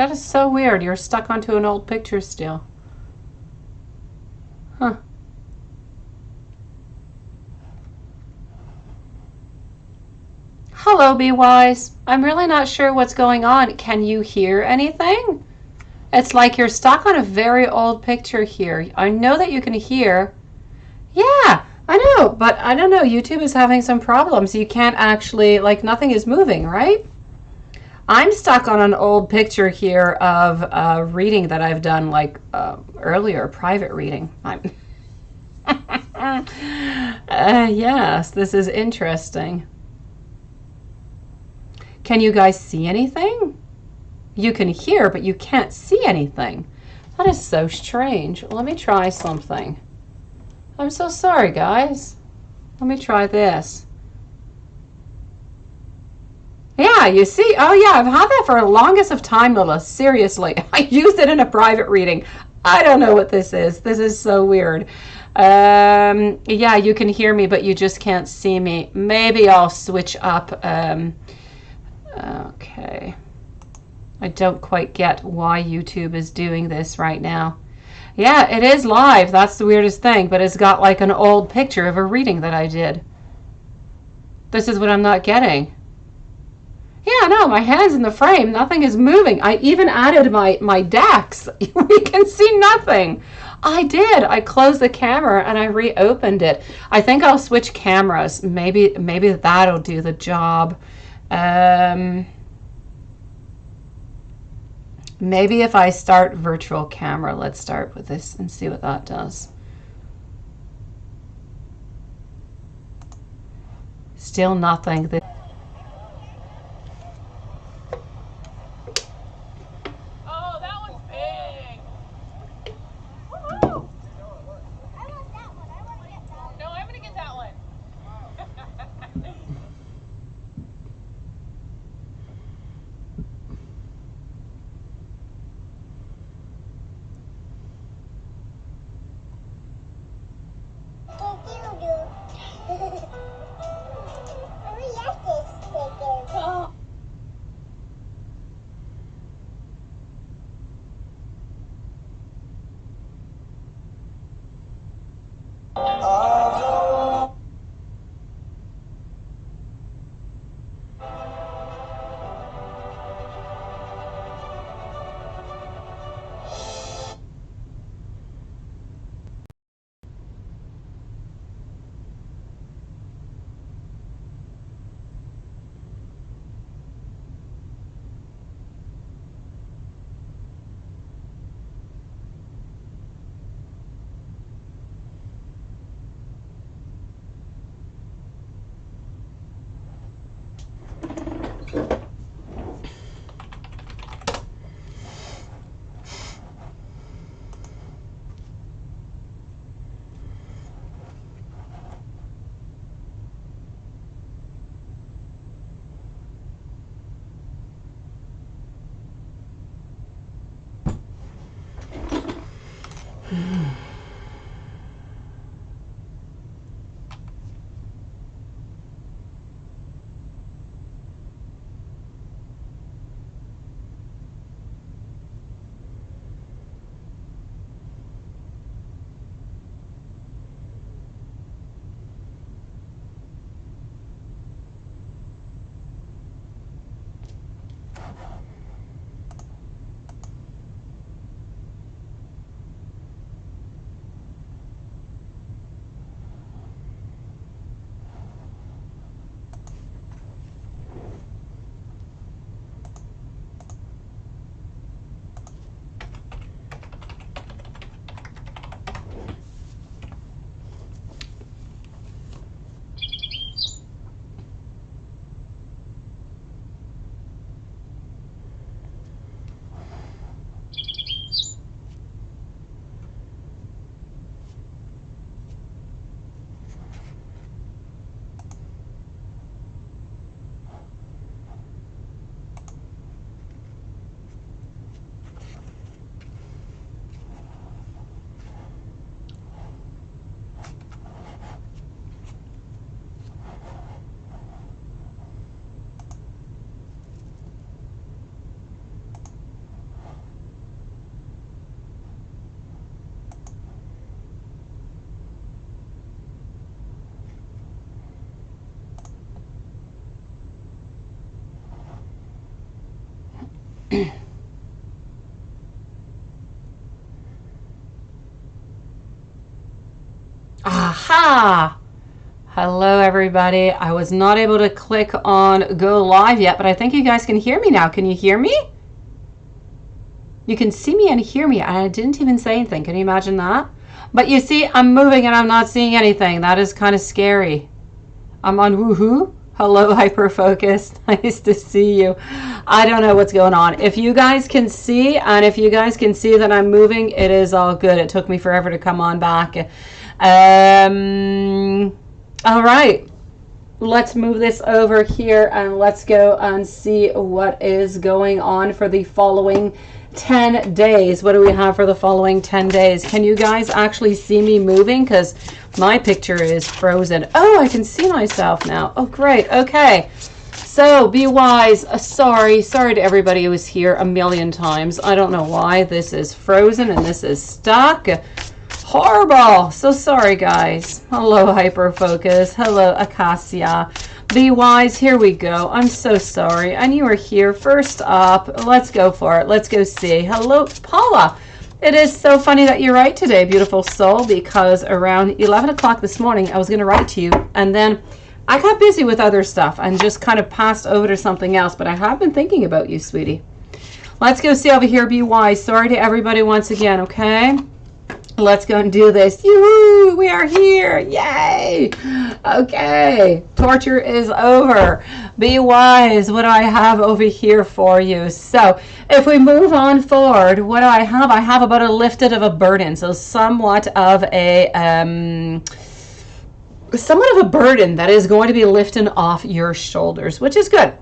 That is so weird. You're stuck onto an old picture still. Huh. Hello, Be Wise. I'm really not sure what's going on. Can you hear anything? It's like you're stuck on a very old picture here. I know that you can hear. Yeah, I know, but I don't know. YouTube is having some problems. You can't actually, like, nothing is moving, right? I'm stuck on an old picture here of a reading that I've done, like, earlier, private reading. Yes, this is interesting. Can you guys see anything? You can hear, but you can't see anything. That is so strange. Let me try something. I'm so sorry, guys. Let me try this. Yeah, you see? Oh, yeah, I've had that for the longest of time, Lila. Seriously. I used it in a private reading. I don't know what this is. This is so weird. Yeah, you can hear me, but you just can't see me. Maybe I'll switch up. Okay. I don't quite get why YouTube is doing this right now. Yeah, it is live. That's the weirdest thing, but it's got like an old picture of a reading that I did. This is what I'm not getting. Yeah, no, my hand's in the frame. Nothing is moving. I even added my decks. We can see nothing. I did. I closed the camera and I reopened it. I think I'll switch cameras. Maybe that'll do the job. Maybe if I start virtual camera, let's start with this and see what that does. Still nothing. Oh, that one's big. Woohoo! I want that one. I want to get that one. No, I'm going to get that one. Aha! Hello, everybody. I was not able to click on go live yet, but I think you guys can hear me now. Can you hear me? You can see me and hear me, and I didn't even say anything. Can you imagine that? But you see, I'm moving and I'm not seeing anything. That is kind of scary. I'm on woohoo. Hello, Hyperfocus. Nice to see you. I don't know what's going on. If you guys can see, and if you guys can see that I'm moving, it is all good. It took me forever to come on back. All right. Let's move this over here and let's go and see what is going on for the following 10 days. What do we have for the following 10 days? Can you guys actually see me moving? Because my picture is frozen. Oh, I can see myself now. Oh, great. Okay. So be wise. Sorry to everybody who was here a million times. I don't know why this is frozen and this is stuck. Horrible. So sorry, guys. Hello, Hyperfocus. Hello, Acacia. Be wise. Here we go. I'm so sorry. And you are here. First up, let's go for it. Let's go see. Hello, Paula. It is so funny that you write today, beautiful soul, because around 11 o'clock this morning, I was going to write to you. And then I got busy with other stuff and just kind of passed over to something else. But I have been thinking about you, sweetie. Let's go see over here. Be wise. Sorry to everybody once again, okay? Let's go and do this. Yoo-hoo, we are here. Yay. Okay. Torture is over. Be wise. What do I have over here for you? So if we move on forward, what do I have? I have about a lifted of a burden. So somewhat of a burden that is going to be lifted off your shoulders, which is good.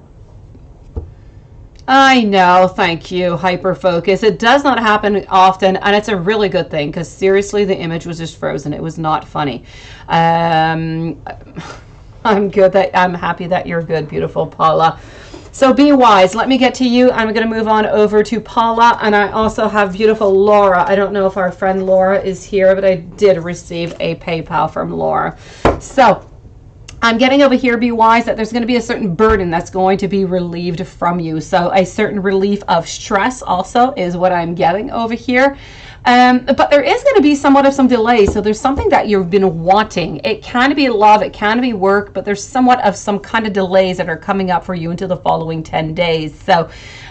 I know, thank you, Hyperfocus. It does not happen often, and it's a really good thing, because seriously, the image was just frozen. It was not funny. I'm happy that you're good, beautiful Paula. So be wise. Let me get to you. I'm going to move on over to Paula, and I also have beautiful Laura. I don't know if our friend Laura is here, but I did receive a PayPal from Laura. So I'm getting over here, be wise, that there's going to be a certain burden that's going to be relieved from you. So a certain relief of stress also is what I'm getting over here. But there is going to be somewhat of some delay. So there's something that you've been wanting. It can be love, it can be work, but there's somewhat of some kind of delays that are coming up for you into the following 10 days. So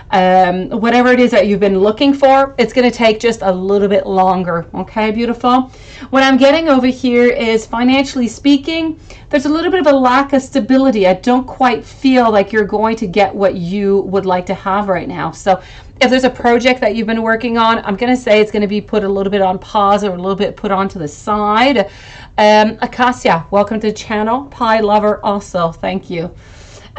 whatever it is that you've been looking for, it's going to take just a little bit longer. Okay, beautiful. What I'm getting over here is, financially speaking, there's a little bit of a lack of stability. I don't quite feel like you're going to get what you would like to have right now. So if there's a project that you've been working on, I'm going to say it's going to be put a little bit on pause or a little bit put onto the side. Acacia, welcome to the channel. Pie lover also, thank you.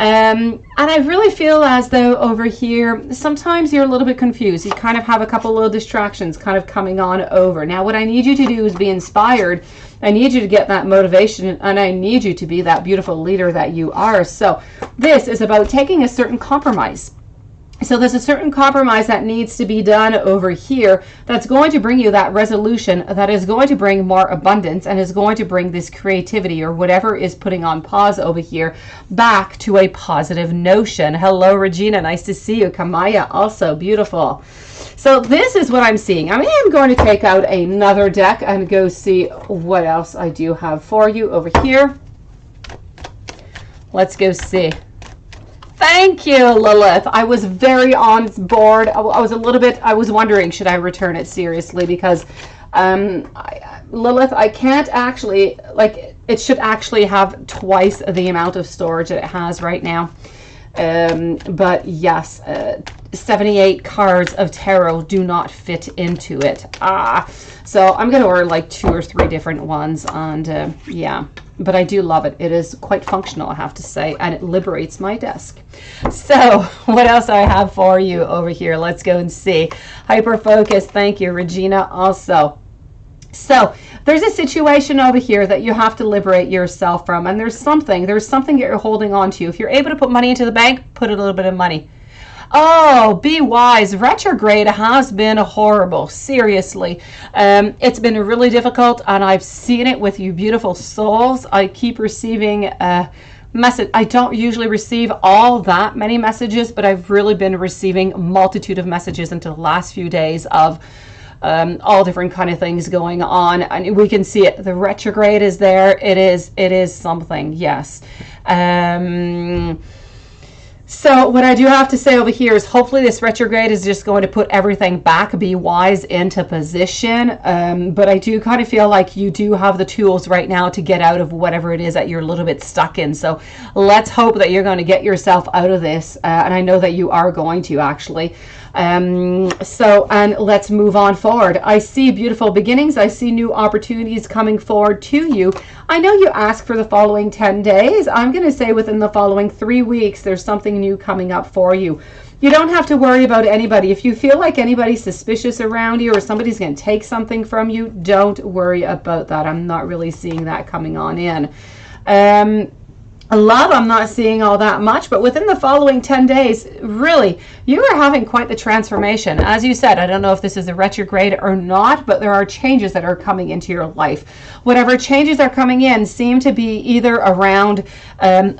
And I really feel as though over here, sometimes you're a little bit confused. You kind of have a couple little distractions kind of coming on over. Now, what I need you to do is be inspired. I need you to get that motivation, and I need you to be that beautiful leader that you are. So this is about taking a certain compromise. So there's a certain compromise that needs to be done over here that's going to bring you that resolution, that is going to bring more abundance, and is going to bring this creativity or whatever is putting on pause over here back to a positive notion. Hello, Regina. Nice to see you. Kamaya, also beautiful. So this is what I'm seeing. I am going to take out another deck and go see what else I do have for you over here. Let's go see. Thank you, Lilith. I was very on board. I was wondering, should I return it seriously? Because Lilith, I can't actually, like, it should actually have twice the amount of storage that it has right now. But yes, 78 cards of tarot do not fit into it. So I'm going to order like 2 or 3 different ones, and yeah. But I do love it. It is quite functional, I have to say, and it liberates my desk. So what else I have for you over here? Let's go and see. Hyperfocus, thank you. Regina also. So there's a situation over here that you have to liberate yourself from, and there's something that you're holding on to. If you're able to put money into the bank, put a little bit of money. Oh, be wise. Retrograde has been horrible. Seriously. It's been really difficult, and I've seen it with you beautiful souls. I keep receiving message. I don't usually receive all that many messages, but I've really been receiving a multitude of messages into the last few days of all different kind of things going on, and we can see it. The retrograde is there. It is something, yes. So what I do have to say over here is hopefully this retrograde is just going to put everything back, be wise, into position. But I do kind of feel like you do have the tools right now to get out of whatever it is that you're a little bit stuck in. So let's hope that you're going to get yourself out of this. And I know that you are going to, actually. And let's move on forward. I see beautiful beginnings. I see new opportunities coming forward to you. I know you asked for the following 10 days. I'm going to say within the following 3 weeks, there's something new coming up for you. You don't have to worry about anybody. If you feel like anybody's suspicious around you or somebody's going to take something from you, don't worry about that. I'm not really seeing that coming on in. Love, I'm not seeing all that much, but within the following 10 days, really, you are having quite the transformation. As you said, I don't know if this is a retrograde or not, but there are changes that are coming into your life. Whatever changes are coming in seem to be either around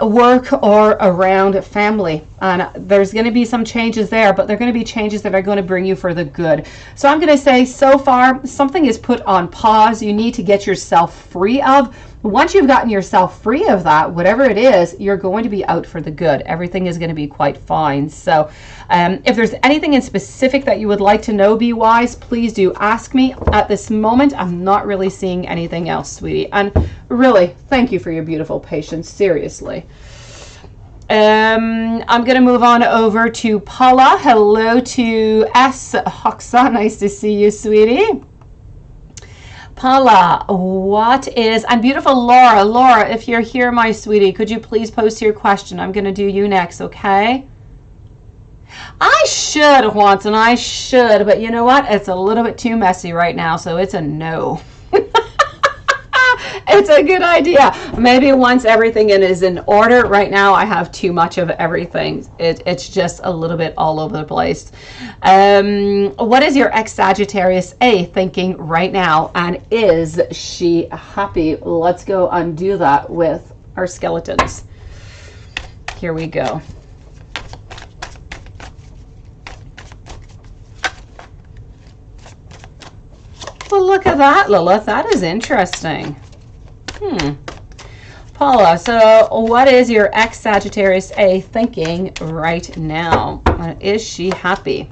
work or around family. And there's going to be some changes there, but they're going to be changes that are going to bring you for the good. So I'm going to say, so far, something is put on pause. You need to get yourself free of. Once you've gotten yourself free of that, whatever it is, you're going to be out for the good. Everything is going to be quite fine. So if there's anything in specific that you would like to know, be wise, please do ask me. At this moment, I'm not really seeing anything else, sweetie. And really, thank you for your beautiful patience. Seriously. I'm going to move on over to Paula. Hello to S. Hoxa. Nice to see you, sweetie. Paula, what is, and beautiful Laura. Laura, if you're here, my sweetie, could you please post your question? I'm going to do you next, okay? I should, Watson, I should, but you know what? It's a little bit too messy right now, so it's a no. It's a good idea. Maybe once everything is in order. Right now, I have too much of everything. It's just a little bit all over the place. What is your ex-Sagittarius A thinking right now? And is she happy? Let's go undo that with our skeletons. Here we go. Well, look at that, Lilith. That is interesting. Paula, so what is your ex-Sagittarius A thinking right now? Is she happy?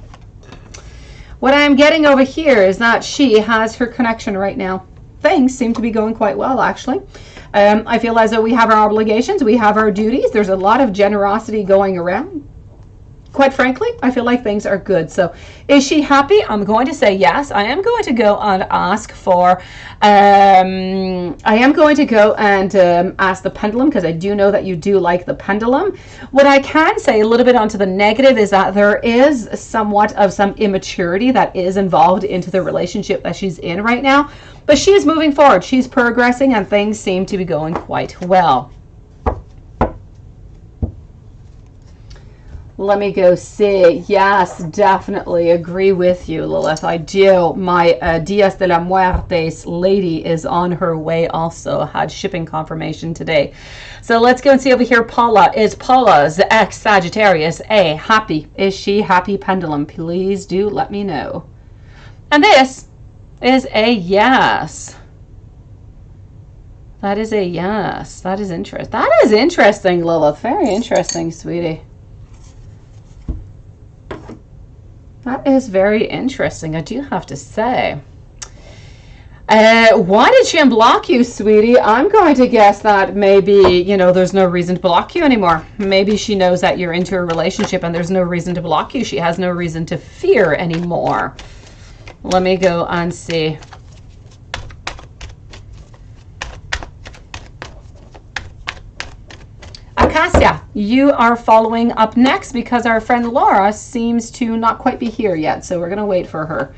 What I'm getting over here is that she has her connection right now. Things seem to be going quite well, actually. I feel as though we have our obligations, we have our duties. There's a lot of generosity going around. Quite frankly, I feel like things are good. So is she happy? I'm going to say yes. I am going to go and ask for, ask the pendulum, because I do know that you do like the pendulum. What I can say a little bit onto the negative is that there is somewhat of some immaturity that is involved into the relationship that she's in right now. But she is moving forward. She's progressing and things seem to be going quite well. Let me go see. Yes, definitely agree with you, Lilith. I do. My Dias de la Muertes lady is on her way also. Had shipping confirmation today. So let's go and see over here. Paula. Is Paula's ex-Sagittarius A happy? Is she happy, pendulum? Please do let me know. And this is a yes. That is a yes. That is interesting. That is interesting, Lilith. Very interesting, sweetie. That is very interesting, I do have to say. Why did she unblock you, sweetie? I'm going to guess that maybe, you know, there's no reason to block you anymore. Maybe she knows that you're into a relationship and there's no reason to block you. She has no reason to fear anymore. Let me go and see. Acacia, you are following up next because our friend Laura seems to not quite be here yet, so we're going to wait for her.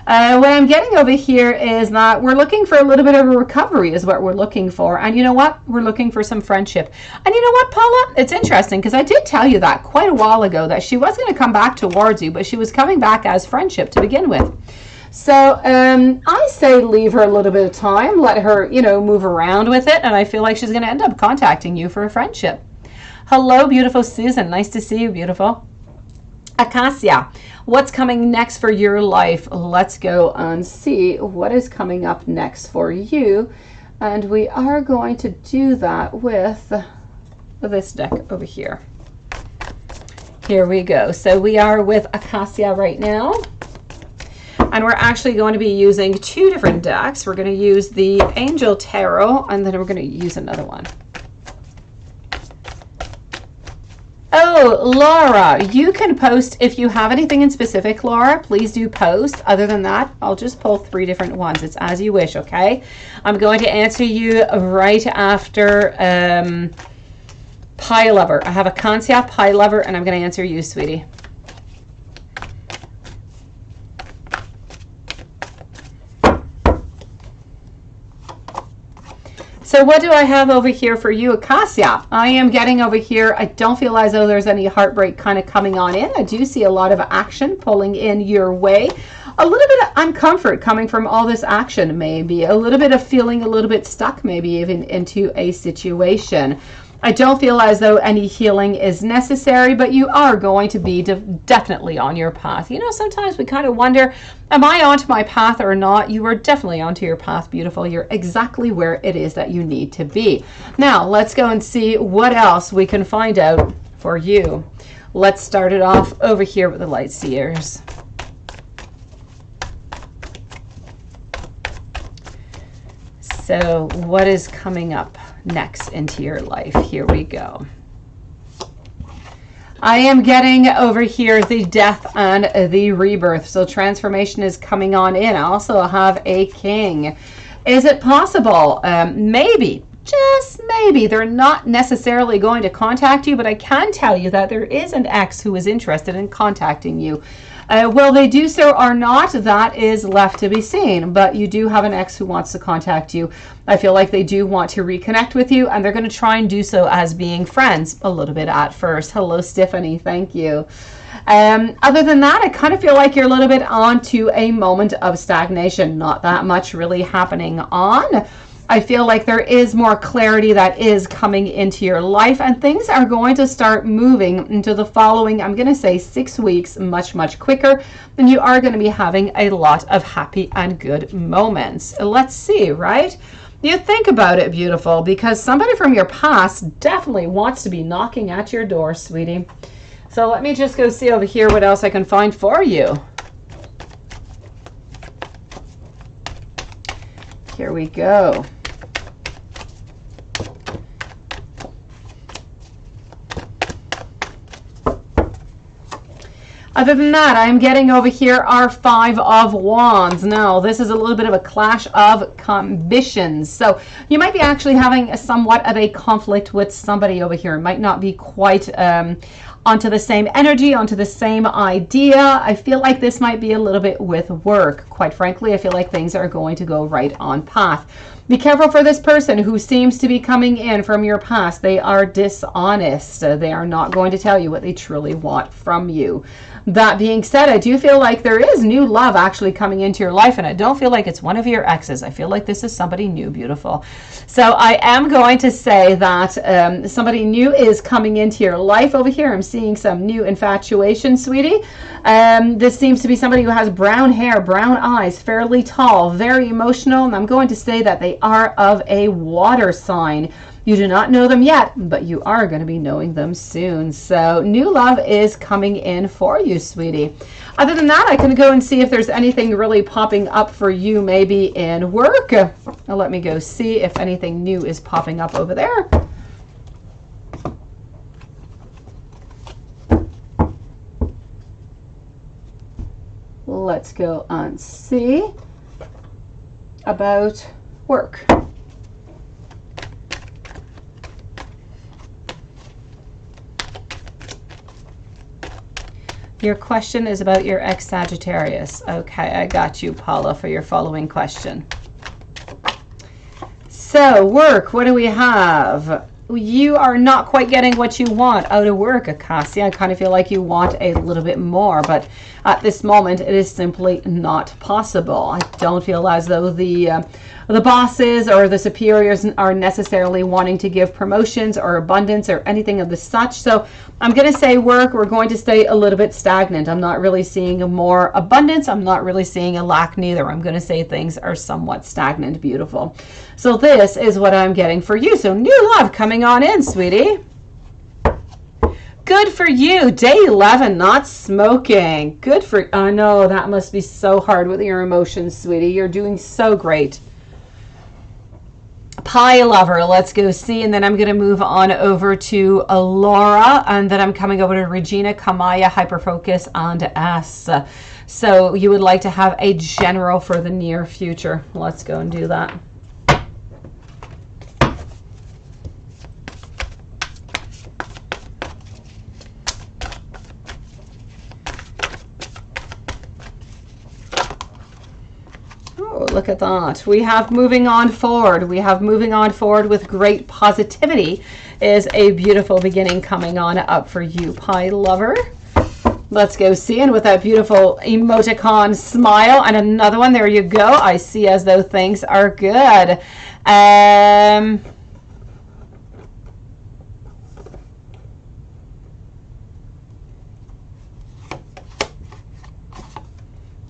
What I'm getting over here is that we're looking for a little bit of a recovery is what we're looking for. And you know what? We're looking for some friendship. And you know what, Paula? It's interesting because I did tell you that quite a while ago that she was going to come back towards you, but she was coming back as friendship to begin with. So I say leave her a little bit of time, let her, you know, move around with it. And I feel like she's going to end up contacting you for a friendship. Hello, beautiful Susan. Nice to see you, beautiful. Acacia, what's coming next for your life? Let's go and see what is coming up next for you. And we are going to do that with this deck over here. Here we go. So we are with Acacia right now. And we're actually going to be using two different decks. We're going to use the Angel Tarot, and then we're going to use another one. Oh, Laura, you can post if you have anything in specific, Laura. Please do post. Other than that, I'll just pull 3 different ones. It's as you wish, okay? I'm going to answer you right after Pie Lover. I have Acacia, Pie Lover, and I'm going to answer you, sweetie. So what do I have over here for you, Acacia? I am getting over here, I don't feel as though there's any heartbreak kind of coming on in. I do see a lot of action pulling in your way. A little bit of uncomfort coming from all this action, maybe. A little bit of feeling a little bit stuck, maybe even into a situation. I don't feel as though any healing is necessary, but you are going to be definitely on your path. You know, sometimes we kind of wonder, am I onto my path or not? You are definitely onto your path, beautiful. You're exactly where it is that you need to be. Now, let's go and see what else we can find out for you. Let's start it off over here with the Light Seers. So, what is coming up next into your life? Here we go. I am getting over here the Death and the Rebirth. So transformation is coming on in. I also have a King. Is it possible? Maybe. Just maybe. They're not necessarily going to contact you, but I can tell you that there is an ex who is interested in contacting you. Will they do so or not? That is left to be seen. But you do have an ex who wants to contact you. I feel like they do want to reconnect with you, and they're going to try and do so as being friends a little bit at first. Hello, Stephanie. Thank you. Other than that, I kind of feel like you're a little bit on to a moment of stagnation. Not that much really happening on. I feel like there is more clarity that is coming into your life, and things are going to start moving into the following, I'm going to say 6 weeks, much, much quicker. And you are going to be having a lot of happy and good moments. Let's see, right? You think about it, beautiful, because somebody from your past definitely wants to be knocking at your door, sweetie. So let me just go see over here what else I can find for you. Here we go. Other than that, I'm getting over here our 5 of Wands. Now, this is a little bit of a clash of ambitions. So you might be actually having somewhat of a conflict with somebody over here. It might not be quite onto the same energy, onto the same idea. I feel like this might be a little bit with work. Quite frankly, I feel like things are going to go right on path. Be careful for this person who seems to be coming in from your past. They are dishonest. They are not going to tell you what they truly want from you. That being said, I do feel like there is new love actually coming into your life, and I don't feel like it's one of your exes. I feel like this is somebody new, beautiful. So I am going to say that somebody new is coming into your life over here. I'm seeing some new infatuation, sweetie. This seems to be somebody who has brown hair, brown eyes, fairly tall, very emotional, and I'm going to say that they are of a water sign. You do not know them yet, but you are going to be knowing them soon. So new love is coming in for you, sweetie. Other than that, I can go and see if there's anything really popping up for you, maybe in work. Now let me go see if anything new is popping up over there. Let's go and see about work. Your question is about your ex-Sagittarius. Okay, I got you, Paula, for your following question. So, work, what do we have? you are not quite getting what you want out of work, Acacia. I kind of feel like you want a little bit more, but at this moment it is simply not possible. I don't feel as though the bosses or the superiors are necessarily wanting to give promotions or abundance or anything of the such. So I'm going to say work, we're going to stay a little bit stagnant. I'm not really seeing a more abundance. I'm not really seeing a lack neither. I'm going to say things are somewhat stagnant. Beautiful. So this is what I'm getting for you. So new love coming on in, sweetie. Good for you. Day 11, not smoking. Good for, I know that must be so hard with your emotions, sweetie. You're doing so great. Pie lover, let's go see, and then I'm going to move on over to Laura, and then I'm coming over to Regina, Kamaya, Hyperfocus, and S. So you would like to have a general for the near future. Let's go and do that. Look at that. We have moving on forward. We have moving on forward with great positivity is a beautiful beginning coming on up for you, pie lover. Let's go see. And with that beautiful emoticon smile and another one, there you go. I see as though things are good.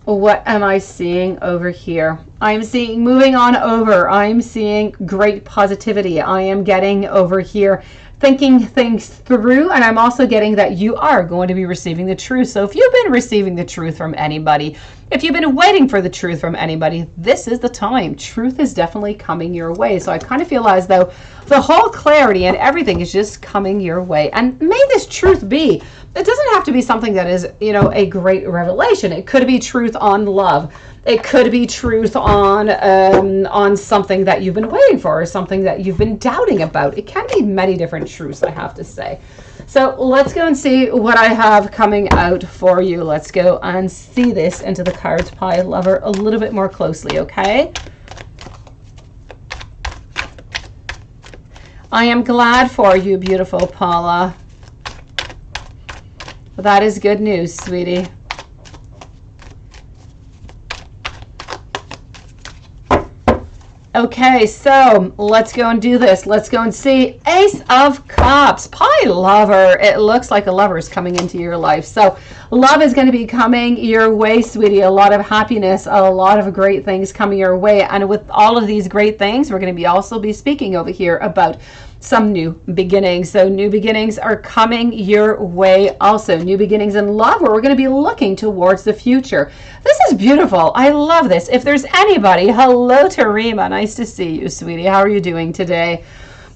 What am I seeing over here? I'm seeing moving on over. I'm seeing great positivity. I am getting over here thinking things through, and I'm also getting that you are going to be receiving the truth. So if you've been receiving the truth from anybody, if you've been waiting for the truth from anybody, this is the time. Truth is definitely coming your way. So I kind of feel as though the whole clarity and everything is just coming your way. And may this truth be, it doesn't have to be something that is, you know, a great revelation. It could be truth on love. It could be truth on something that you've been waiting for, or something that you've been doubting about. It can be many different truths, I have to say. So let's go and see what I have coming out for you. Let's go and see this into the cards, pie lover, a little bit more closely, okay? I am glad for you, beautiful Paula. That is good news, sweetie. Okay, so let's go and do this. Let's go and see Ace of Cups. Pie lover. It looks like a lover is coming into your life. So love is going to be coming your way, sweetie. A lot of happiness, a lot of great things coming your way. And with all of these great things, we're going to also be speaking over here about some new beginnings. So new beginnings are coming your way also. New beginnings in love, where we're going to be looking towards the future. This is beautiful. I love this. If there's anybody, hello to Rima. Nice to see you, sweetie. How are you doing today?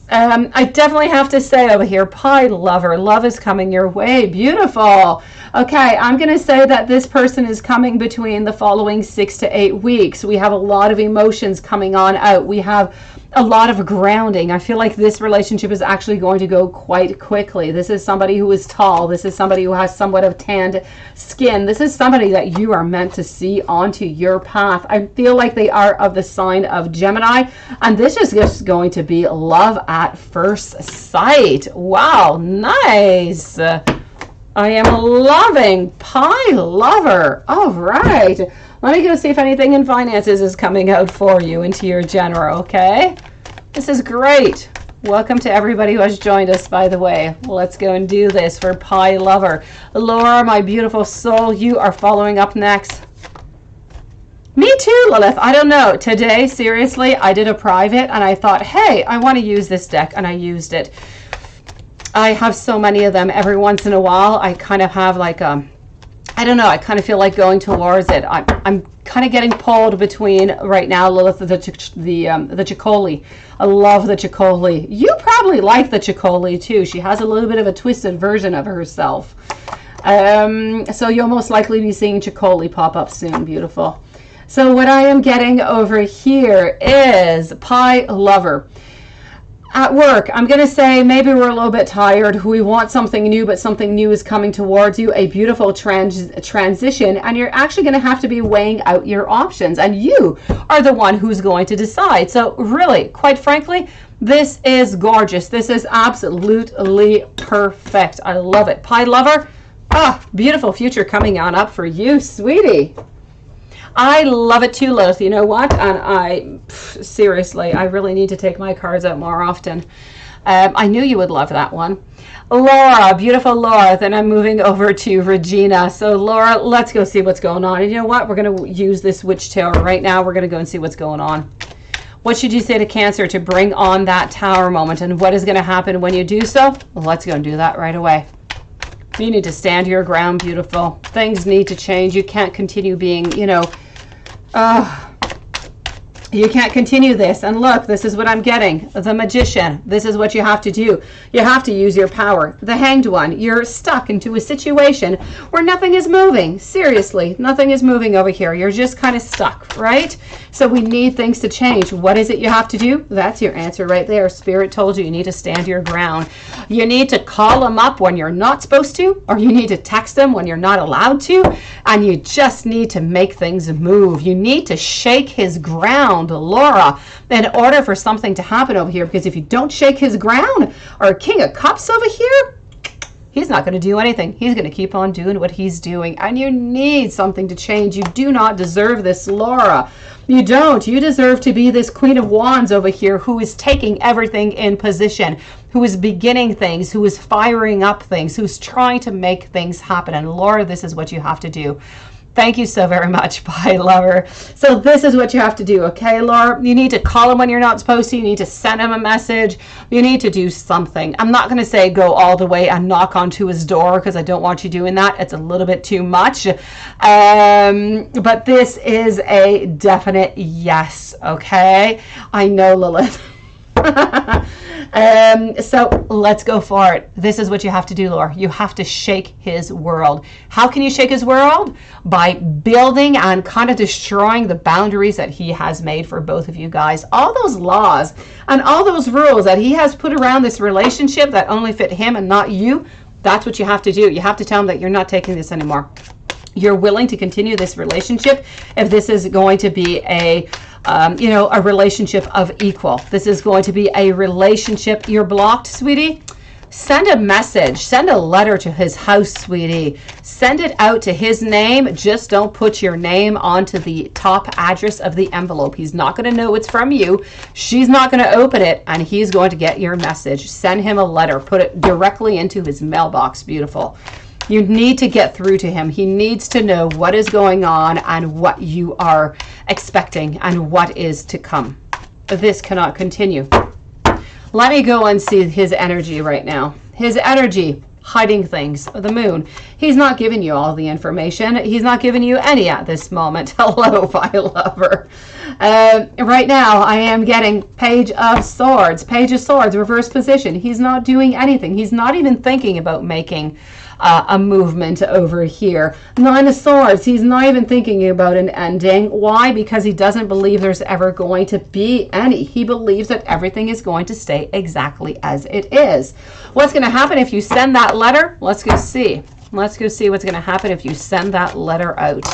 I definitely have to say over here, pie lover, love is coming your way. Beautiful. Okay, I'm going to say that this person is coming between the following 6 to 8 weeks. We have a lot of emotions coming on out. We have a lot of grounding. I feel like this relationship is actually going to go quite quickly. This is somebody who is tall. This is somebody who has somewhat of tanned skin. This is somebody that you are meant to see onto your path. I feel like they are of the sign of Gemini, and this is just going to be love at first sight. Wow, nice. I am loving pie lover. All right. Let me go see if anything in finances is coming out for you into your general, okay? This is great. Welcome to everybody who has joined us, by the way. Let's go and do this for pie lover. Laura, my beautiful soul, you are following up next. Me too, Lilith. I don't know. Today, seriously, I did a private and I thought, hey, I want to use this deck, and I used it. I have so many of them. Every once in a while, I kind of have like I don't know, I kind of feel like going towards it. I'm kind of getting pulled between right now, Lilith, the Chicoli. I love the Chicoli. You probably like the Chicoli too. She has a little bit of a twisted version of herself. So you'll most likely be seeing Chicoli pop up soon. Beautiful. So what I am getting over here is pie lover. At work, I'm going to say maybe we're a little bit tired. We want something new, but something new is coming towards you, a beautiful transition, and you're actually going to have to be weighing out your options, and you are the one who's going to decide. So really, quite frankly, This is gorgeous. This is absolutely perfect. I love it. Pie lover, beautiful future coming on up for you, sweetie. I love it too, Lilith. You know what? And seriously, I really need to take my cards out more often. I knew you would love that one. Laura, beautiful Laura. Then I'm moving over to Regina. So Laura, let's go see what's going on. And you know what? We're going to use this Witch Tower right now. We're going to go and see what's going on. What should you say to Cancer to bring on that Tower moment? And what is going to happen when you do so? Well, let's go and do that right away. You need to stand your ground, beautiful. Things need to change. You can't continue being, you know, you can't continue this. And look, this is what I'm getting. The Magician. This is what you have to do. You have to use your power. The Hanged One. You're stuck into a situation where nothing is moving. Seriously, nothing is moving over here. You're just kind of stuck, right? So we need things to change. What is it you have to do? That's your answer right there. Spirit told you need to stand your ground. You need to call them up when you're not supposed to, or you need to text them when you're not allowed to, and you just need to make things move. You need to shake his ground, Laura, in order for something to happen over here, because if you don't shake his ground, or King of Cups over here, he's not going to do anything. He's going to keep on doing what he's doing, and you need something to change. You do not deserve this, Laura. You don't. You deserve to be this Queen of Wands over here who is taking everything in position, who is beginning things, who is firing up things, who's trying to make things happen. And Laura, this is what you have to do. Thank you so very much, Pie Lover. So this is what you have to do, okay, Laura? You need to call him when you're not supposed to. You need to send him a message. You need to do something. I'm not going to say go all the way and knock onto his door, because I don't want you doing that. It's a little bit too much. But this is a definite yes, okay? I know, Lilith. So let's go for it. This is what you have to do, Laura. You have to shake his world. How can you shake his world? By building and kind of destroying the boundaries that he has made for both of you guys. All those laws and all those rules that he has put around this relationship that only fit him and not you, that's what you have to do. You have to tell him that you're not taking this anymore. You're willing to continue this relationship if this is going to be a a relationship of equal. This is going to be a relationship. You're blocked, sweetie. Send a message. Send a letter to his house, sweetie. Send it out to his name. Just don't put your name onto the top address of the envelope. He's not going to know it's from you. She's not going to open it, and he's going to get your message. Send him a letter. Put it directly into his mailbox. Beautiful. You need to get through to him. He needs to know what is going on and what you are expecting and what is to come. This cannot continue. Let me go and see his energy right now. His energy, hiding things. The Moon. He's not giving you all the information. He's not giving you any at this moment. Hello, Pie Lover. Right now, I am getting Page of Swords. Page of Swords, reverse position. He's not doing anything. He's not even thinking about making a movement over here. Nine of Swords, he's not even thinking about an ending. Why? Because he doesn't believe there's ever going to be any. He believes that everything is going to stay exactly as it is. What's going to happen if you send that letter? Let's go see. Let's go see what's going to happen if you send that letter out.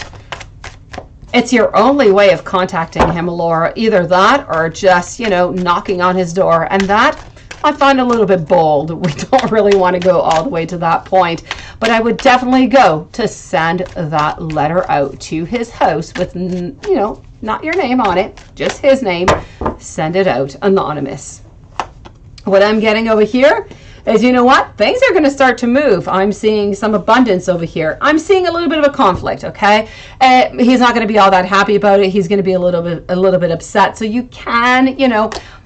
It's your only way of contacting him, Laura. Either that or just, knocking on his door. And that I find a little bit bold. We don't really want to go all the way to that point. But I would definitely go to send that letter out to his house with, not your name on it, just his name. Send it out anonymous. What I'm getting over here is, you know what? Things are going to start to move. I'm seeing some abundance over here. I'm seeing a little bit of a conflict, okay? He's not going to be all that happy about it. He's going to be a little bit upset. So you can,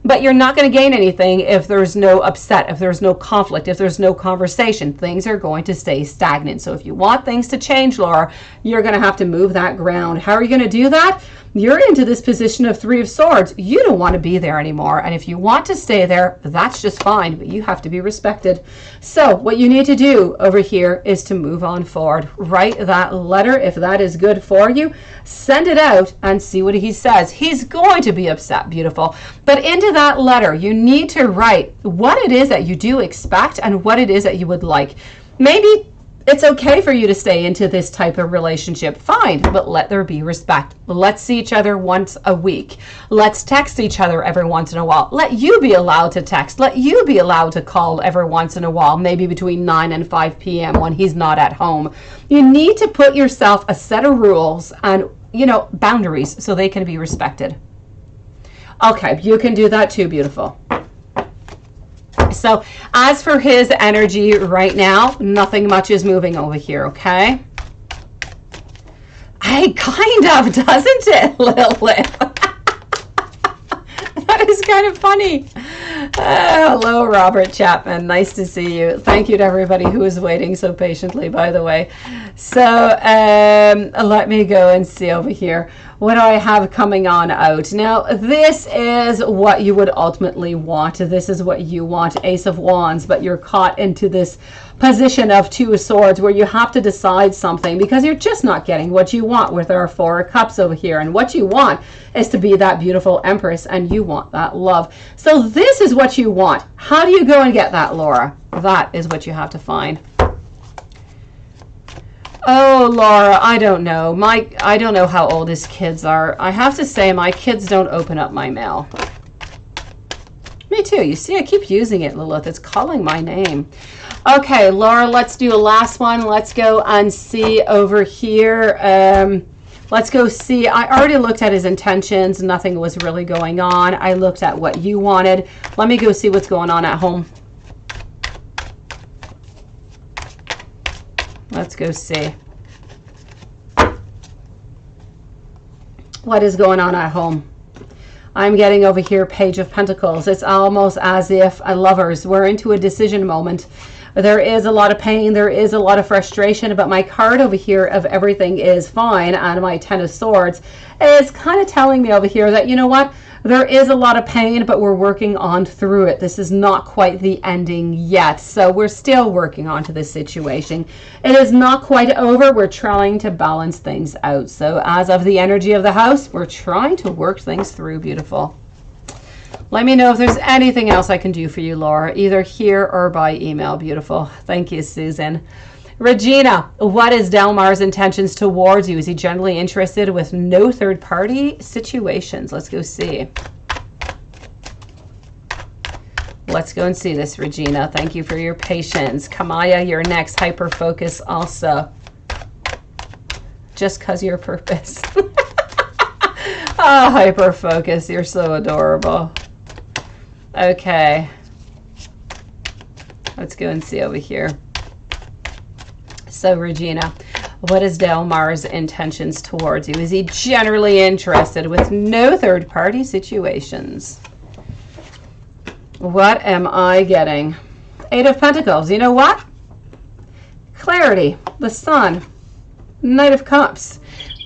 but you're not going to gain anything if there's no upset, if there's no conflict, if there's no conversation. Things are going to stay stagnant. So if you want things to change, Laura, you're going to have to move that ground. How are you going to do that? You're into this position of Three of Swords. You don't want to be there anymore. And if you want to stay there, that's just fine, but you have to be respected. So what you need to do over here is to move on forward. Write that letter if that is good for you. Send it out and see what he says. He's going to be upset, beautiful. But into that letter, you need to write what it is that you do expect and what it is that you would like. Maybe It's okay for you to stay into this type of relationship, fine, but let there be respect. Let's see each other once a week. Let's text each other every once in a while. Let you be allowed to text. Let you be allowed to call every once in a while, maybe between 9 and 5 p.m. when he's not at home. You need to put yourself a set of rules and, you know, boundaries so they can be respected. Okay, you can do that too, beautiful. So as for his energy right now, nothing much is moving over here, okay? Hey, kind of, doesn't it, Lilith? That is kind of funny. Hello, Robert Chapman. Nice to see you. Thank you to everybody who is waiting so patiently, by the way. So let me go and see over here. What do I have coming on out? Now, this is what you would ultimately want. This is what you want, Ace of Wands, but you're caught into this position of Two of Swords where you have to decide something because you're just not getting what you want with our Four of Cups over here. And what you want is to be that beautiful Empress, and you want that love. So this is what you want. How do you go and get that, Laura? That is what you have to find. Oh, Laura, I don't know. I don't know how old his kids are. I have to say, my kids don't open up my mail. Me too. You see, I keep using it, Lilith. It's calling my name. Okay, Laura, let's do a last one. Let's go and see over here. Let's go see. I already looked at his intentions. Nothing was really going on. I looked at what you wanted. Let me go see what's going on at home. Let's go see. What is going on at home? I'm getting over here Page of Pentacles. It's almost as if lovers, we're into a decision moment. There is a lot of pain. There is a lot of frustration. But my card over here of everything is fine and my Ten of Swords is kind of telling me over here that, you know what? There is a lot of pain, but we're working on through it. This is not quite the ending yet. So we're still working on to this situation. It is not quite over. We're trying to balance things out. So as of the energy of the house, we're trying to work things through, beautiful. Let me know if there's anything else I can do for you, Laura, either here or by email, beautiful. Thank you, Susan. Regina, what is Delmar's intentions towards you? Is he generally interested with no third-party situations? Let's go see. Let's go and see this, Regina. Thank you for your patience. Kamaya, your next hyper-focus also. Just because you're purpose. Oh, hyper-focus. You're so adorable. Okay. Let's go and see over here. So, Regina, what is Delmar's intentions towards you? Is he generally interested with no third-party situations? What am I getting? Eight of Pentacles. You know what? Clarity. The Sun. Knight of Cups.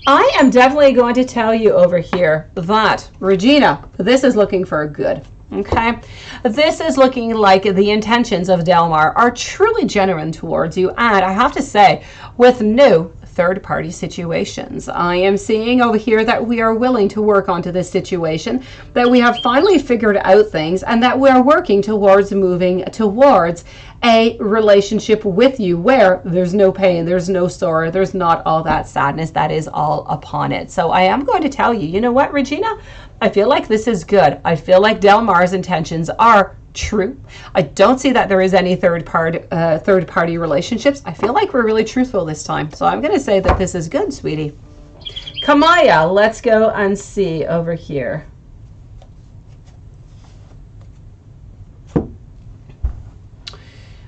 I am definitely going to tell you over here that, Regina, this is looking for a good. Okay, this is looking like the intentions of Delmar are truly genuine towards you, and I have to say, with no third-party situations. I am seeing over here that we are willing to work onto this situation, that we have finally figured out things, and that we are working towards moving towards a relationship with you where there's no pain, there's no sorrow, there's not all that sadness that is all upon it. So I am going to tell you, you know what, Regina? I feel like this is good. I feel like Delmar's intentions are true. I don't see that there is any third party relationships. I feel like we're really truthful this time. So I'm going to say that this is good, sweetie. Kamaya, let's go and see over here.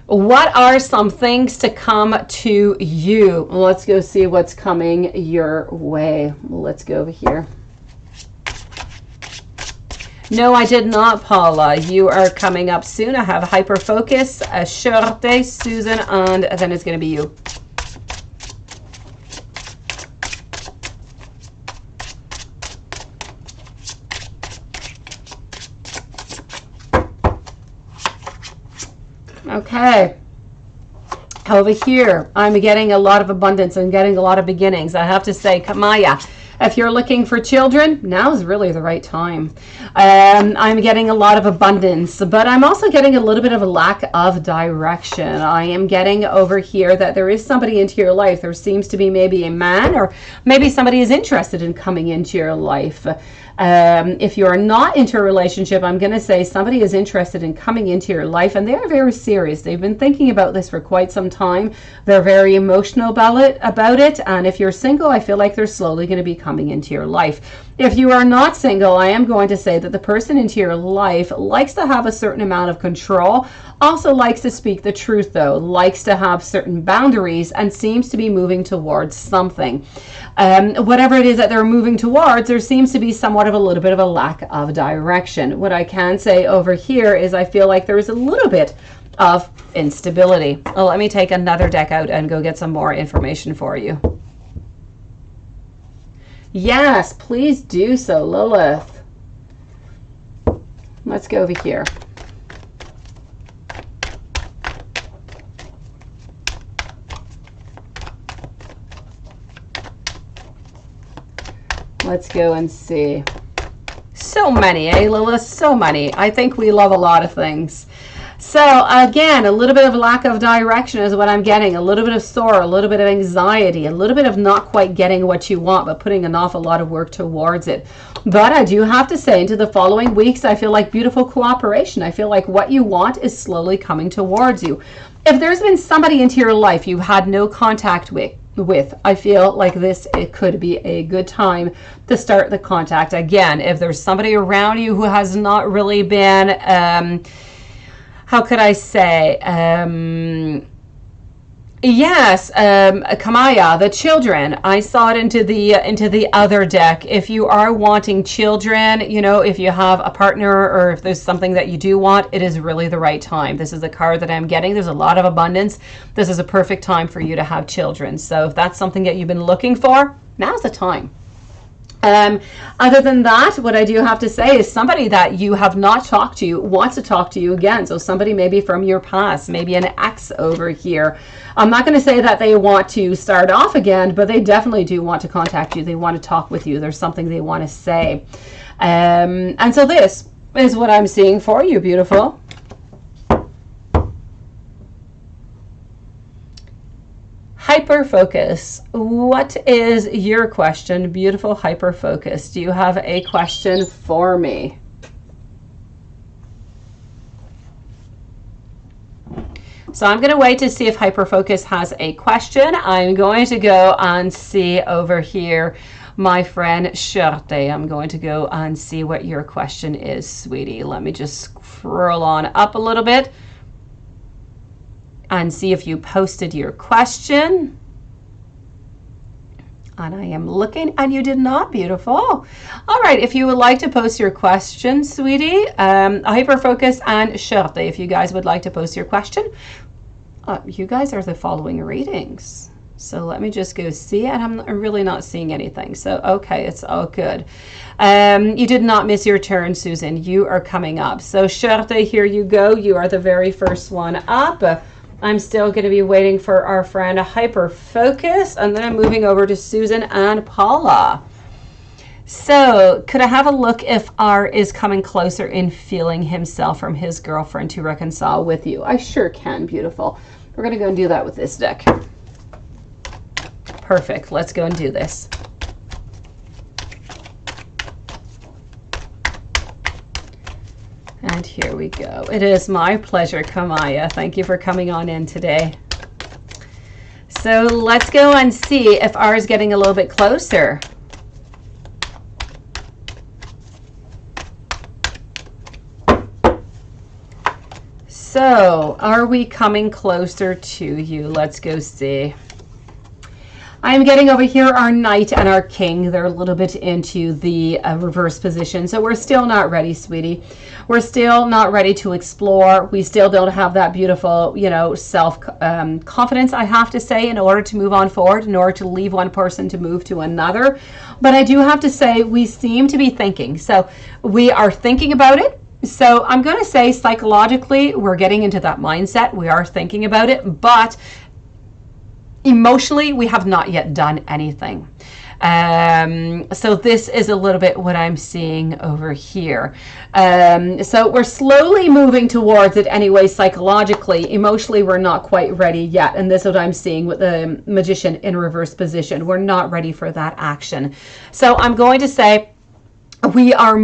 What are some things to come to you? Let's go see what's coming your way. Let's go over here. No, I did not, Paula. You are coming up soon. I have Hyper Focus, Shorte, Susan, and then it's going to be you. Okay. Over here, I'm getting a lot of abundance and getting a lot of beginnings. I have to say, Kamaya, If you're looking for children, now is really the right time. I'm getting a lot of abundance, but I'm also getting a little bit of a lack of direction. I am getting over here that there is somebody into your life. There seems to be maybe a man, or maybe somebody is interested in coming into your life. If you're not into a relationship, I'm going to say somebody is interested in coming into your life, and they're very serious. They've been thinking about this for quite some time. They're very emotional about it. And if you're single, I feel like they're slowly going to be coming into your life. If you are not single, I am going to say that the person into your life likes to have a certain amount of control, also likes to speak the truth though, likes to have certain boundaries, and seems to be moving towards something. Whatever it is that they're moving towards, there seems to be somewhat of a little bit of a lack of direction. What I can say over here is I feel like there is a little bit of instability. Well, let me take another deck out and go get some more information for you. Yes, please do so, Lilith. Let's go over here. Let's go and see. So many, eh, Lilith? So many. I think we love a lot of things. So again, a little bit of lack of direction is what I'm getting. A little bit of sorrow, a little bit of anxiety, a little bit of not quite getting what you want, but putting an awful lot of work towards it. But I do have to say, into the following weeks, I feel like beautiful cooperation. I feel like what you want is slowly coming towards you. If there's been somebody into your life you've had no contact with, I feel like it could be a good time to start the contact again. If there's somebody around you who has not really been, how could I say, yes, Kamaya, the children. I saw it into the other deck. If you are wanting children, you know, if you have a partner or if there's something that you do want, it is really the right time. This is the card that I'm getting. There's a lot of abundance. This is a perfect time for you to have children. So if that's something that you've been looking for, now's the time. Other than that, what I do have to say is somebody that you have not talked to wants to talk to you again. So somebody maybe from your past, maybe an ex over here. I'm not going to say that they want to start off again, but they definitely do want to contact you. They want to talk with you. There's something they want to say. And so this is what I'm seeing for you, beautiful. Hyper focus. What is your question, beautiful hyper focus? Do you have a question for me? So I'm going to wait to see if hyper focus has a question. I'm going to go and see over here, my friend Sherte. I'm going to go and see what your question is, sweetie. Let me just scroll on up a little bit and see if you posted your question. And I am looking, and you did not. Beautiful. All right, if you would like to post your question, sweetie, Hyperfocus and Sherte, if you guys would like to post your question, you guys are the following readings. So let me just go see, and I'm really not seeing anything. So, okay, it's all good. You did not miss your turn, Susan. You are coming up. So Sherte, here you go. You are the very first one up. I'm still going to be waiting for our friend Hyper Focus, and then I'm moving over to Susan and Paula. So could I have a look if R is coming closer in feeling himself from his girlfriend to reconcile with you? I sure can, beautiful. We're going to go and do that with this deck. Perfect. Let's go and do this. And here we go. It is my pleasure, Kamaya. Thank you for coming on in today. So let's go and see if R is getting a little bit closer. So are we coming closer to you? Let's go see. I'm getting over here our knight and our king. They're a little bit into the reverse position. So we're still not ready, sweetie. We're still not ready to explore. We still don't have that beautiful, you know, self-confidence, I have to say, in order to move on forward, in order to leave one person to move to another. But I do have to say we seem to be thinking. So we are thinking about it. So I'm going to say psychologically, we're getting into that mindset. We are thinking about it, but emotionally, we have not yet done anything. So this is a little bit what I'm seeing over here. So we're slowly moving towards it anyway, psychologically. Emotionally, we're not quite ready yet. And this is what I'm seeing with the Magician in reverse position. We're not ready for that action. So I'm going to say, we are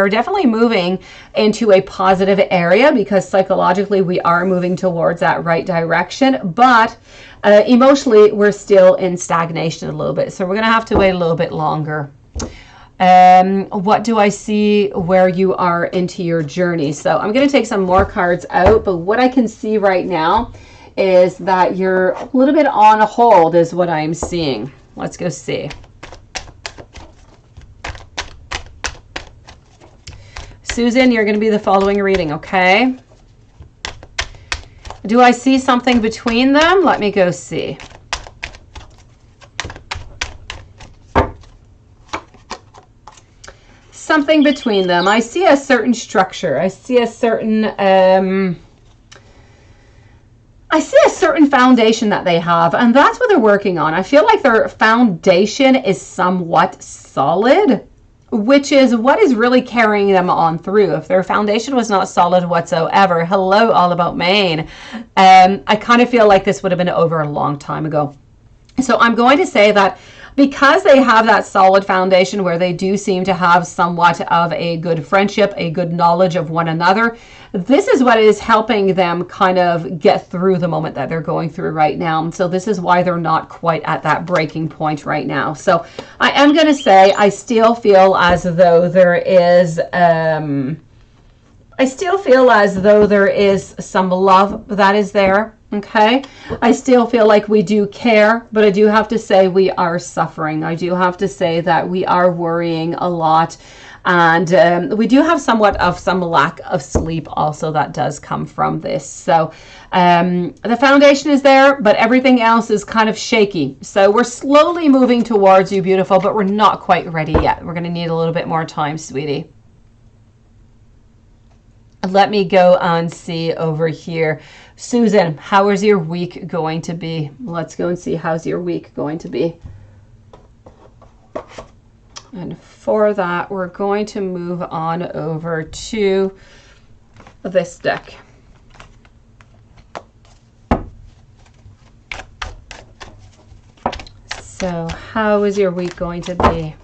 definitely moving into a positive area, because psychologically we are moving towards that right direction, but emotionally we're still in stagnation a little bit. So we're going to have to wait a little bit longer. What do I see where you are into your journey? So I'm going to take some more cards out, but what I can see right now is that you're a little bit on hold is what I'm seeing. Let's go see. Susan, you're going to be the following reading, okay? Do I see something between them? Let me go see. Something between them. I see a certain structure. I see a certain foundation that they have, and that's what they're working on. I feel like their foundation is somewhat solid, which is what is really carrying them on through. If their foundation was not solid whatsoever, hello, all about Maine. I kind of feel like this would have been over a long time ago. So I'm going to say that because they have that solid foundation where they do seem to have somewhat of a good friendship, a good knowledge of one another, this is what is helping them kind of get through the moment that they're going through right now. So this is why they're not quite at that breaking point right now. So I am going to say I still feel as though there is some love that is there. Okay, I still feel like we do care, but I do have to say we are suffering. I do have to say that we are worrying a lot, and we do have somewhat of some lack of sleep also that does come from this. So the foundation is there, but everything else is kind of shaky. So we're slowly moving towards you, beautiful, but we're not quite ready yet. We're going to need a little bit more time, sweetie. Let me go and see over here. Susan, how is your week going to be? Let's go and see how's your week going to be. And for that, we're going to move on over to this deck. So how is your week going to be?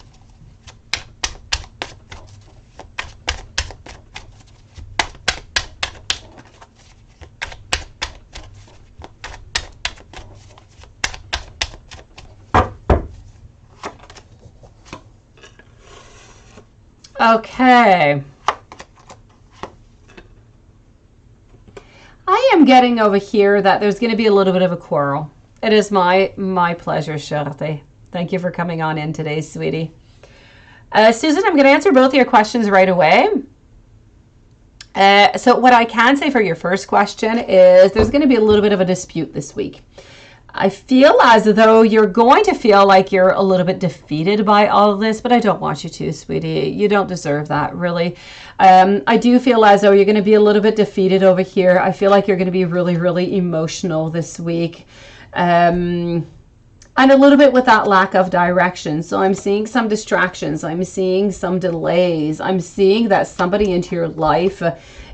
Okay. I am getting over here that there's going to be a little bit of a quarrel. It is my pleasure, Charlotte. Thank you for coming on in today, sweetie. Susan, I'm going to answer both of your questions right away. So what I can say for your first question is there's going to be a little bit of a dispute this week. I feel as though you're going to feel like you're a little bit defeated by all of this, but I don't want you to, sweetie. You don't deserve that, really. I do feel as though you're going to be a little bit defeated over here. I feel like you're going to be really, really emotional this week. And a little bit with that lack of direction. So I'm seeing some distractions. I'm seeing some delays. I'm seeing that somebody into your life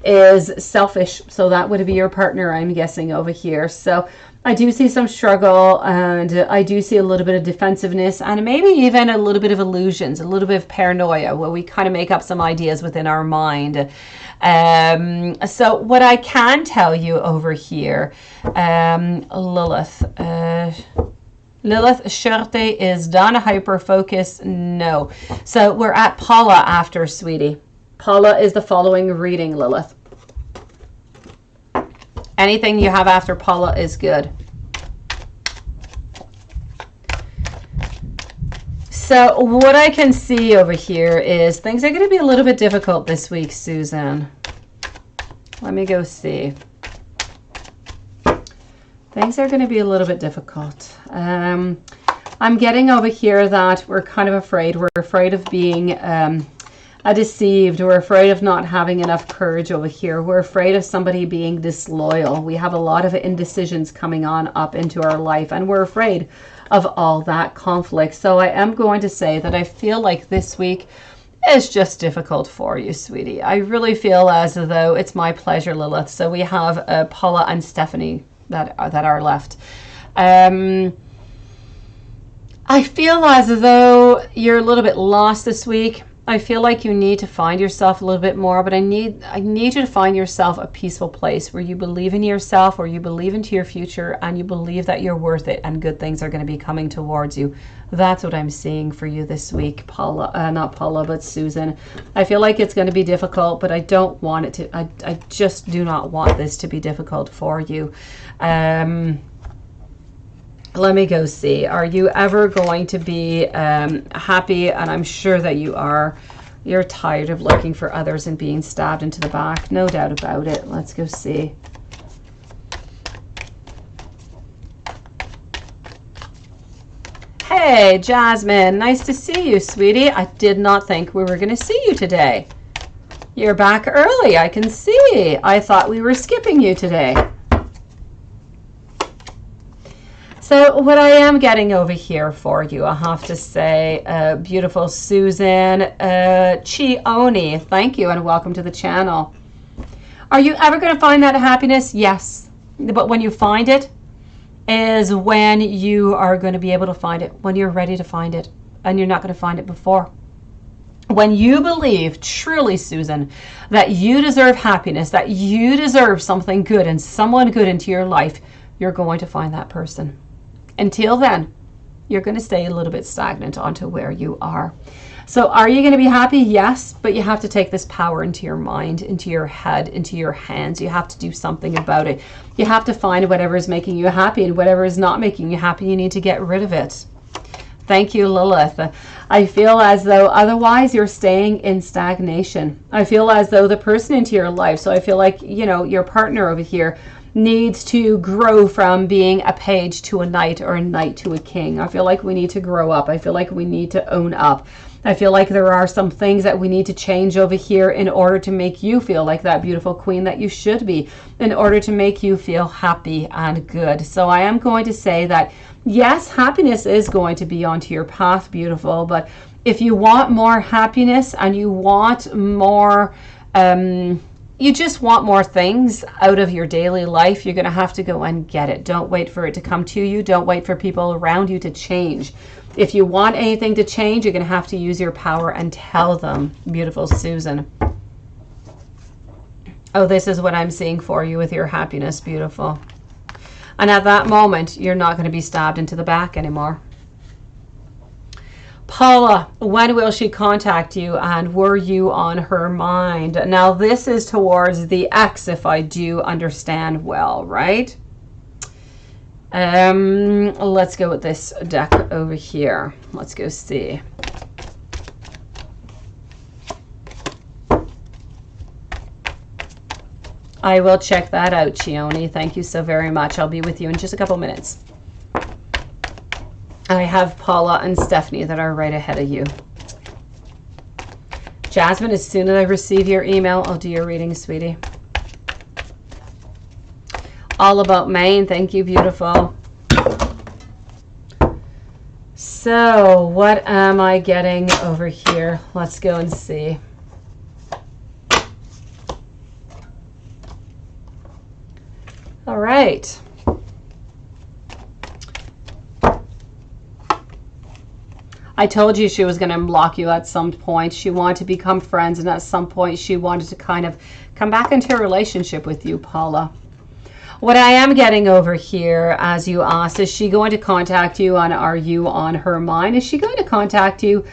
is selfish. So that would be your partner, I'm guessing, over here. So I do see some struggle, and I do see a little bit of defensiveness, and maybe even a little bit of illusions, a little bit of paranoia, where we kind of make up some ideas within our mind. So what I can tell you over here, Lilith, Shirte is done. Hyper focus, no. So we're at Paula after, sweetie. Paula is the following reading, Lilith. Anything you have after Paula is good. So what I can see over here is things are going to be a little bit difficult this week, Susan. Let me go see. Things are going to be a little bit difficult. I'm getting over here that we're kind of afraid. We're afraid of being deceived. We're afraid of not having enough courage over here. We're afraid of somebody being disloyal. We have a lot of indecisions coming on up into our life, and we're afraid of all that conflict. So I am going to say that I feel like this week is just difficult for you, sweetie. I really feel as though it's my pleasure, Lilith. So we have Paula and Stephanie that are left. I feel as though you're a little bit lost this week. I feel like you need to find yourself a little bit more, but I need you to find yourself a peaceful place where you believe in yourself, where you believe into your future, and you believe that you're worth it and good things are going to be coming towards you. That's what I'm seeing for you this week, Paula. Not Paula, but Susan. I feel like it's going to be difficult, but I don't want it to. I just do not want this to be difficult for you. Let me go see. Are you ever going to be happy? And I'm sure that you are. You're tired of looking for others and being stabbed into the back. No doubt about it. Let's go see. Hey, Jasmine. Nice to see you, sweetie. I did not think we were going to see you today. You're back early. I can see. I thought we were skipping you today. So what I am getting over here for you, I have to say, beautiful Susan Chioni, thank you and welcome to the channel. Are you ever going to find that happiness? Yes. But when you find it is when you are going to be able to find it, when you're ready to find it, and you're not going to find it before. When you believe truly, Susan, that you deserve happiness, that you deserve something good and someone good into your life, you're going to find that person. Until then, you're going to stay a little bit stagnant onto where you are. So are you going to be happy? Yes, but you have to take this power into your mind, into your head, into your hands. You have to do something about it. You have to find whatever is making you happy, and whatever is not making you happy, you need to get rid of it. Thank you, Lilith. I feel as though otherwise you're staying in stagnation. I feel as though the person into your life, so I feel like, you know, your partner over here needs to grow from being a page to a knight or a knight to a king. I feel like we need to grow up. I feel like we need to own up. I feel like there are some things that we need to change over here in order to make you feel like that beautiful queen that you should be, in order to make you feel happy and good. So I am going to say that, yes, happiness is going to be onto your path, beautiful, but if you want more happiness and you want more, you just want more things out of your daily life, you're going to have to go and get it. Don't wait for it to come to you. Don't wait for people around you to change. If you want anything to change, you're going to have to use your power and tell them, beautiful Susan. Oh, this is what I'm seeing for you with your happiness, beautiful. And at that moment, you're not going to be stabbed into the back anymore. Paula, when will she contact you, and were you on her mind? Now, this is towards the ex, if I do understand well, right? Let's go with this deck over here. Let's go see. I will check that out, Chioni. Thank you so very much. I'll be with you in just a couple minutes. I have Paula and Stephanie that are right ahead of you. Jasmine, as soon as I receive your email, I'll do your reading, sweetie. All About Maine, thank you, beautiful. So, what am I getting over here? Let's go and see. All right. I told you she was going to block you at some point. She wanted to become friends, and at some point she wanted to kind of come back into a relationship with you, Paula. What I am getting over here, as you asked, is she going to contact you, and are you on her mind? Is she going to contact you?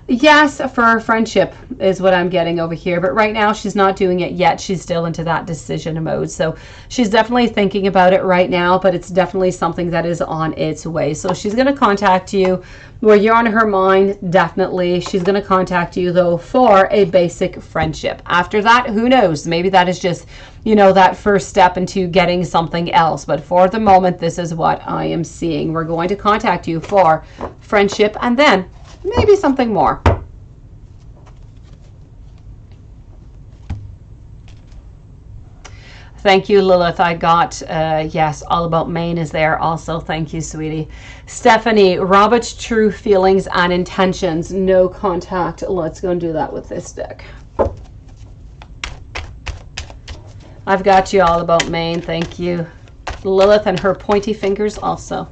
Yes, for a friendship is what I'm getting over here. But right now she's not doing it yet. She's still into that decision mode. So she's definitely thinking about it right now, but it's definitely something that is on its way. So she's going to contact you where you're on her mind, definitely. She's going to contact you, though, for a basic friendship. After that, who knows? Maybe that is just, you know, that first step into getting something else. But for the moment, this is what I am seeing. We're going to contact you for friendship and then maybe something more. Thank you, Lilith. I got, yes, All About Maine is there also. Thank you, sweetie. Stephanie, Robert's true feelings and intentions. No contact. Let's go and do that with this deck. I've got you, All About Maine. Thank you. Lilith and her pointy fingers also.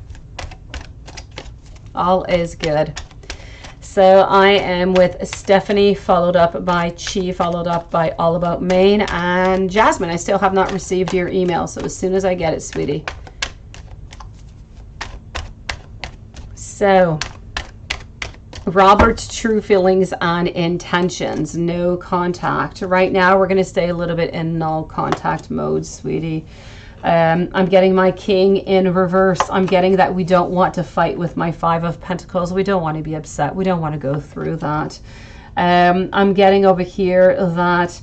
All is good. So I am with Stephanie, followed up by Chi, followed up by All About Maine, and Jasmine. I still have not received your email, so as soon as I get it, sweetie. So, Robert's true feelings and intentions. No contact. Right now, we're going to stay a little bit in null contact mode, sweetie. I'm getting my king in reverse. I'm getting that we don't want to fight with my 5 of Pentacles. We don't want to be upset. We don't want to go through that. I'm getting over here that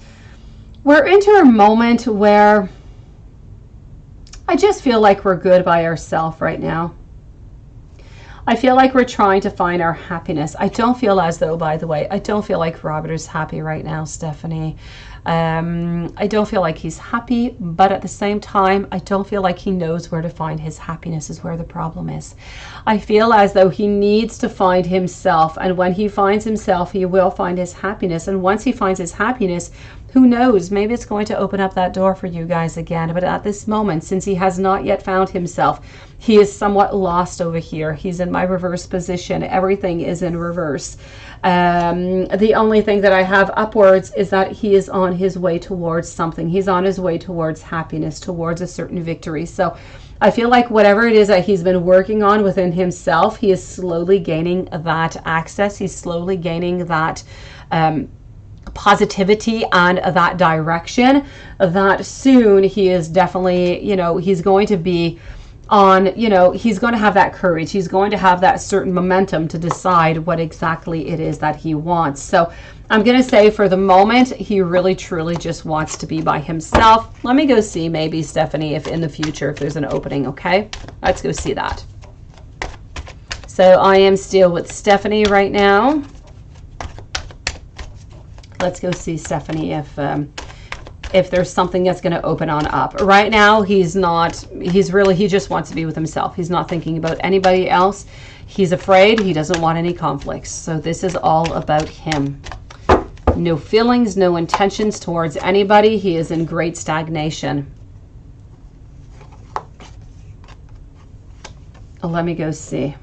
we're into a moment where I just feel like we're good by ourselves right now. I feel like we're trying to find our happiness. I don't feel as though, by the way, I don't feel like Robert is happy right now, Stephanie. I don't feel like he's happy, but at the same time, I don't feel like he knows where to find his happiness is where the problem is. I feel as though he needs to find himself, and when he finds himself, he will find his happiness. And once he finds his happiness, who knows, maybe it's going to open up that door for you guys again. But at this moment, since he has not yet found himself, he is somewhat lost over here. He's in my reverse position. Everything is in reverse. The only thing that I have upwards is that he is on his way towards something. He's on his way towards happiness, towards a certain victory. So I feel like whatever it is that he's been working on within himself, he is slowly gaining that access. He's slowly gaining that positivity and that direction, that soon he is definitely, you know, he's going to be on, you know, he's going to have that courage. He's going to have that certain momentum to decide what exactly it is that he wants. So I'm going to say for the moment, he really truly just wants to be by himself. Let me go see maybe, Stephanie, if in the future, if there's an opening, okay? Let's go see that. So I am still with Stephanie right now. Let's go see, Stephanie, if there's something that's going to open on up. Right now, he's not, he just wants to be with himself. He's not thinking about anybody else. He's afraid. He doesn't want any conflicts. So this is all about him. No feelings, no intentions towards anybody. He is in great stagnation. Let me go see.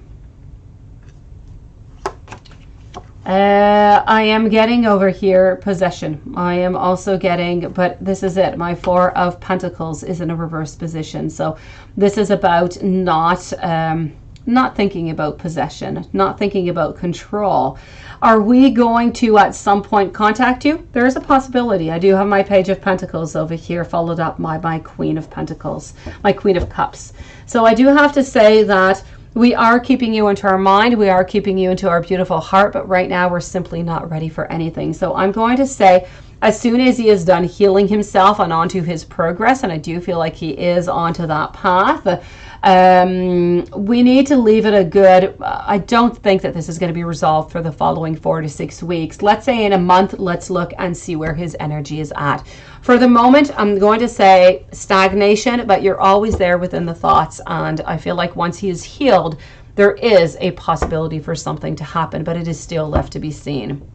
I am getting over here possession. I am also getting, but this is it. My 4 of Pentacles is in a reverse position. So this is about not thinking about possession, not thinking about control. Are we going to at some point contact you? There is a possibility. I do have my Page of Pentacles over here, followed up by my Queen of Pentacles, my Queen of Cups. So I do have to say that we are keeping you into our mind. We are keeping you into our beautiful heart. But right now, we're simply not ready for anything. So I'm going to say, as soon as he is done healing himself and onto his progress, and I do feel like he is onto that path, we need to leave it a good, I don't think that this is going to be resolved for the following 4 to 6 weeks. Let's say in a month, let's look and see where his energy is at. For the moment, I'm going to say stagnation, but you're always there within the thoughts. And I feel like once he is healed, there is a possibility for something to happen, but it is still left to be seen.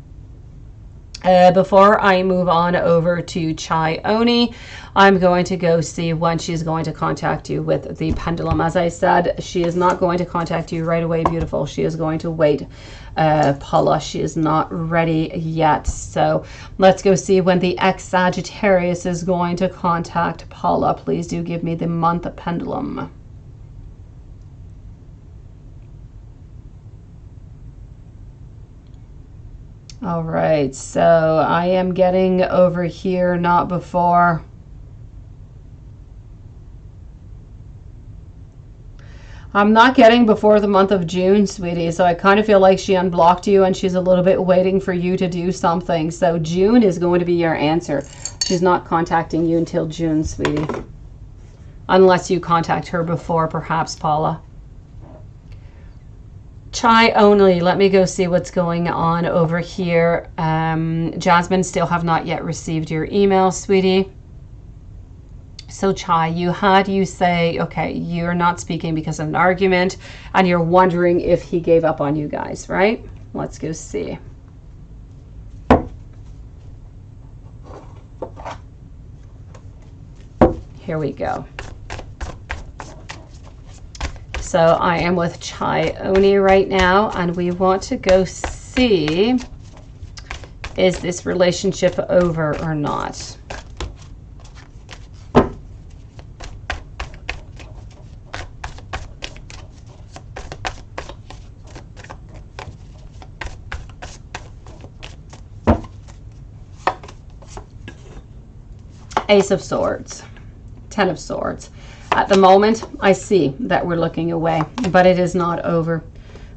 Before I move on over to Chai Oni, I'm going to go see when she's going to contact you with the pendulum. As I said, she is not going to contact you right away, beautiful. She is going to wait. Paula, she is not ready yet. So let's go see when the ex-Sagittarius is going to contact Paula. Please do give me the month pendulum. All right, so I am getting over here, not before. I'm not getting before the month of June, sweetie, so I kind of feel like she unblocked you and she's a little bit waiting for you to do something. So June is going to be your answer. She's not contacting you until June, sweetie. Unless you contact her before, perhaps, Paula. Chai only. Let me go see what's going on over here. Jasmine, still have not yet received your email, sweetie. So Chai, you say, okay, you're not speaking because of an argument and you're wondering if he gave up on you guys, right? Let's go see. Here we go. So I am with Chai Oni right now, and we want to go see, is this relationship over or not? Ace of Swords, Ten of Swords. At the moment, I see that we're looking away, but it is not over.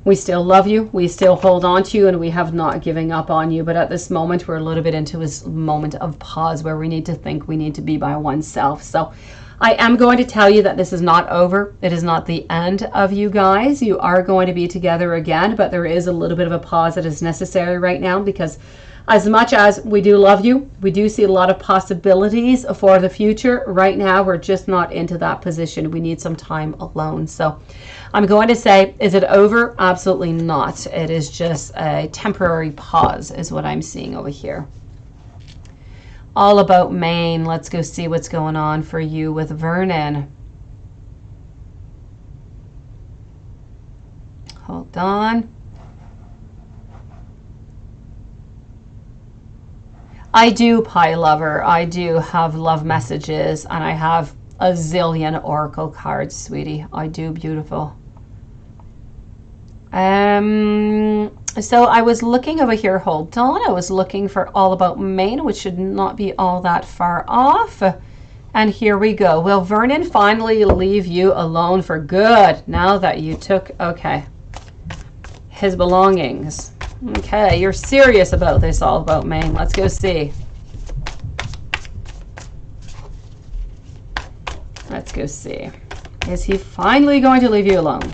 We still love you, we still hold on to you, and we have not given up on you. But at this moment, we're a little bit into this moment of pause where we need to think, we need to be by oneself. So I am going to tell you that this is not over. It is not the end of you guys. You are going to be together again, but there is a little bit of a pause that is necessary right now, because as much as we do love you, we do see a lot of possibilities for the future. Right now, we're just not into that position. We need some time alone. So I'm going to say, is it over? Absolutely not. It is just a temporary pause is what I'm seeing over here. All about Maine. Let's go see what's going on for you with Vernon. Hold on. I do, Pie Lover. I do have love messages, and I have a zillion oracle cards, sweetie. I do, beautiful. So I was looking over here. Hold on. I was looking for All About Maine, which should not be all that far off. And here we go. Will Vernon finally leave you alone for good now that you took, okay, his belongings? Okay, you're serious about this All About Maine. Let's go see. Let's go see. Is he finally going to leave you alone?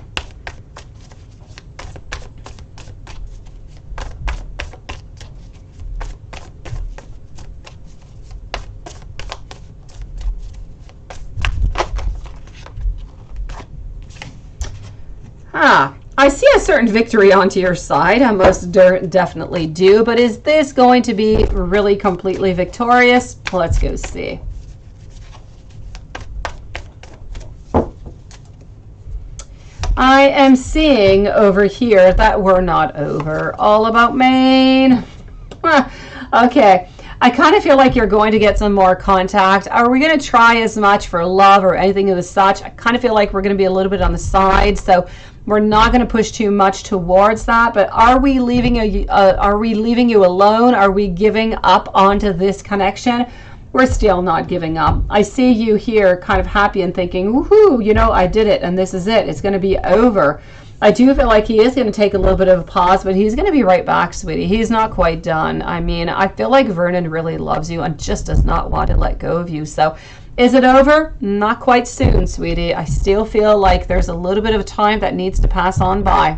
I see a certain victory onto your side. I most definitely do. But is this going to be really completely victorious? Let's go see. I am seeing over here that we're not over. All About Maine. Okay. I kind of feel like you're going to get some more contact. Are we going to try as much for love or anything of the such? I kind of feel like we're going to be a little bit on the side. So we're not going to push too much towards that, but are we leaving you alone? Are we giving up onto this connection? We're still not giving up. I see you here kind of happy and thinking, woohoo, you know, I did it and this is it. It's going to be over. I do feel like he is going to take a little bit of a pause, but he's going to be right back, sweetie. He's not quite done. I mean, I feel like Vernon really loves you and just does not want to let go of you. So is it over? Not quite soon, sweetie. I still feel like there's a little bit of time that needs to pass on by.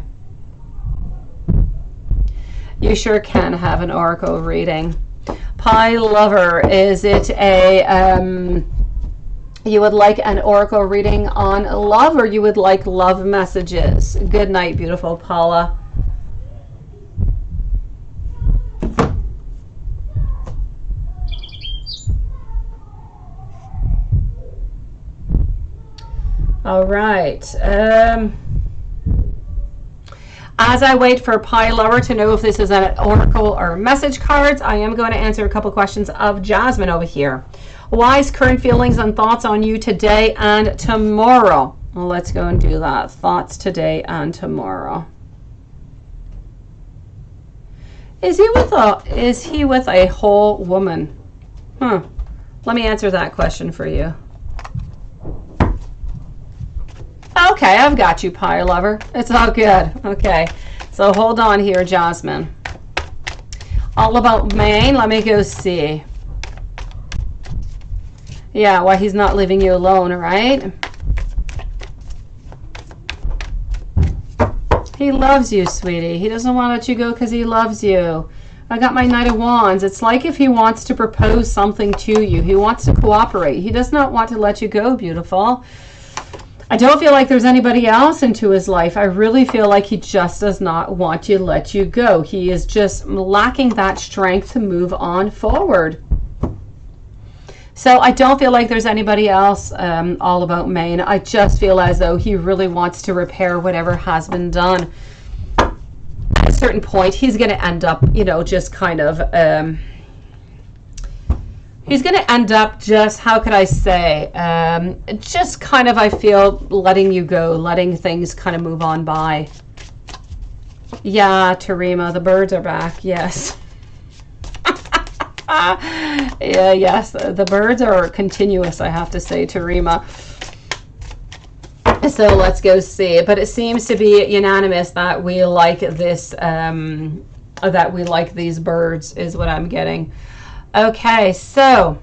You sure can have an oracle reading. Pie Lover, is it a, you would like an oracle reading on love, or you would like love messages? Good night, beautiful Paula. All right. As I wait for Pie Lover to know if this is an oracle or message cards, I am going to answer a couple questions of Jasmine over here. Wise current feelings and thoughts on you today and tomorrow. Well, let's go and do that. Thoughts today and tomorrow. Is he with a whole woman? Let me answer that question for you. Okay, I've got you, Pie Lover. It's all good. Okay, so hold on here, Jasmine. All About Maine. Let me go see. Yeah, why he's not leaving you alone, right? He loves you, sweetie. He doesn't want to let you go because he loves you. I got my Knight of Wands. It's like if he wants to propose something to you. He wants to cooperate. He does not want to let you go, beautiful. I don't feel like there's anybody else into his life. I really feel like he just does not want to let you go. He is just lacking that strength to move on forward. So I don't feel like there's anybody else all about Maine. I just feel as though he really wants to repair whatever has been done. At a certain point, he's going to end up, you know, just kind of... he's going to end up just, how could I say, just kind of, I feel, letting you go, letting things kind of move on by. Yeah, Tarima, the birds are back, yes. Yeah, yes, the birds are continuous, I have to say, Tarima. So let's go see. But it seems to be unanimous that we like this, that we like these birds, is what I'm getting. Okay, so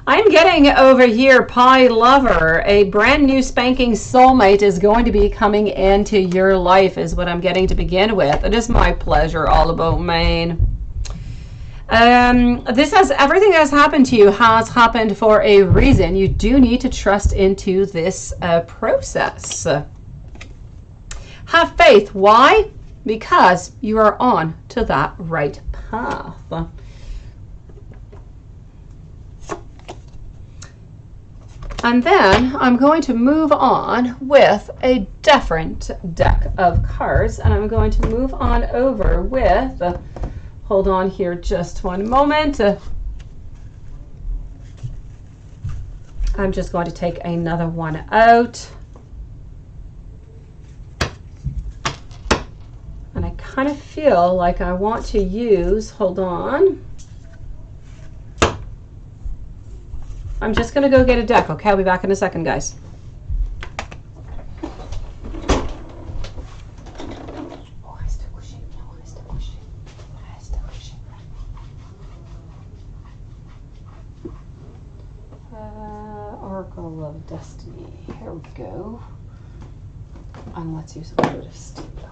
I'm getting over here, Pie Lover, a brand new spanking soulmate is going to be coming into your life, is what I'm getting to begin with. It is my pleasure, all about Maine. This has, everything that has happened to you has happened for a reason. You do need to trust into this process. Have faith. Why? Because you are on to that right path. And then I'm going to move on with a different deck of cards, and I'm going to move on over with, hold on here just one moment. I'm just going to take another one out. And I kind of feel like I want to use, hold on. I'm just going to go get a deck, okay? I'll be back in a second, guys. Oracle of Destiny. Here we go. And let's use a little bit of steampunk.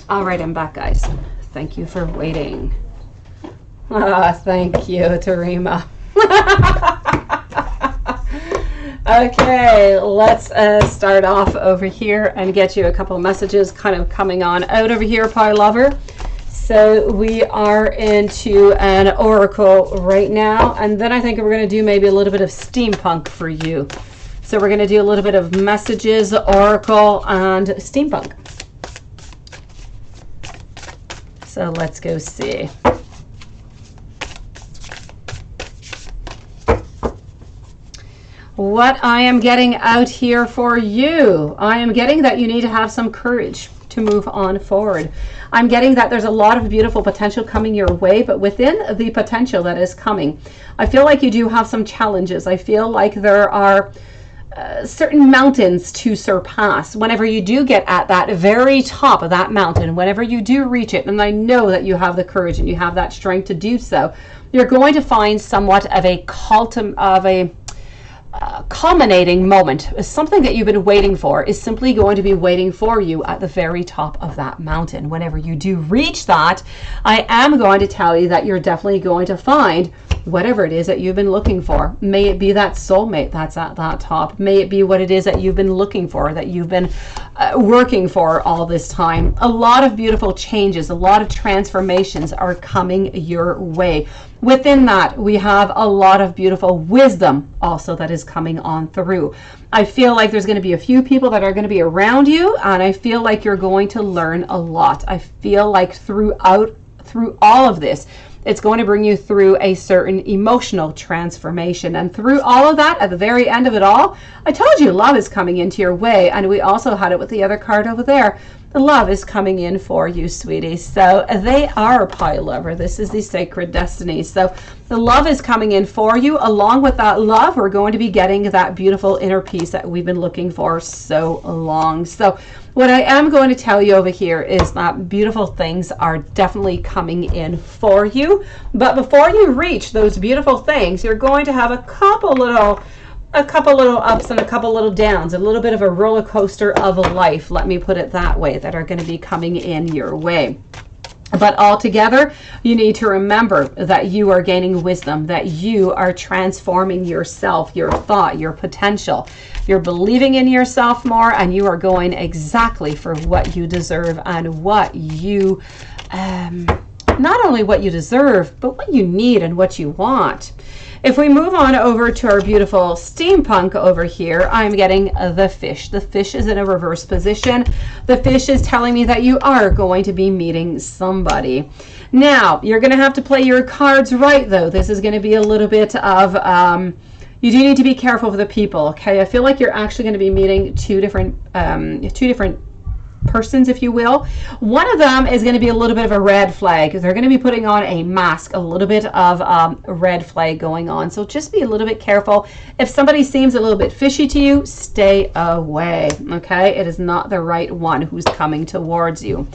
All right, I'm back, guys. Thank you for waiting. Thank you, Tarima. Okay, let's start off over here and get you a couple of messages kind of coming on out over here, Pie Lover. So we are into an oracle right now, and then I think we're going to do maybe a little bit of steampunk for you. So we're going to do a little bit of messages, oracle, and steampunk. So let's go see. What I am getting out here for you, I am getting that you need to have some courage to move on forward. I'm getting that there's a lot of beautiful potential coming your way, but within the potential that is coming, I feel like you do have some challenges. I feel like there are certain mountains to surpass. Whenever you do get at that very top of that mountain, whenever you do reach it, and I know that you have the courage and you have that strength to do so, you're going to find somewhat of a culminating moment. Something that you've been waiting for is simply going to be waiting for you at the very top of that mountain. Whenever you do reach that, I am going to tell you that you're definitely going to find whatever it is that you've been looking for. May it be that soulmate that's at that top. May it be what it is that you've been looking for, that you've been working for all this time. A lot of beautiful changes, a lot of transformations are coming your way. Within that, we have a lot of beautiful wisdom also that is coming on through. I feel like there's going to be a few people that are going to be around you, and I feel like you're going to learn a lot. I feel like through all of this, it's going to bring you through a certain emotional transformation. And through all of that, at the very end of it all, I told you love is coming into your way. And we also had it with the other card over there. The love is coming in for you, sweetie. So they are Pie Lover. This is the sacred destiny. So the love is coming in for you. Along with that love, we're going to be getting that beautiful inner peace that we've been looking for so long. So what I am going to tell you over here is that beautiful things are definitely coming in for you. But before you reach those beautiful things, you're going to have a couple little a couple little ups and a couple little downs, a little bit of a roller coaster of a life, let me put it that way, that are going to be coming in your way. But altogether, you need to remember that you are gaining wisdom, that you are transforming yourself, your thought, your potential. You're believing in yourself more, and you are going exactly for what you deserve and what you, not only what you deserve, but what you need and what you want. If we move on over to our beautiful steampunk over here, I'm getting the fish. The fish is in a reverse position. The fish is telling me that you are going to be meeting somebody. Now, you're going to have to play your cards right, though. This is going to be a little bit of, you do need to be careful with the people, okay? I feel like you're actually going to be meeting two different persons, if you will. One of them is going to be a little bit of a red flag. They're going to be putting on a mask, a little bit of red flag going on. So just be a little bit careful. If somebody seems a little bit fishy to you, stay away, okay? It is not the right one who's coming towards you.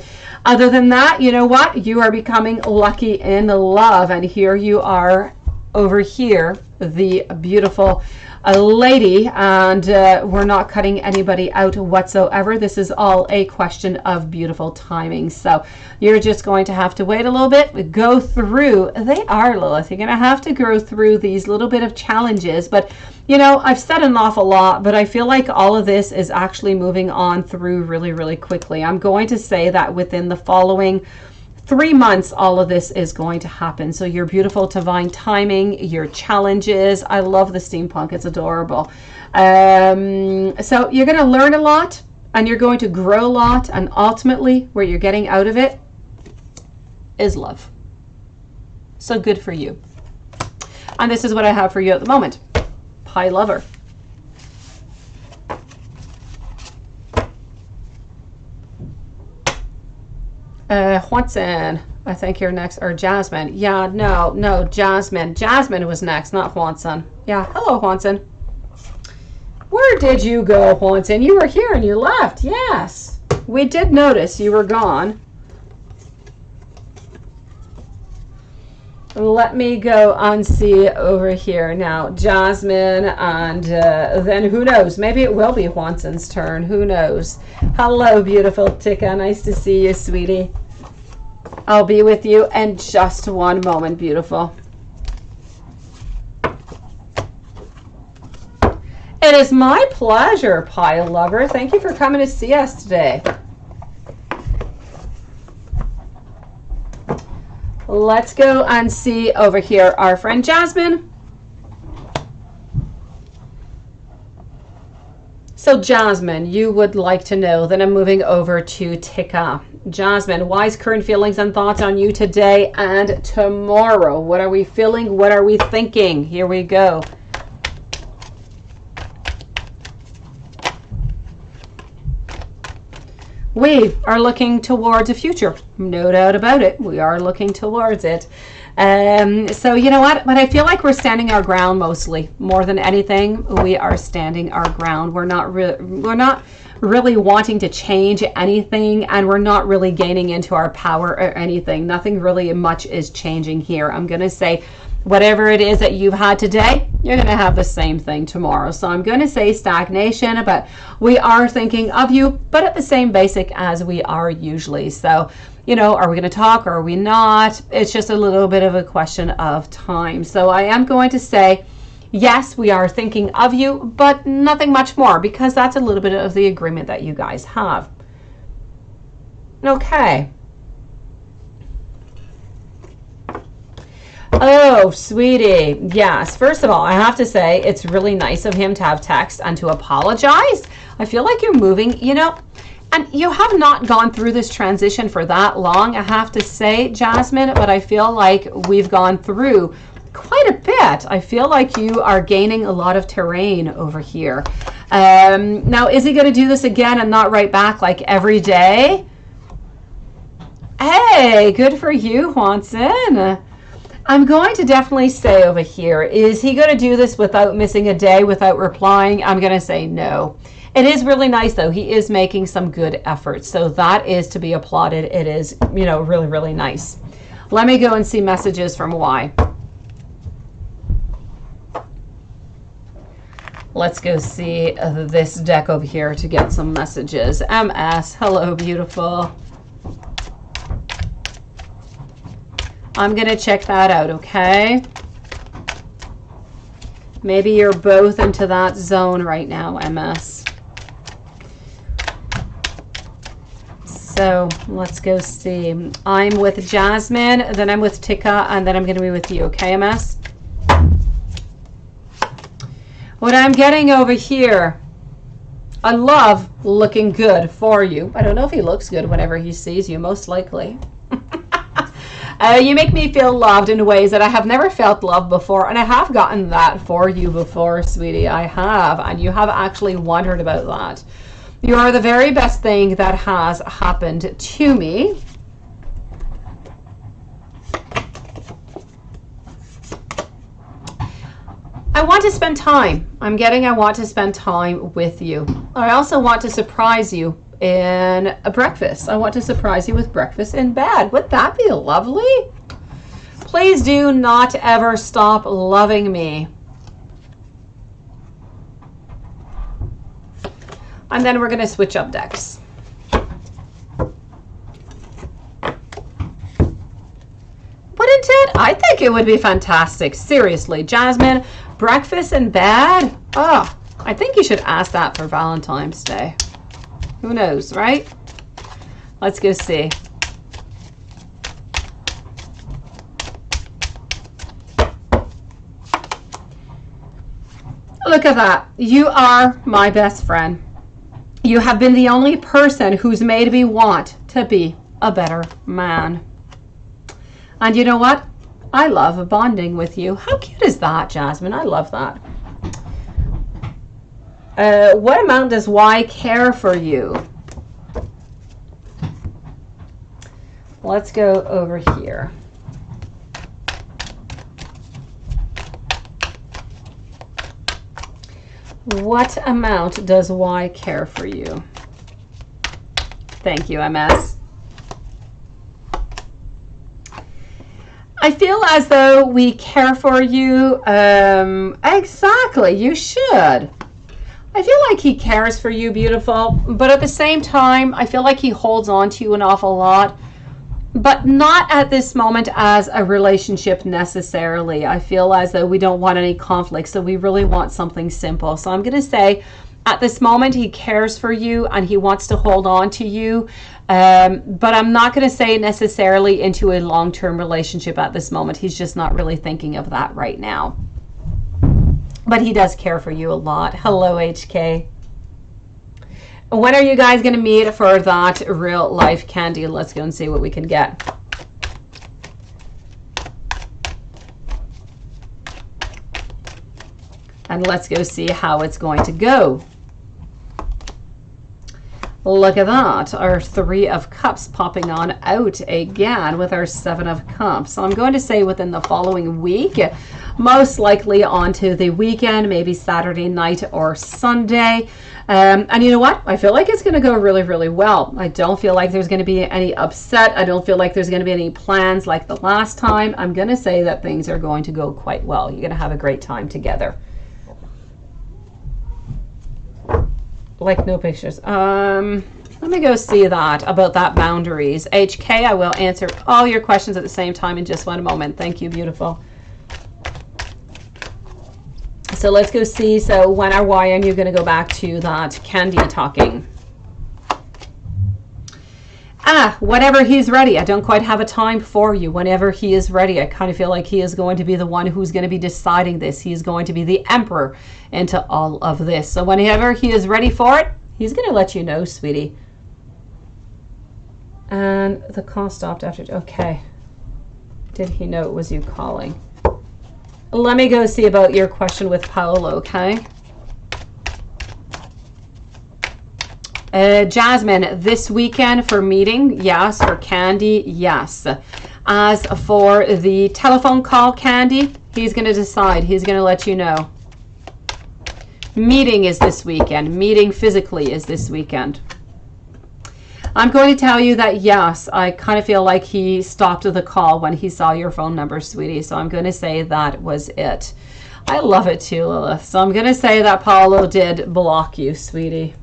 Other than that, you know what? You are becoming lucky in love. And here you are over here, the beautiful a lady, and we're not cutting anybody out whatsoever. This is all a question of beautiful timing. So you're just going to have to wait a little bit, go through, they are, Lilith, you're going to have to go through these little bit of challenges. But you know, I've said an awful lot, but I feel like all of this is actually moving on through really, really quickly. I'm going to say that within the following 3 months, all of this is going to happen. So your beautiful divine timing, your challenges. I love the steampunk. It's adorable. So you're going to learn a lot, and you're going to grow a lot. And ultimately, where you're getting out of it is love. So good for you. And this is what I have for you at the moment. Pie lover. Juanson, I think you're next, or Jasmine. Yeah, no, Jasmine. Jasmine was next, not Juanson. Yeah, hello, Juanson. Where did you go, Juanson? You were here and you left. Yes, we did notice you were gone. Let me go and see over here now. Jasmine, and then who knows? Maybe it will be Juanson's turn. Who knows? Hello, beautiful Tika. Nice to see you, sweetie. I'll be with you in just one moment, beautiful. It is my pleasure, pie lover. Thank you for coming to see us today. Let's go and see over here our friend Jasmine. So Jasmine, you would like to know, then I'm moving over to Tika. Jasmine, wise current feelings and thoughts on you today and tomorrow. What are we feeling? What are we thinking? Here we go. We are looking towards a future. No doubt about it. We are looking towards it. So you know what? But I feel like we're standing our ground mostly. More than anything, we are standing our ground. We're not really wanting to change anything, and we're not really gaining into our power or anything. Nothing really much is changing here. I'm going to say whatever it is that you've had today, you're going to have the same thing tomorrow. So I'm going to say stagnation, but we are thinking of you, but at the same basic as we are usually. So, you know, are we going to talk or are we not? It's just a little bit of a question of time. So I am going to say, yes, we are thinking of you, but nothing much more, because that's a little bit of the agreement that you guys have. Okay. Oh, sweetie. Yes. First of all, I have to say it's really nice of him to have text and to apologize. I feel like you're moving, you know, and you have not gone through this transition for that long, I have to say, Jasmine, but I feel like we've gone through quite a bit. I feel like you are gaining a lot of terrain over here. Now, is he going to do this again and not write back like every day? Hey, good for you, Juanson. I'm going to definitely say over here, is he going to do this without missing a day, without replying? I'm going to say no. It is really nice, though. He is making some good efforts. So that is to be applauded. It is, you know, really, really nice. Let me go and see messages from Y. Let's go see this deck over here to get some messages. MS, hello, beautiful. I'm going to check that out, okay? Maybe you're both into that zone right now, MS. So let's go see. I'm with Jasmine, then I'm with Tika, and then I'm going to be with you, okay, MS? What I'm getting over here, I love looking good for you. I don't know if he looks good whenever he sees you, most likely. You make me feel loved in ways that I have never felt love before, and I have gotten that for you before, sweetie. I have, and you have actually wondered about that. You are the very best thing that has happened to me. I want to spend time. I'm getting I want to spend time with you. I also want to surprise you in a breakfast. I want to surprise you with breakfast in bed. Would that be lovely? Please do not ever stop loving me. And then we're going to switch up decks. Wouldn't it? I think it would be fantastic. Seriously, Jasmine, breakfast in bed? Oh, I think you should ask that for Valentine's Day. Who knows, right? Let's go see. Look at that. You are my best friend. You have been the only person who's made me want to be a better man. And you know what? I love bonding with you. How cute is that, Jasmine? I love that. What amount does Y care for you? Let's go over here. What amount does Y care for you? Thank you, MS. I feel as though we care for you. Exactly, you should. I feel like he cares for you, beautiful, but at the same time, I feel like he holds on to you an awful lot, but not at this moment as a relationship necessarily. I feel as though we don't want any conflict, so we really want something simple. So I'm going to say at this moment, he cares for you and he wants to hold on to you, but I'm not going to say necessarily into a long-term relationship at this moment. He's just not really thinking of that right now. But he does care for you a lot. Hello, HK. When are you guys going to meet for that real life candy? Let's go and see what we can get. And let's go see how it's going to go. Look at that. Our 3 of Cups popping on out again with our 7 of Cups. So I'm going to say within the following week, most likely onto the weekend, maybe Saturday night or Sunday. And you know what? I feel like it's going to go really, really well. I don't feel like there's going to be any upset. I don't feel like there's going to be any plans like the last time. I'm going to say that things are going to go quite well. You're going to have a great time together. Like no pictures. Let me go see that about that boundaries. HK, I will answer all your questions at the same time in just one moment. Thank you, beautiful. So let's go see. So when or why are you going to go back to that candy talking? Whenever he's ready. I don't quite have a time for you. Whenever he is ready, I kind of feel like he is going to be the one who's going to be deciding this. He's going to be the emperor into all of this. So whenever he is ready for it, he's going to let you know, sweetie. And the call stopped after. Okay. Did he know it was you calling? Let me go see about your question with Paolo, okay? Jasmine, this weekend for meeting, yes. For candy, yes. As for the telephone call, candy, he's going to decide. He's going to let you know. Meeting is this weekend. Meeting physically is this weekend. I'm going to tell you that, yes, I kind of feel like he stopped the call when he saw your phone number, sweetie. So I'm going to say that was it. I love it too, Lilith. So I'm going to say that Paolo did block you, sweetie.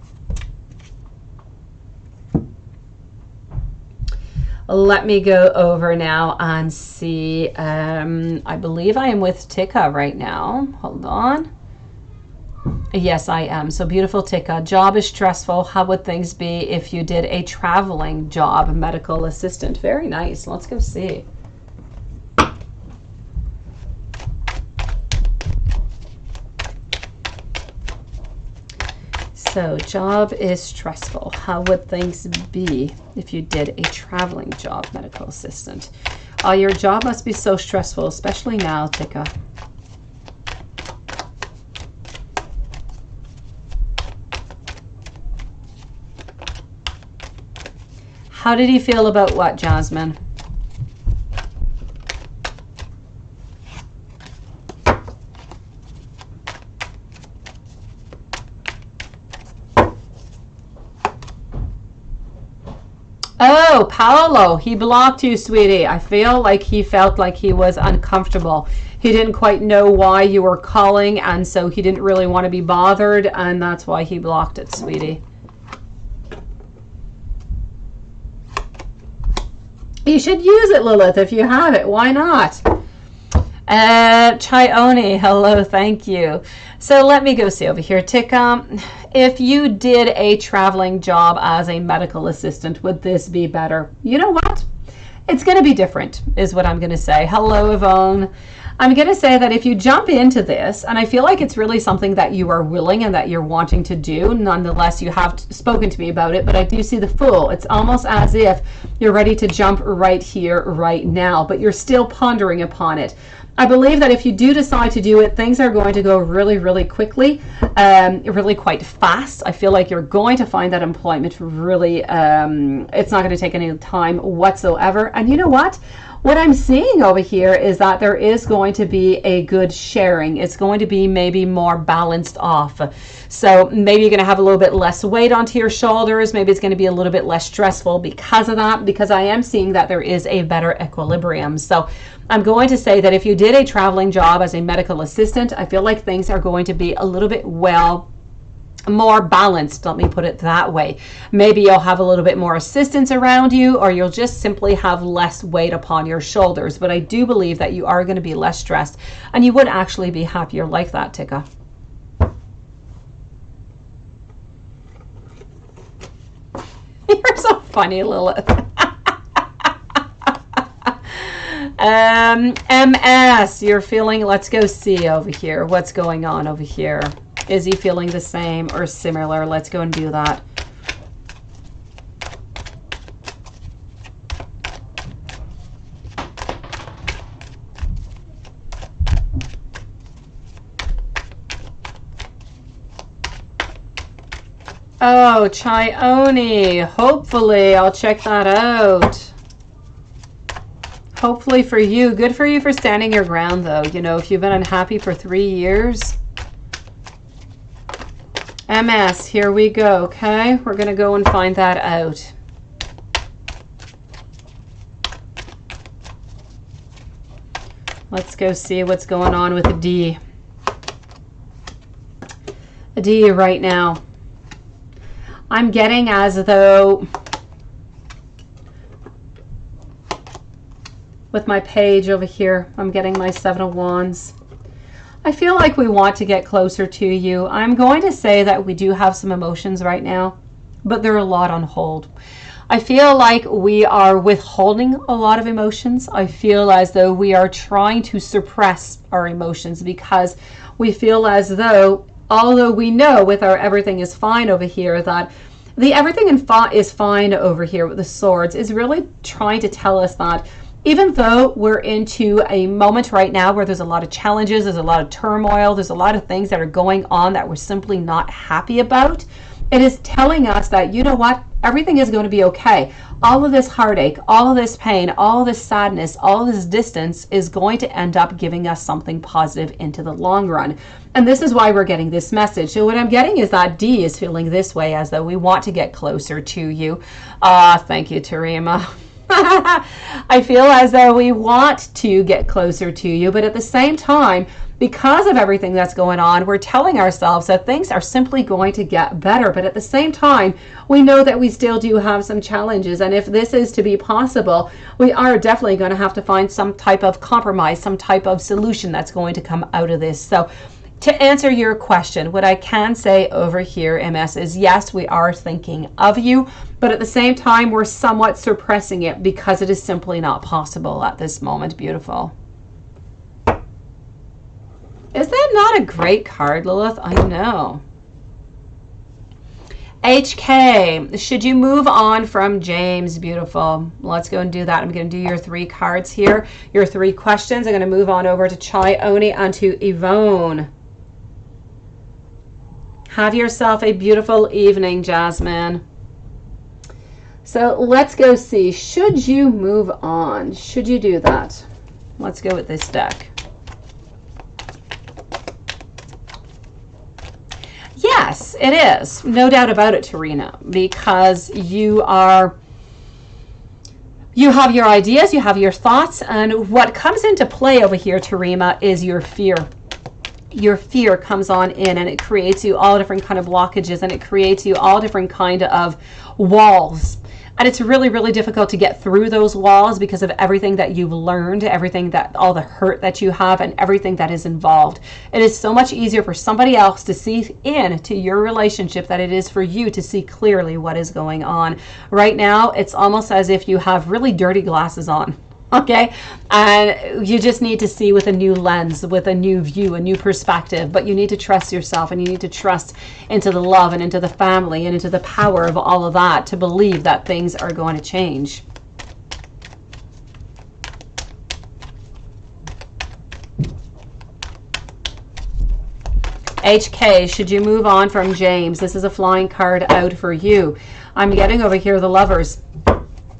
Let me go over now and see. I believe I am with Tika right now. Hold on. Yes, I am. So beautiful, Tika. Job is stressful. How would things be if you did a traveling job, medical assistant? Very nice. Let's go see. So, job is stressful. How would things be if you did a traveling job, medical assistant? Your job must be so stressful, especially now, Tika. How did he feel about what, Jasmine? Oh, Paolo, he blocked you, sweetie. I feel like he felt like he was uncomfortable. He didn't quite know why you were calling, and so he didn't really want to be bothered, and that's why he blocked it, sweetie. You should use it, Lilith, if you have it. Why not? Chione, hello, thank you. So let me go see over here. Tika, if you did a traveling job as a medical assistant, would this be better? You know what? It's going to be different, is what I'm going to say. Hello, Yvonne. I'm going to say that if you jump into this, and I feel like it's really something that you are willing and that you're wanting to do, nonetheless, you have spoken to me about it, but I do see the Fool. It's almost as if you're ready to jump right here, right now, but you're still pondering upon it. I believe that if you do decide to do it, things are going to go really, really quickly, really quite fast. I feel like you're going to find that employment really, it's not going to take any time whatsoever. And you know what? What I'm seeing over here is that there is going to be a good sharing. It's going to be maybe more balanced off. So maybe you're going to have a little bit less weight onto your shoulders. Maybe it's going to be a little bit less stressful because of that, because I am seeing that there is a better equilibrium. So I'm going to say that if you did a traveling job as a medical assistant, I feel like things are going to be a little bit more balanced, let me put it that way. Maybe you'll have a little bit more assistance around you, or you'll just simply have less weight upon your shoulders. But I do believe that you are going to be less stressed, and you would actually be happier like that, Tika. You're so funny, Lilith. MS, you're feeling, let's go see over here. What's going on over here? Is he feeling the same or similar? Let's go and do that. Oh, Chione. Hopefully, I'll check that out. Hopefully for you. Good for you for standing your ground, though. You know, if you've been unhappy for 3 years. MS, here we go, okay? We're going to go and find that out. Let's go see what's going on with a D. A D right now. I'm getting as though, with my page over here, I'm getting my 7 of Wands. I feel like we want to get closer to you. I'm going to say that we do have some emotions right now, but they're a lot on hold. I feel like we are withholding a lot of emotions. I feel as though we are trying to suppress our emotions because we feel as though, although we know with our everything is fine over here, that the everything is fine over here with the swords is really trying to tell us that even though we're into a moment right now where there's a lot of challenges, there's a lot of turmoil, there's a lot of things that are going on that we're simply not happy about, it is telling us that, you know what, everything is going to be okay. All of this heartache, all of this pain, all of this sadness, all of this distance is going to end up giving us something positive into the long run. And this is why we're getting this message. So what I'm getting is that D is feeling this way, as though we want to get closer to you. Thank you, Tarima. I feel as though we want to get closer to you, but at the same time, because of everything that's going on, we're telling ourselves that things are simply going to get better. But at the same time, we know that we still do have some challenges. And if this is to be possible, we are definitely going to have to find some type of compromise, some type of solution that's going to come out of this. So to answer your question, what I can say over here, MS, is yes, we are thinking of you, but at the same time, we're somewhat suppressing it because it is simply not possible at this moment. Beautiful. Is that not a great card, Lilith? I know. HK, should you move on from James? Beautiful. Let's go and do that. I'm going to do your 3 cards here, your 3 questions. I'm going to move on over to Chai Oni and to Yvonne. Have yourself a beautiful evening, Jasmine. So let's go see. Should you move on? Should you do that? Let's go with this deck. Yes, it is. No doubt about it, Tarina, because you have your ideas, you have your thoughts, and what comes into play over here, Tarima, is your fear. Your fear comes on in, and it creates you all different kind of blockages, and it creates you all different kind of walls. And it's really, really difficult to get through those walls because of everything that you've learned, all the hurt that you have, and everything that is involved. It is so much easier for somebody else to see into your relationship than it is for you to see clearly what is going on. Right now, it's almost as if you have really dirty glasses on. Okay, and you just need to see with a new lens, with a new view, a new perspective. But you need to trust yourself, and you need to trust into the love and into the family and into the power of all of that to believe that things are going to change. HK, should you move on from James? This is a flying card out for you. I'm getting over here the Lovers,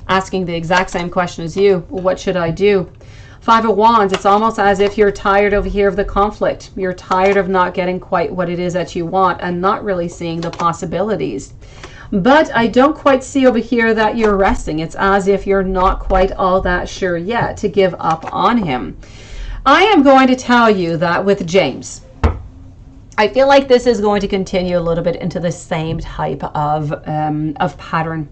asking the exact same question as you. What should I do? 5 of Wands, it's almost as if you're tired over here of the conflict. You're tired of not getting quite what it is that you want and not really seeing the possibilities. But I don't quite see over here that you're resting. It's as if you're not quite all that sure yet to give up on him. I am going to tell you that with James, I feel like this is going to continue a little bit into the same type of pattern.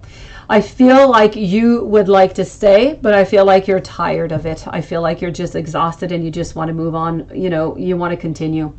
I feel like you would like to stay, but I feel like you're tired of it. I feel like you're just exhausted and you just want to move on. You know, you want to continue.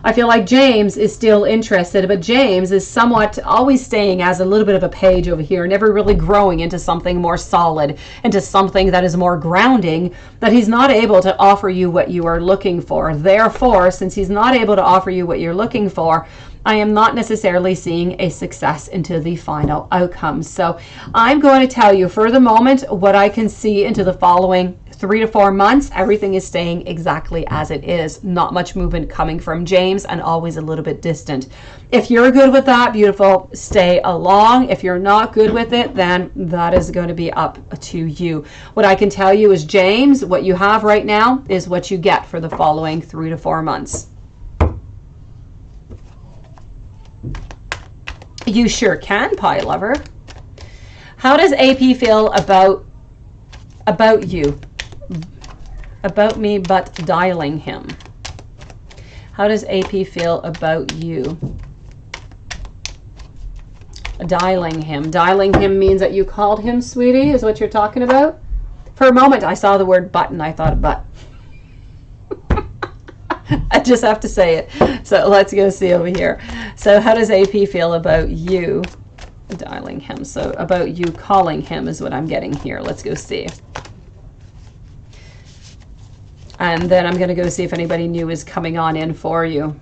I feel like James is still interested, but James is somewhat always staying as a little bit of a page over here, never really growing into something more solid, into something that is more grounding, that he's not able to offer you what you are looking for. Therefore, since he's not able to offer you what you're looking for, I am not necessarily seeing a success into the final outcome. So I'm going to tell you for the moment what I can see into the following 3 to 4 months. Everything is staying exactly as it is. Not much movement coming from James, and always a little bit distant. If you're good with that, beautiful, stay along. If you're not good with it, then that is going to be up to you. What I can tell you is, James, what you have right now is what you get for the following 3 to 4 months. You sure can, Pie Lover. How does AP feel about you? About me, but dialing him. How does AP feel about you? Dialing him. Dialing him means that you called him sweetie, is what you're talking about? For a moment, I saw the word but and I thought butt. I just have to say it. So let's go see over here. So how does AP feel about you dialing him? So about you calling him is what I'm getting here. Let's go see. And then I'm going to go see if anybody new is coming on in for you.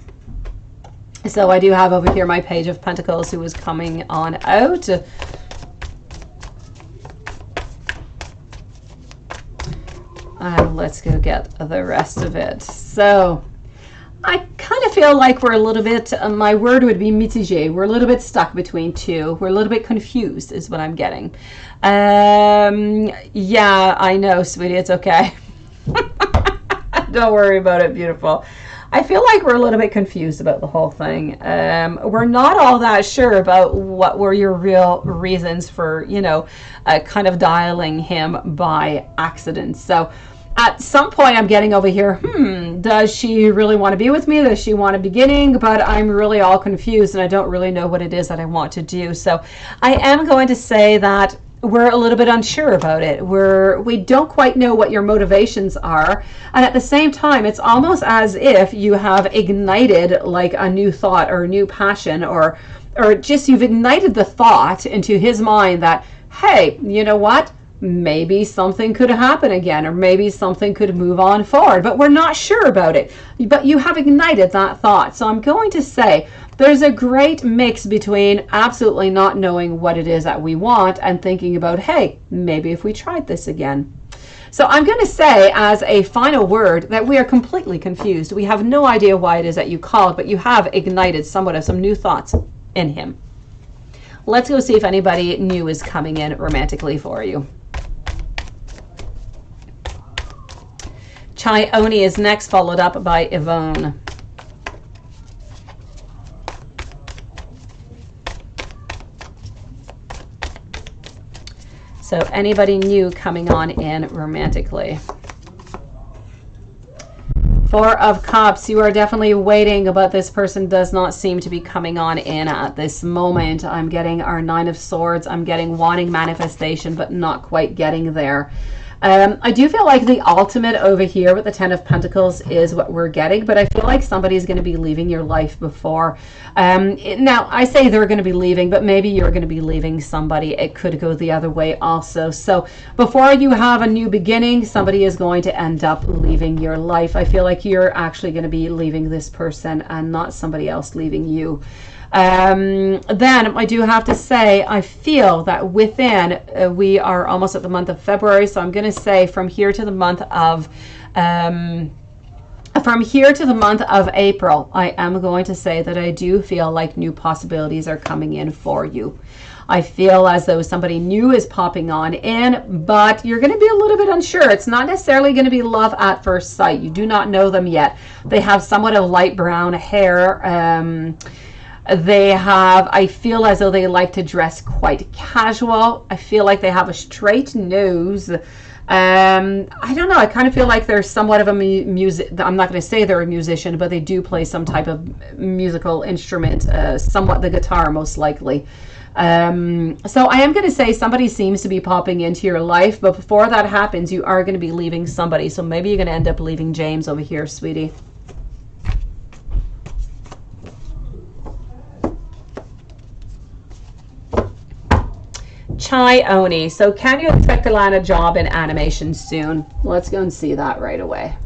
So I do have over here my Page of Pentacles who is coming on out. And let's go get the rest of it. So I kind of feel like we're a little bit, my word would be mitigé. We're a little bit stuck between two. We're a little bit confused is what I'm getting. Yeah, I know, sweetie. It's okay. Don't worry about it, beautiful. I feel like we're a little bit confused about the whole thing. We're not all that sure about what were your real reasons for, you know, kind of dialing him by accident. So at some point I'm getting over here, does she really want to be with me? Does she want a beginning? But I'm really all confused and I don't really know what it is that I want to do. So I am going to say that we're a little bit unsure about it. We don't quite know what your motivations are. And at the same time, it's almost as if you have ignited like a new thought or a new passion, or just you've ignited the thought into his mind that, hey, you know what? Maybe something could happen again, or maybe something could move on forward, but we're not sure about it. But you have ignited that thought. So I'm going to say there's a great mix between absolutely not knowing what it is that we want and thinking about, hey, maybe if we tried this again. So I'm going to say as a final word that we are completely confused. We have no idea why it is that you called, but you have ignited somewhat of some new thoughts in him. Let's go see if anybody new is coming in romantically for you. Chione is next, followed up by Yvonne. So anybody new coming on in romantically? Four of Cups, you are definitely waiting, but this person does not seem to be coming on in at this moment. I'm getting our Nine of Swords. I'm getting wanting manifestation, but not quite getting there. I do feel like the ultimate over here with the Ten of Pentacles is what we're getting, but I feel like somebody's going to be leaving your life before. Now, I say they're going to be leaving, but maybe you're going to be leaving somebody. It could go the other way also. So before you have a new beginning, somebody is going to end up leaving your life. I feel like you're actually going to be leaving this person and not somebody else leaving you. Then I do have to say, I feel that within, we are almost at the month of February, so I'm going to say from here to the month of April, I am going to say that I do feel like new possibilities are coming in for you. I feel as though somebody new is popping on in, but you're going to be a little bit unsure. It's not necessarily going to be love at first sight. You do not know them yet. They have somewhat of light brown hair. They have, I feel as though they like to dress quite casual. I feel like they have a straight nose. I don't know. I kind of feel like they're somewhat of a music. I'm not going to say they're a musician, but they do play some type of musical instrument, somewhat the guitar, most likely. So I am going to say somebody seems to be popping into your life, but before that happens, you are going to be leaving somebody. So maybe you're going to end up leaving James over here, sweetie. Chione. So can you expect to land a job in animation soon? Let's go and see that right away.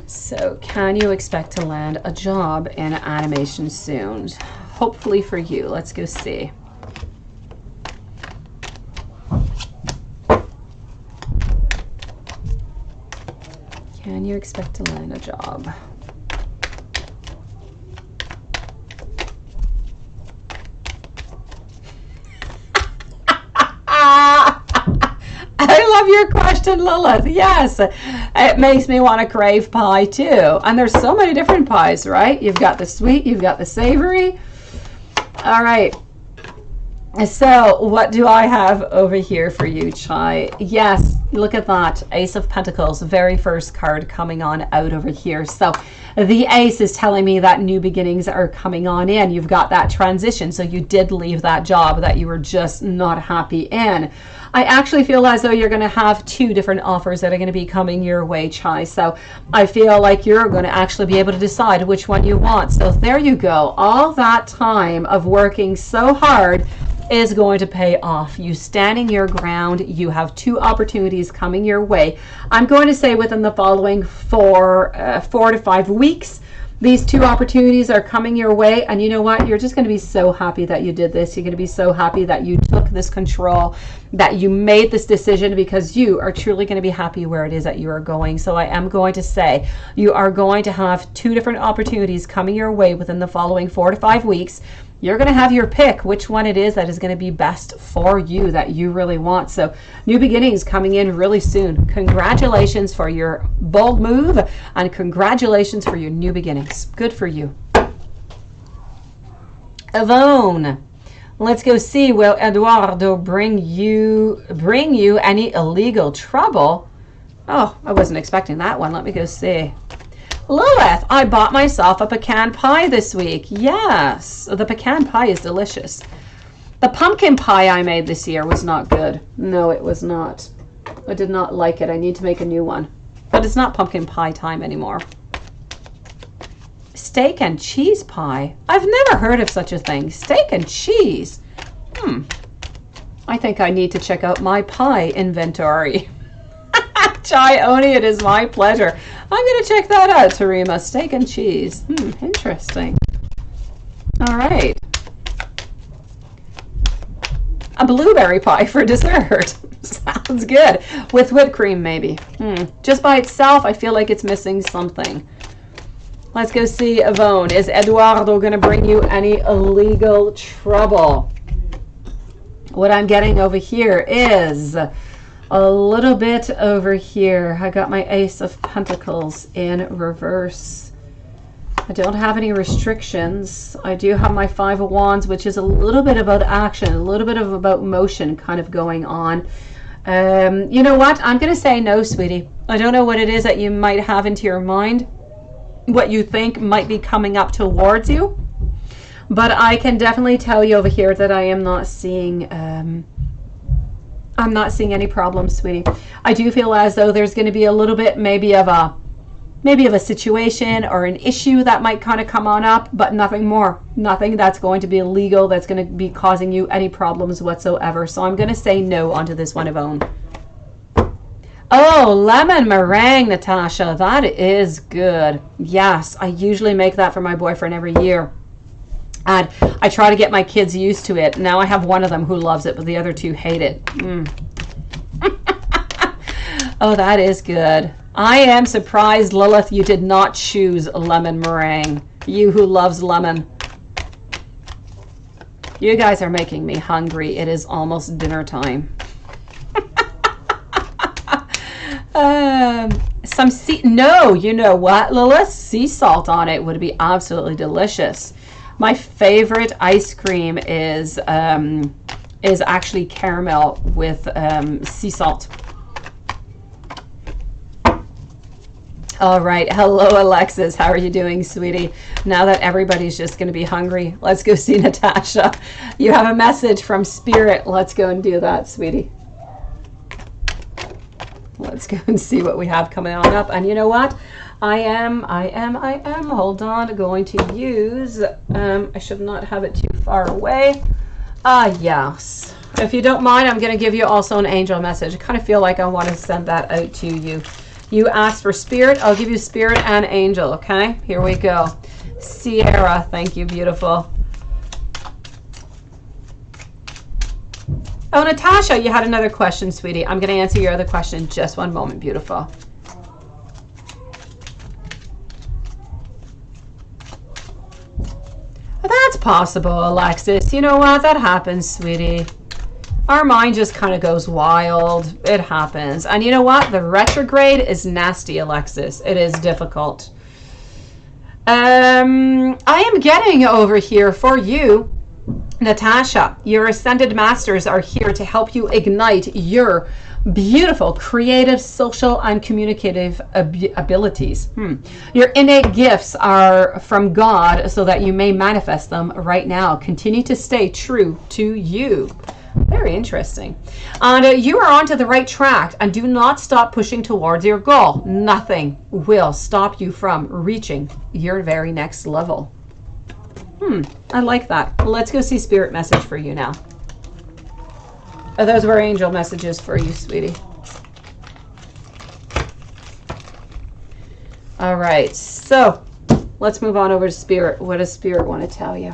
So can you expect to land a job in animation soon? Hopefully for you. Let's go see. Can you expect to land a job? I love your question, Lilith. Yes, it makes me want to crave pie too. And there's so many different pies, right? You've got the sweet, you've got the savory. All right. So what do I have over here for you, Chai? Yes, look at that. Ace of Pentacles, very first card coming on out over here. So the ace is telling me that new beginnings are coming on in. You've got that transition. So you did leave that job that you were just not happy in. I actually feel as though you're going to have two different offers that are going to be coming your way, Chai. So I feel like you're going to actually be able to decide which one you want. So there you go. All that time of working so hard is going to pay off. You standing your ground. You have two opportunities coming your way. I'm going to say within the following 4 to 5 weeks, these two opportunities are coming your way. And you know what? You're just going to be so happy that you did this. You're going to be so happy that you took this control, that you made this decision, because you are truly going to be happy where it is that you are going. So I am going to say you are going to have two different opportunities coming your way within the following 4 to 5 weeks. You're going to have your pick which one it is that is going to be best for you, that you really want. So new beginnings coming in really soon. Congratulations for your bold move, and congratulations for your new beginnings. Good for you. Yvonne, let's go see. Will Eduardo bring you any illegal trouble? Oh, I wasn't expecting that one. Let me go see. Lilith, I bought myself a pecan pie this week. Yes, the pecan pie is delicious. The pumpkin pie I made this year was not good. No, it was not. I did not like it. I need to make a new one. But it's not pumpkin pie time anymore. Steak and cheese pie? I've never heard of such a thing. Steak and cheese. I think I need to check out my pie inventory. Chai Oni, it is my pleasure. I'm going to check that out, Tarima. Steak and cheese. Interesting. All right. A blueberry pie for dessert. Sounds good. With whipped cream, maybe. Just by itself, I feel like it's missing something. Let's go see Yvonne. Is Eduardo going to bring you any illegal trouble? What I'm getting over here is a little bit over here. I got my Ace of Pentacles in reverse. I don't have any restrictions. I do have my Five of Wands, which is a little bit about action, a little bit of about motion kind of going on. You know what? I'm going to say no, sweetie. I don't know what it is that you might have into your mind, what you think might be coming up towards you. But I can definitely tell you over here that I am not seeing I'm not seeing any problems, sweetie. I do feel as though there's going to be a little bit maybe of a situation or an issue that might kind of come on up, but nothing more. Nothing that's going to be illegal, that's going to be causing you any problems whatsoever. So I'm going to say no onto this one, Yvonne. Oh, lemon meringue, Natasha. That is good. Yes, I usually make that for my boyfriend every year. And I try to get my kids used to it. Now I have one of them who loves it, but the other two hate it. Oh, that is good. I am surprised, Lilith, you did not choose lemon meringue. You who loves lemon. You guys are making me hungry. It is almost dinner time. No, you know what, Lilith? Sea salt on it would be absolutely delicious. My favorite ice cream is actually caramel with sea salt. All right. Hello, Alexis. How are you doing, sweetie? Now that everybody's just going to be hungry, let's go see Natasha. You have a message from Spirit. Let's go and do that, sweetie. Let's go and see what we have coming on up. And you know what? I am, hold on, going to use, I should not have it too far away. Yes. If you don't mind, I'm going to give you also an angel message. I kind of feel like I want to send that out to you. You asked for spirit, I'll give you spirit and angel, okay? Here we go. Sierra, thank you, beautiful. Oh, Natasha, you had another question, sweetie. I'm going to answer your other question. Just one moment, beautiful. That's possible, Alexis. You know what? That happens, sweetie. Our mind just kind of goes wild. It happens. And you know what? The retrograde is nasty, Alexis. It is difficult. I am getting over here for you, Natasha. Your Ascended Masters are here to help you ignite your beautiful, creative, social, and communicative abilities. Your innate gifts are from God so that you may manifest them right now. Continue to stay true to you. Very interesting. And you are onto the right track, and do not stop pushing towards your goal. Nothing will stop you from reaching your very next level. I like that. Let's go see Spirit message for you now. Oh, those were angel messages for you, sweetie. All right, so let's move on over to Spirit. What does Spirit want to tell you?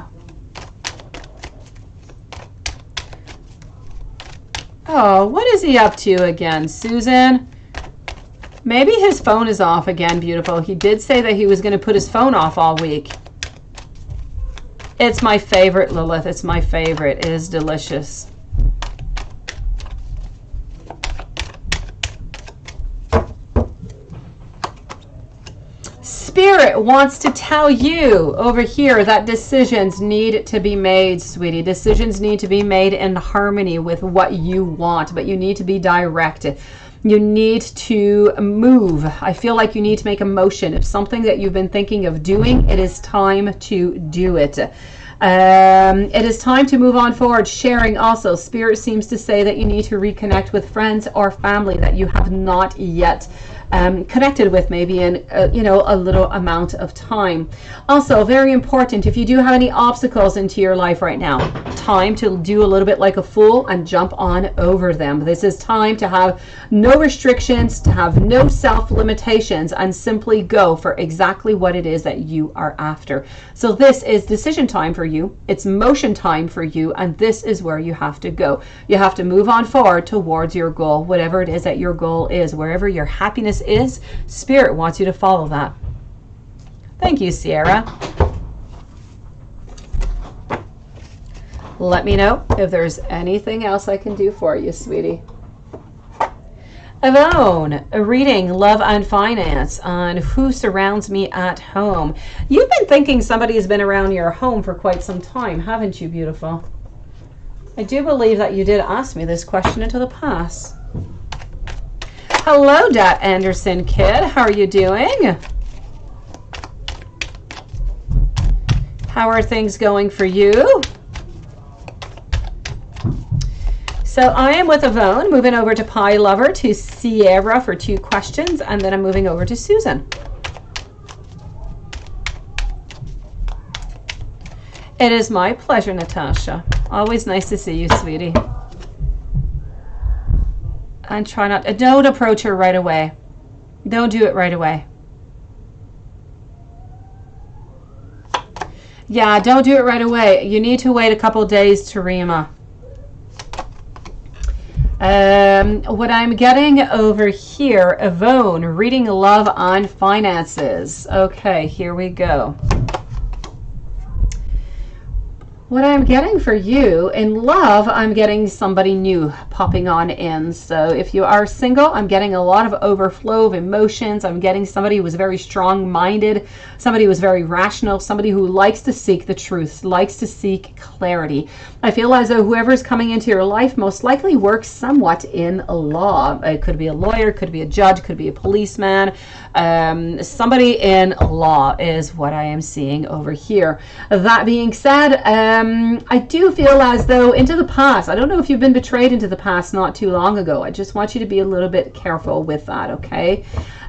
Oh, what is he up to again, Susan? Maybe his phone is off again, beautiful. He did say that he was going to put his phone off all week. It's my favorite, Lilith. It's my favorite. It is delicious. Spirit wants to tell you over here that decisions need to be made, sweetie. Decisions need to be made in harmony with what you want, but you need to be direct. You need to move. I feel like you need to make a motion. If something that you've been thinking of doing, it is time to do it. It is time to move on forward. Sharing also. Spirit seems to say that you need to reconnect with friends or family that you have not yet connected with, maybe in a little amount of time. Also very important, if you do have any obstacles into your life right now, time to do a little bit like a fool and jump on over them. This is time to have no restrictions, to have no self limitations, and simply go for exactly what it is that you are after. So this is decision time for you, it's motion time for you, and this is where you have to go. You have to move on forward towards your goal, whatever it is that your goal is, wherever your happiness is. Spirit wants you to follow that. Thank you, Sierra. Let me know if there's anything else I can do for you, sweetie. Yvonne, a reading, love and finance, on who surrounds me at home. You've been thinking somebody has been around your home for quite some time, haven't you, beautiful? I do believe that you did ask me this question into the past. Hello, Dat Anderson Kid. How are you doing? How are things going for you? So I am with Yvonne, moving over to Pie Lover, to Sierra for 2 questions, and then I'm moving over to Susan. It is my pleasure, Natasha. Always nice to see you, sweetie. And try not, don't approach her right away. Don't do it right away. Yeah, don't do it right away. You need to wait a couple days, Tarima. What I'm getting over here, Yvonne, reading love on finances. Okay, here we go. What I'm getting for you in love, I'm getting somebody new popping on in. So if you are single, I'm getting a lot of overflow of emotions. I'm getting somebody who is very strong-minded, somebody who is very rational, somebody who likes to seek the truth, likes to seek clarity. I feel as though whoever's coming into your life most likely works somewhat in law. It could be a lawyer, could be a judge, could be a policeman. Somebody in law is what I am seeing over here. That being said, I do feel as though into the past, I don't know if you've been betrayed into the past not too long ago. I just want you to be a little bit careful with that, okay?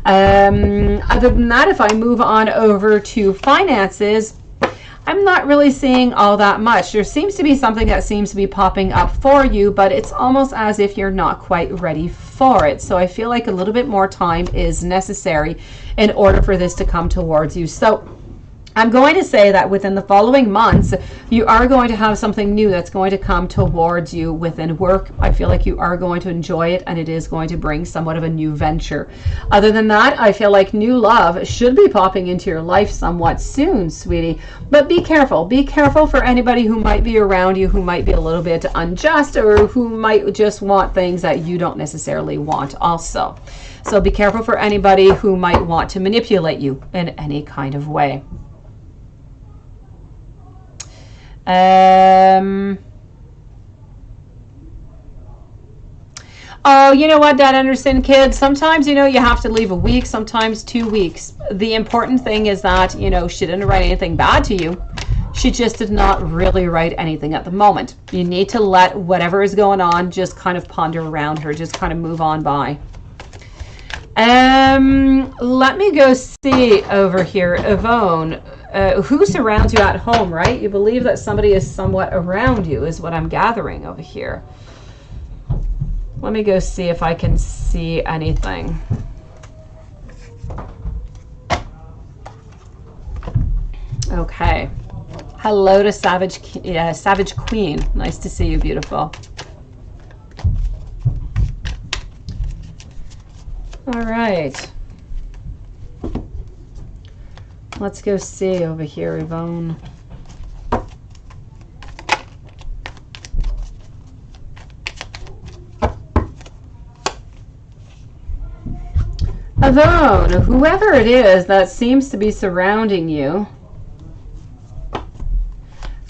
Other than that, if I move on over to finances, I'm not really seeing all that much. There seems to be something that seems to be popping up for you, but it's almost as if you're not quite ready for it. So I feel like a little bit more time is necessary in order for this to come towards you. So I'm going to say that within the following months, you are going to have something new that's going to come towards you within work. I feel like you are going to enjoy it, and it is going to bring somewhat of a new venture. Other than that, I feel like new love should be popping into your life somewhat soon, sweetie. But be careful. Be careful for anybody who might be around you, who might be a little bit unjust, or who might just want things that you don't necessarily want also. So be careful for anybody who might want to manipulate you in any kind of way. Oh, you know what, Dad Anderson Kid, sometimes, you have to leave a week, sometimes 2 weeks. The important thing is that, she didn't write anything bad to you. She just did not really write anything at the moment. You need to let whatever is going on just kind of ponder around her, just kind of move on by. Let me go see over here, Yvonne. Who surrounds you at home, right? You believe that somebody is somewhat around you is what I'm gathering over here. Let me go see if I can see anything. Okay. Hello to Savage Queen. Nice to see you, beautiful. All right. Let's go see over here, Yvonne. Alone, whoever it is that seems to be surrounding you.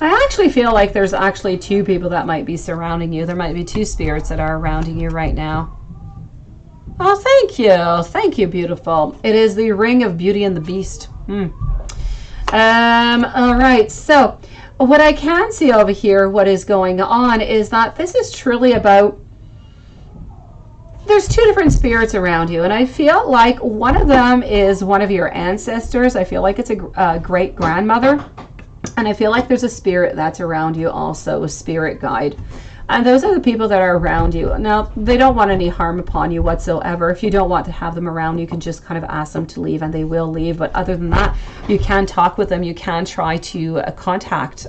I actually feel like there's actually two people that might be surrounding you. There might be two spirits that are surrounding you right now. Oh, thank you. Thank you, beautiful. It is the Ring of Beauty and the Beast. All right. So what I can see over here, what is going on is that this is truly about, there's two different spirits around you. And I feel like one of them is one of your ancestors. I feel like it's a great grandmother. And I feel like there's a spirit that's around you also, a spirit guide. And those are the people that are around you. Now, they don't want any harm upon you whatsoever. If you don't want to have them around, you can just kind of ask them to leave and they will leave. But other than that, you can talk with them. You can try to contact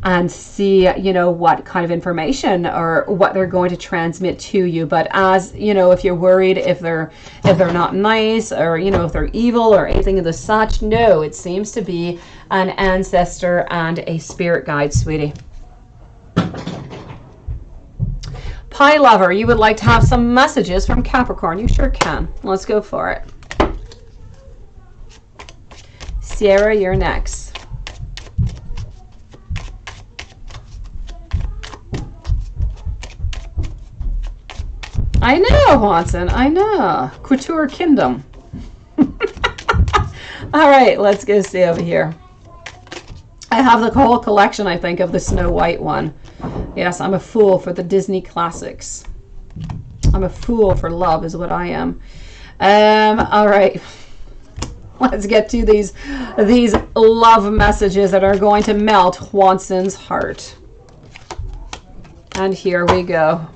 and see, you know, what kind of information or what they're going to transmit to you. But as, you know, if you're worried if they're not nice or, you know, if they're evil or anything of the such, no, it seems to be an ancestor and a spirit guide, sweetie. Pie lover, you would like to have some messages from Capricorn. You sure can. Let's go for it. Sierra, you're next. I know, Watson. I know. Couture Kingdom. All right, let's go see over here. I have the whole collection, I think, of the Snow White one. Yes, I'm a fool for the Disney classics. I'm a fool for love is what I am. All right. Let's get to these love messages that are going to melt Watson's heart. And here we go.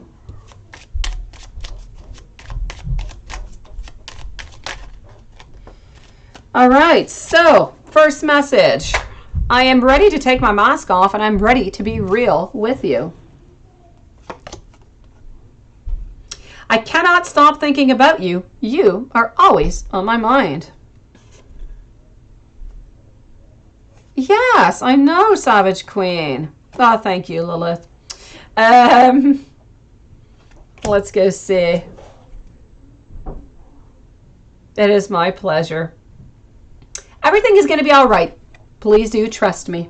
All right, so first message. I am ready to take my mask off and I'm ready to be real with you. I cannot stop thinking about you. You are always on my mind. Yes, I know, Savage Queen. Oh, thank you, Lilith. Let's go see. It is my pleasure. Everything is going to be all right. Please do trust me.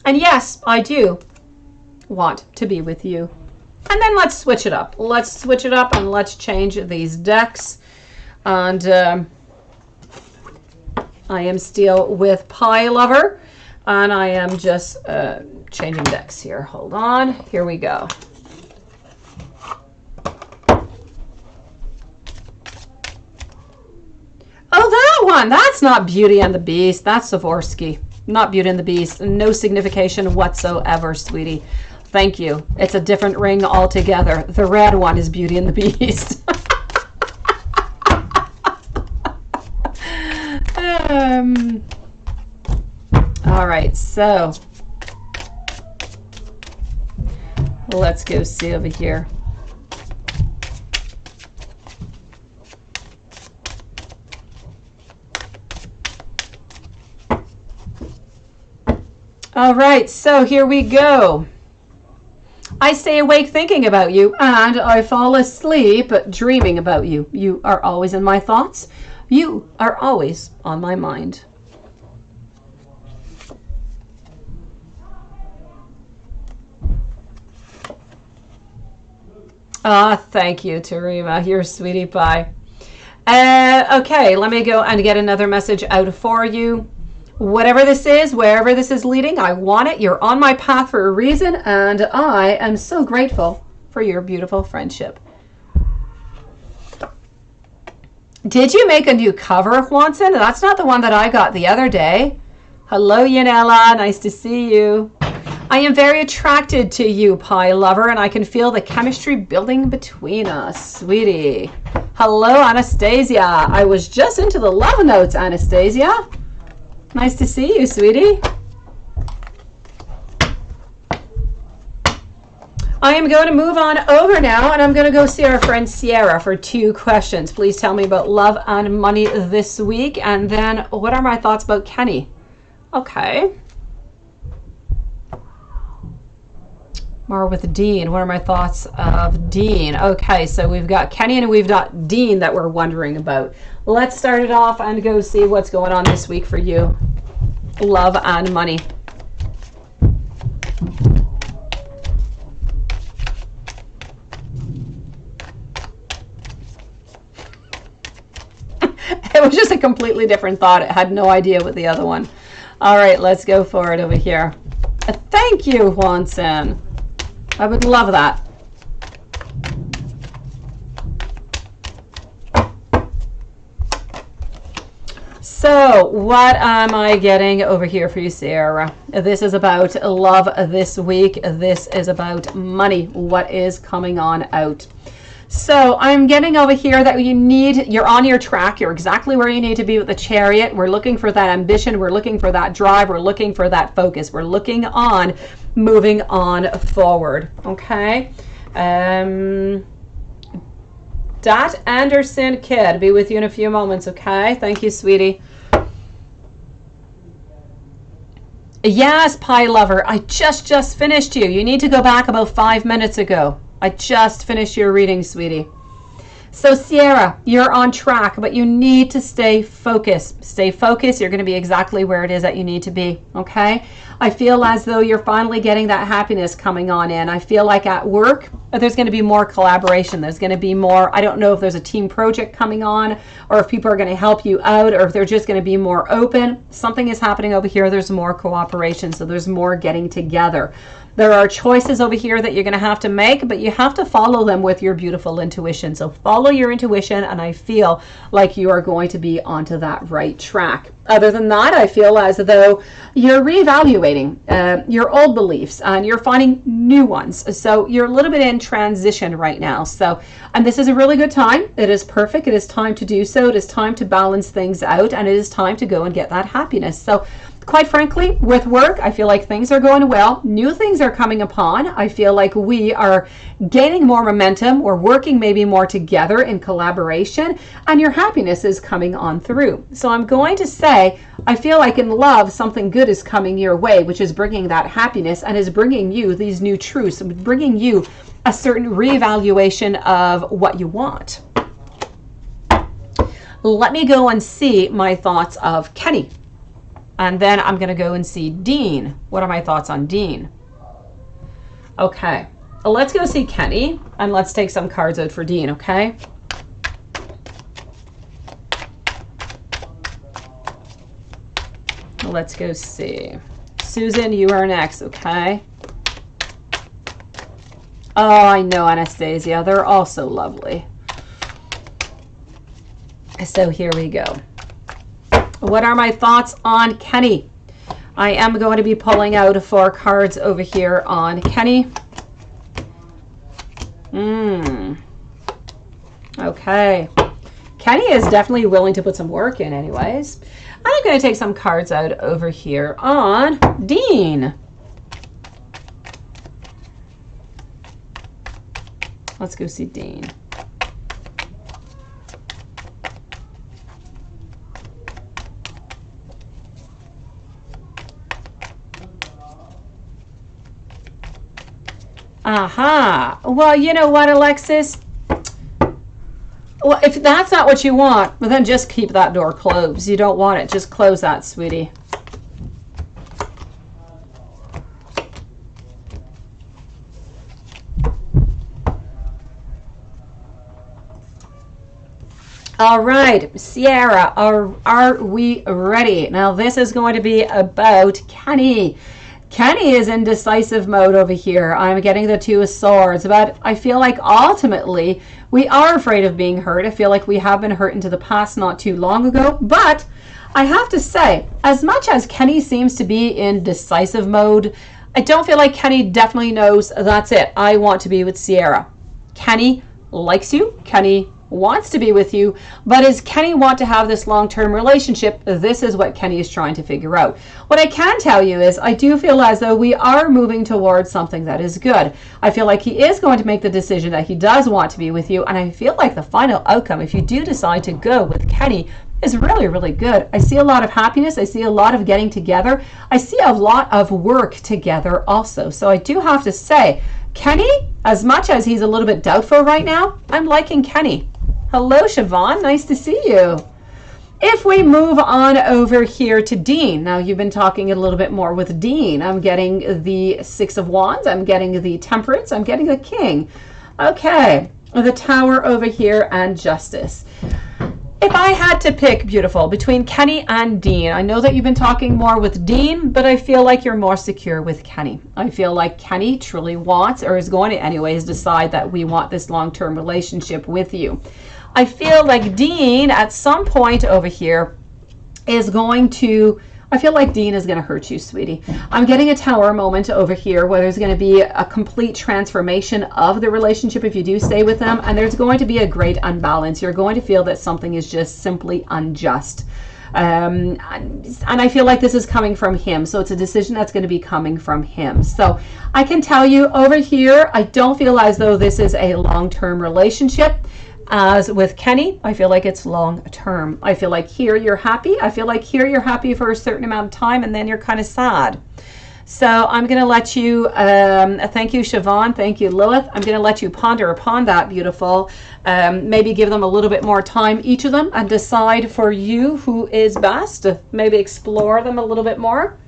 And yes, I do want to be with you. And then let's switch it up. Let's switch it up and let's change these decks. And I am still with Pie Lover. And I am just changing decks here. Hold on. Here we go. Oh, that one. That's not Beauty and the Beast. That's Swarovski. Not Beauty and the Beast. No signification whatsoever, sweetie. Thank you. It's a different ring altogether. The red one is Beauty and the Beast. All right, so let's go see over here. All right, so here we go. I stay awake thinking about you, and I fall asleep dreaming about you. You are always in my thoughts. You are always on my mind. Ah, thank you, Tarima. You're a sweetie pie. Okay, let me go and get another message out for you. Whatever this is, wherever this is leading, I want it. You're on my path for a reason, and I am so grateful for your beautiful friendship. Did you make a new cover, Juanson? That's not the one that I got the other day. Hello, Yanela. Nice to see you. I am very attracted to you, Pie Lover, and I can feel the chemistry building between us, sweetie. Hello, Anastasia. I was just into the love notes, Anastasia. Nice to see you, sweetie. I am going to move on over now, and I'm going to go see our friend Sierra for 2 questions. Please tell me about love and money this week, and then what are my thoughts about Kenny? Okay. More with Dean. What are my thoughts of Dean? Okay, so we've got Kenny and we've got Dean that we're wondering about. Let's start it off and go see what's going on this week for you. Love and money. It was just a completely different thought. It had no idea what the other one. All right, let's go for it over here. Thank you, Juanson. I would love that. So, what am I getting over here for you, Sarah? This is about love this week. This is about money. What is coming on out? So I'm getting over here that you're on your track. You're exactly where you need to be with the Chariot. We're looking for that ambition. We're looking for that drive. We're looking for that focus. We're looking on moving on forward. Okay. Dat Anderson Kid, be with you in a few moments. Okay. Thank you, sweetie. Yes, Pie Lover. I just finished you. You need to go back about 5 minutes ago. I just finished your reading, sweetie. So Sierra, you're on track, but you need to stay focused. Stay focused. You're going to be exactly where it is that you need to be. Okay. I feel as though you're finally getting that happiness coming on in. I feel like at work, there's going to be more collaboration. There's going to be more, I don't know if there's a team project coming on or if people are going to help you out or if they're just going to be more open. Something is happening over here. There's more cooperation. So there's more getting together. There are choices over here that you're going to have to make, but you have to follow them with your beautiful intuition. So follow your intuition, and I feel like you are going to be onto that right track. Other than that, I feel as though you're reevaluating your old beliefs and you're finding new ones. So you're a little bit in transition right now. So, and this is a really good time. It is perfect. It is time to do so. It is time to balance things out, and it is time to go and get that happiness. So quite frankly, with work, I feel like things are going well. New things are coming upon. I feel like we are gaining more momentum. We're working maybe more together in collaboration, and your happiness is coming on through. So I'm going to say, I feel like in love, something good is coming your way, which is bringing that happiness and is bringing you these new truths, bringing you a certain reevaluation of what you want. Let me go and see my thoughts of Kenny. And then I'm going to go and see Dean. What are my thoughts on Dean? Okay, let's go see Kenny and let's take some cards out for Dean, okay? Let's go see. Susan, you are next, okay? Oh, I know, Anastasia. They're all so lovely. So here we go. What are my thoughts on Kenny? I am going to be pulling out 4 cards over here on Kenny. Okay. Kenny is definitely willing to put some work in anyways. I'm going to take some cards out over here on Dean. Let's go see Dean. Aha. Well, you know what, Alexis? Well, if that's not what you want, well, then just keep that door closed. You don't want it. Just close that, sweetie. All right, Sierra, are we ready? Now, this is going to be about Kenny. Kenny is in decisive mode over here. I'm getting the 2 of Swords, but I feel like ultimately we are afraid of being hurt. I feel like we have been hurt into the past not too long ago, but I have to say, as much as Kenny seems to be in decisive mode, I don't feel like Kenny definitely knows that's it. I want to be with Sierra. Kenny likes you. Kenny wants to be with you, but does Kenny want to have this long-term relationship? This is what Kenny is trying to figure out. What I can tell you is I do feel as though we are moving towards something that is good. I feel like he is going to make the decision that he does want to be with you, and I feel like the final outcome, if you do decide to go with Kenny, is really, really good. I see a lot of happiness. I see a lot of getting together. I see a lot of work together also. So I do have to say, Kenny, as much as he's a little bit doubtful right now, I'm liking Kenny. Hello, Siobhan. Nice to see you. If we move on over here to Dean, now you've been talking a little bit more with Dean. I'm getting the Six of Wands. I'm getting the Temperance. I'm getting the King. Okay, the Tower over here and Justice. If I had to pick, beautiful, between Kenny and Dean, I know that you've been talking more with Dean, but I feel like you're more secure with Kenny. I feel like Kenny truly wants, or is going to anyways, decide that we want this long-term relationship with you. I feel like Dean at some point over here is going to, I feel like Dean is going to hurt you, sweetie. I'm getting a Tower moment over here where there's going to be a complete transformation of the relationship if you do stay with them, and there's going to be a great unbalance. You're going to feel that something is just simply unjust. And I feel like this is coming from him. So it's a decision that's going to be coming from him. So I can tell you over here, I don't feel as though this is a long-term relationship. As with Kenny, I feel like it's long term. I feel like here you're happy. I feel like here you're happy for a certain amount of time and then you're kind of sad. So I'm going to let you, thank you, Siobhan. Thank you, Lilith. I'm going to let you ponder upon that, beautiful. Maybe give them a little bit more time, each of them, and decide for you who is best. Maybe explore them a little bit more.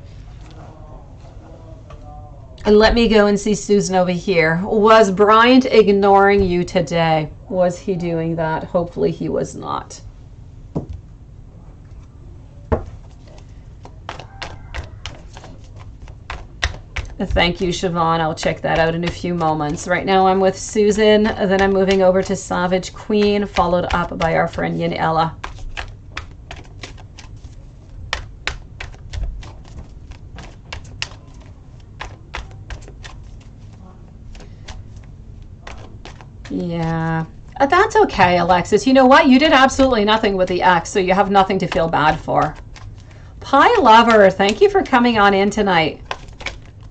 And let me go and see Susan over here. Was Bryant ignoring you today? Was he doing that? Hopefully he was not. Thank you, Siobhan. I'll check that out in a few moments. Right now I'm with Susan, then I'm moving over to Savage Queen, followed up by our friend Yanela. Yeah, that's okay, Alexis. You know what? You did absolutely nothing with the ex, so you have nothing to feel bad for. Pie Lover, thank you for coming on in tonight.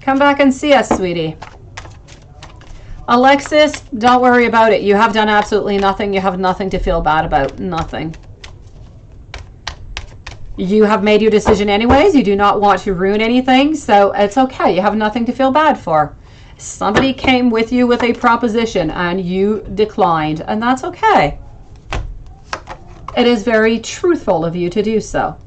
Come back and see us, sweetie. Alexis, don't worry about it. You have done absolutely nothing. You have nothing to feel bad about. Nothing. You have made your decision anyways. You do not want to ruin anything, so it's okay. You have nothing to feel bad for. Somebody came with you with a proposition and you declined, and that's okay. It is very truthful of you to do so.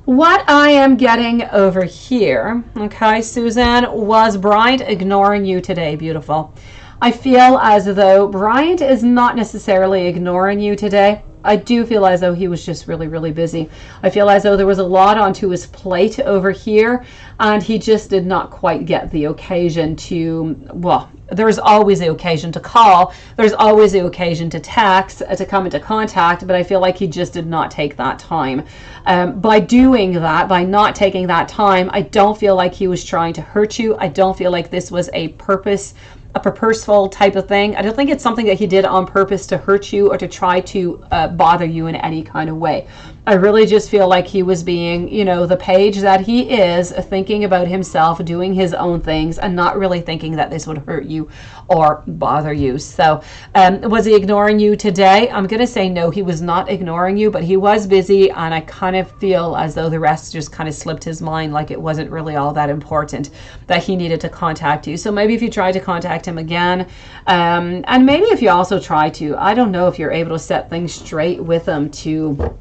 What I am getting over here, okay, Suzanne, was Bryant ignoring you today, beautiful. I feel as though Bryant is not necessarily ignoring you today. I do feel as though he was just really, really busy. I feel as though there was a lot onto his plate over here, and he just did not quite get the occasion to, well, there's always the occasion to call. There's always the occasion to text, to come into contact, but I feel like he just did not take that time. By doing that, by not taking that time, I don't feel like he was trying to hurt you. I don't feel like this was a purposeful type of thing. I don't think it's something that he did on purpose to hurt you or to try to bother you in any kind of way. I really just feel like he was being, you know, the page that he is, thinking about himself, doing his own things, and not really thinking that this would hurt you or bother you. So was he ignoring you today? I'm going to say no, he was not ignoring you, but he was busy, and I kind of feel as though the rest just kind of slipped his mind, like it wasn't really all that important that he needed to contact you. So maybe if you try to contact him again, and maybe if you also try to, I don't know if you're able to set things straight with him to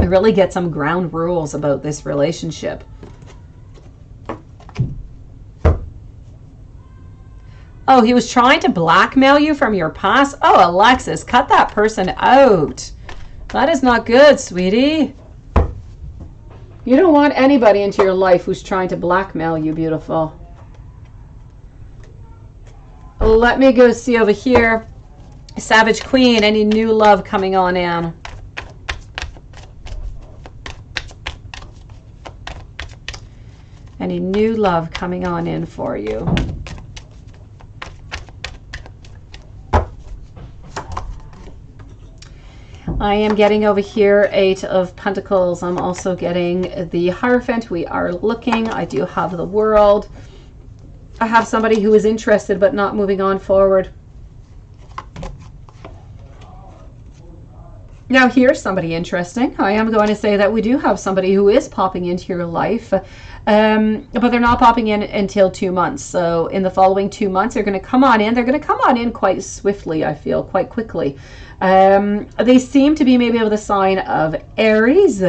really get some ground rules about this relationship. Oh, he was trying to blackmail you from your past? Oh, Alexis, cut that person out. That is not good, sweetie. You don't want anybody into your life who's trying to blackmail you, beautiful. Let me go see over here. Savage Queen, any new love coming on in? Any new love coming on in for you? I am getting over here 8 of Pentacles. I'm also getting the Hierophant. We are looking. I do have the World. I have somebody who is interested but not moving on forward. Now here's somebody interesting. I am going to say that we do have somebody who is popping into your life, but they're not popping in until 2 months. So in the following 2 months, they're going to come on in. They're going to come on in quite swiftly, I feel, quite quickly. They seem to be maybe of the sign of Aries.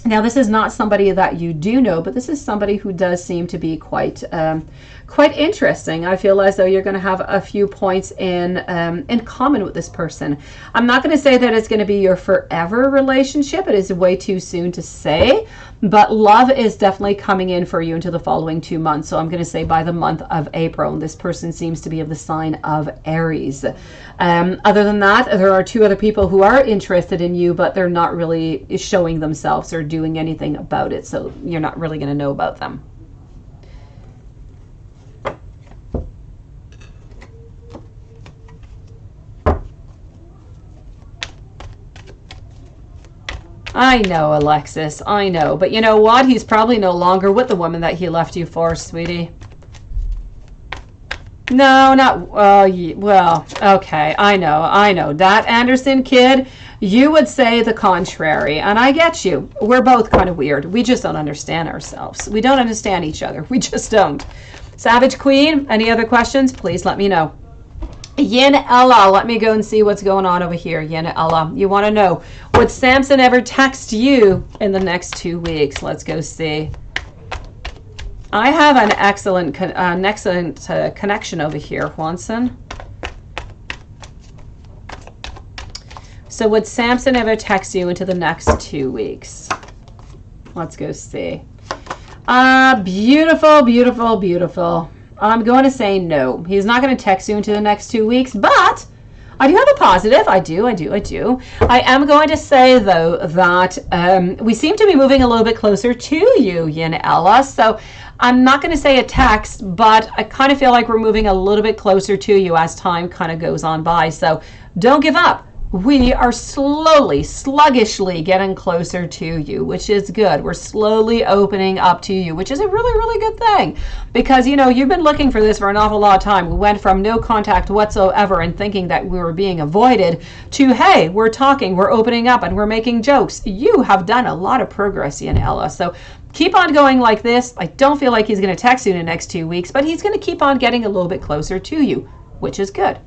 Now, this is not somebody that you do know, but this is somebody who does seem to be quite interesting. I feel as though you're going to have a few points in common with this person. I'm not going to say that it's going to be your forever relationship. It is way too soon to say, but love is definitely coming in for you into the following 2 months. So I'm going to say by the month of April, this person seems to be of the sign of Aries. Other than that, there are 2 other people who are interested in you, but they're not really showing themselves or doing anything about it. So you're not really going to know about them. I know, Alexis, I know. But you know what? He's probably no longer with the woman that he left you for, sweetie. No, not, well, okay, I know. That Anderson kid, you would say the contrary, and I get you. We're both kind of weird. We just don't understand ourselves. We don't understand each other. We just don't. Savage Queen, any other questions? Please let me know. Yin Ella, let me go and see what's going on over here. Yin Ella, you want to know, would Samson ever text you in the next 2 weeks? Let's go see. I have an excellent connection over here, Juanson. So would Samson ever text you into the next 2 weeks? Let's go see. Beautiful, beautiful, beautiful. I'm going to say no. He's not going to text you into the next 2 weeks, but I do have a positive. I do. I am going to say, though, that we seem to be moving a little bit closer to you, Yin Ella. So I'm not going to say a text, but I kind of feel like we're moving a little bit closer to you as time kind of goes on by. So don't give up. We are slowly, sluggishly getting closer to you, which is good. We're slowly opening up to you, which is a really, really good thing. Because, you know, you've been looking for this for an awful lot of time. We went from no contact whatsoever and thinking that we were being avoided to, hey, we're talking, we're opening up, and we're making jokes. You have done a lot of progress, Ian Ella. So keep on going like this. I don't feel like he's going to text you in the next 2 weeks, but he's going to keep on getting a little bit closer to you, which is good.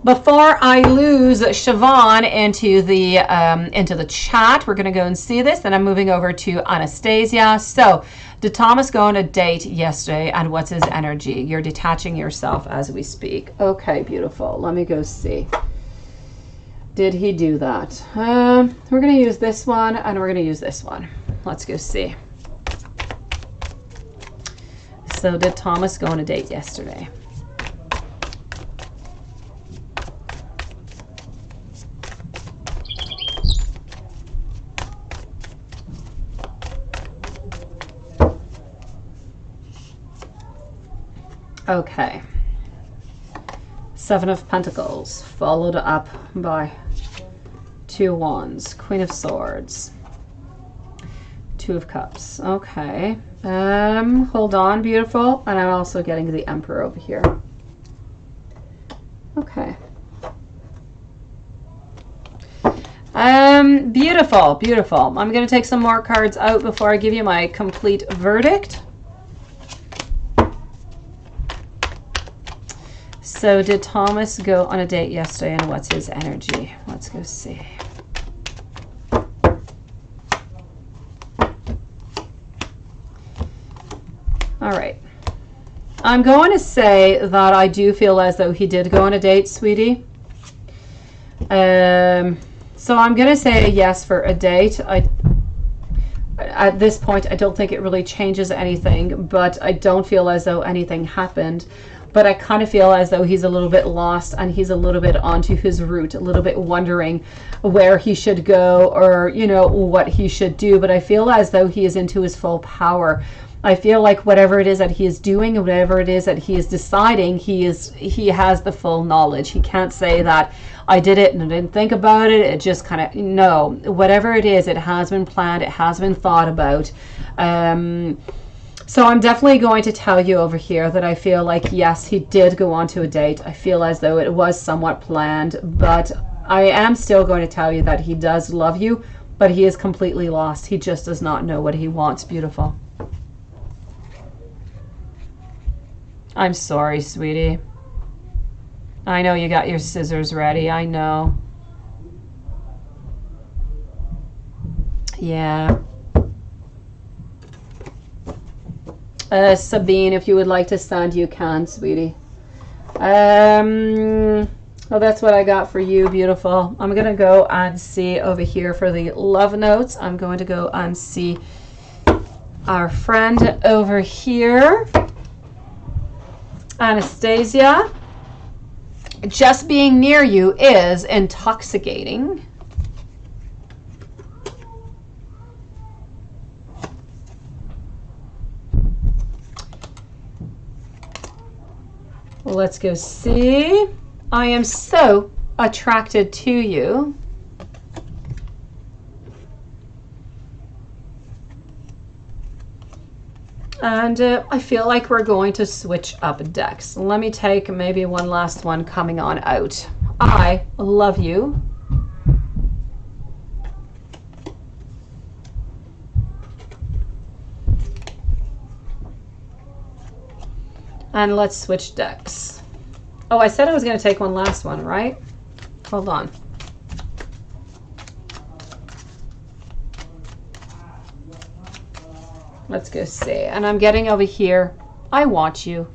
Before I lose Siobhan into the chat, we're going to go and see this. Then I'm moving over to Anastasia. So, did Thomas go on a date yesterday, and what's his energy? You're detaching yourself as we speak. Okay, beautiful. Let me go see. Did he do that? We're going to use this one, and we're going to use this one. Let's go see. So, did Thomas go on a date yesterday? Okay. 7 of Pentacles, followed up by 2 Wands, Queen of Swords, 2 of Cups. Okay. Hold on, beautiful. And I'm also getting the Emperor over here. Okay. Beautiful, beautiful. I'm going to take some more cards out before I give you my complete verdict. So did Thomas go on a date yesterday, and what's his energy? Let's go see. All right. I'm going to say that I do feel as though he did go on a date, sweetie. So I'm going to say a yes for a date. At this point, I don't think it really changes anything, but I don't feel as though anything happened. But I kind of feel as though he's a little bit lost, and he's a little bit onto his route, a little bit wondering where he should go, or, you know, what he should do. But I feel as though he is into his full power. I feel like whatever it is that he is doing, whatever it is that he is deciding, he has the full knowledge. He can't say that I did it and I didn't think about it. It just kind of, no, whatever it is, it has been planned. It has been thought about. So I'm definitely going to tell you over here that I feel like, yes, he did go on to a date. I feel as though it was somewhat planned, but I am still going to tell you that he does love you, but he is completely lost. He just does not know what he wants. Beautiful. I'm sorry, sweetie. I know you got your scissors ready. I know. Yeah. Sabine, if you would like to stand, you can, sweetie. Well, that's what I got for you, beautiful. I'm going to go and see over here for the love notes. I'm going to go and see our friend over here. Anastasia. Just being near you is intoxicating. Let's go see. I am so attracted to you. And I feel like we're going to switch up decks. Let me take maybe one last one coming on out. I love you. And let's switch decks. Oh, I said I was going to take one last one, right? Hold on. Let's go see. And I'm getting over here, I want you.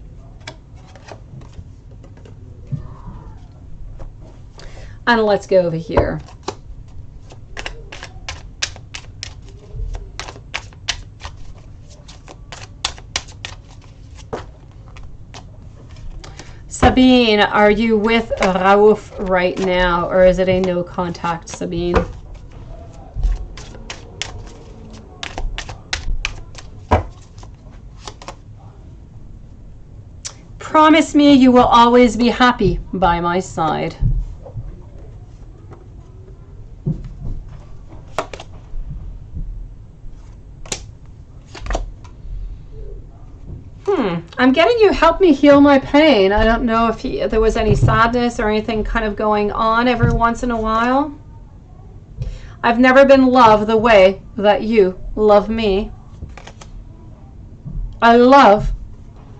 And let's go over here. Sabine, are you with Raouf right now, or is it a no contact, Sabine? Promise me you will always be happy by my side. I'm getting you help me heal my pain. I don't know if there was any sadness or anything kind of going on every once in a while. I've never been loved the way that you love me. I love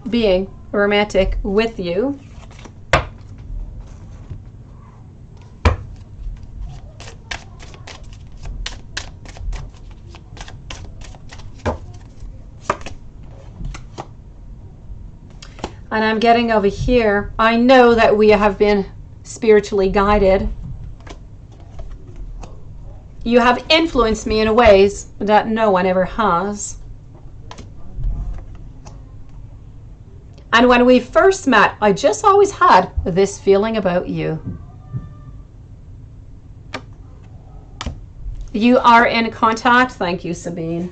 being romantic with you. And I'm getting over here. I know that we have been spiritually guided. You have influenced me in ways that no one ever has. And when we first met, I just always had this feeling about you. You are in contact. Thank you, Sabine.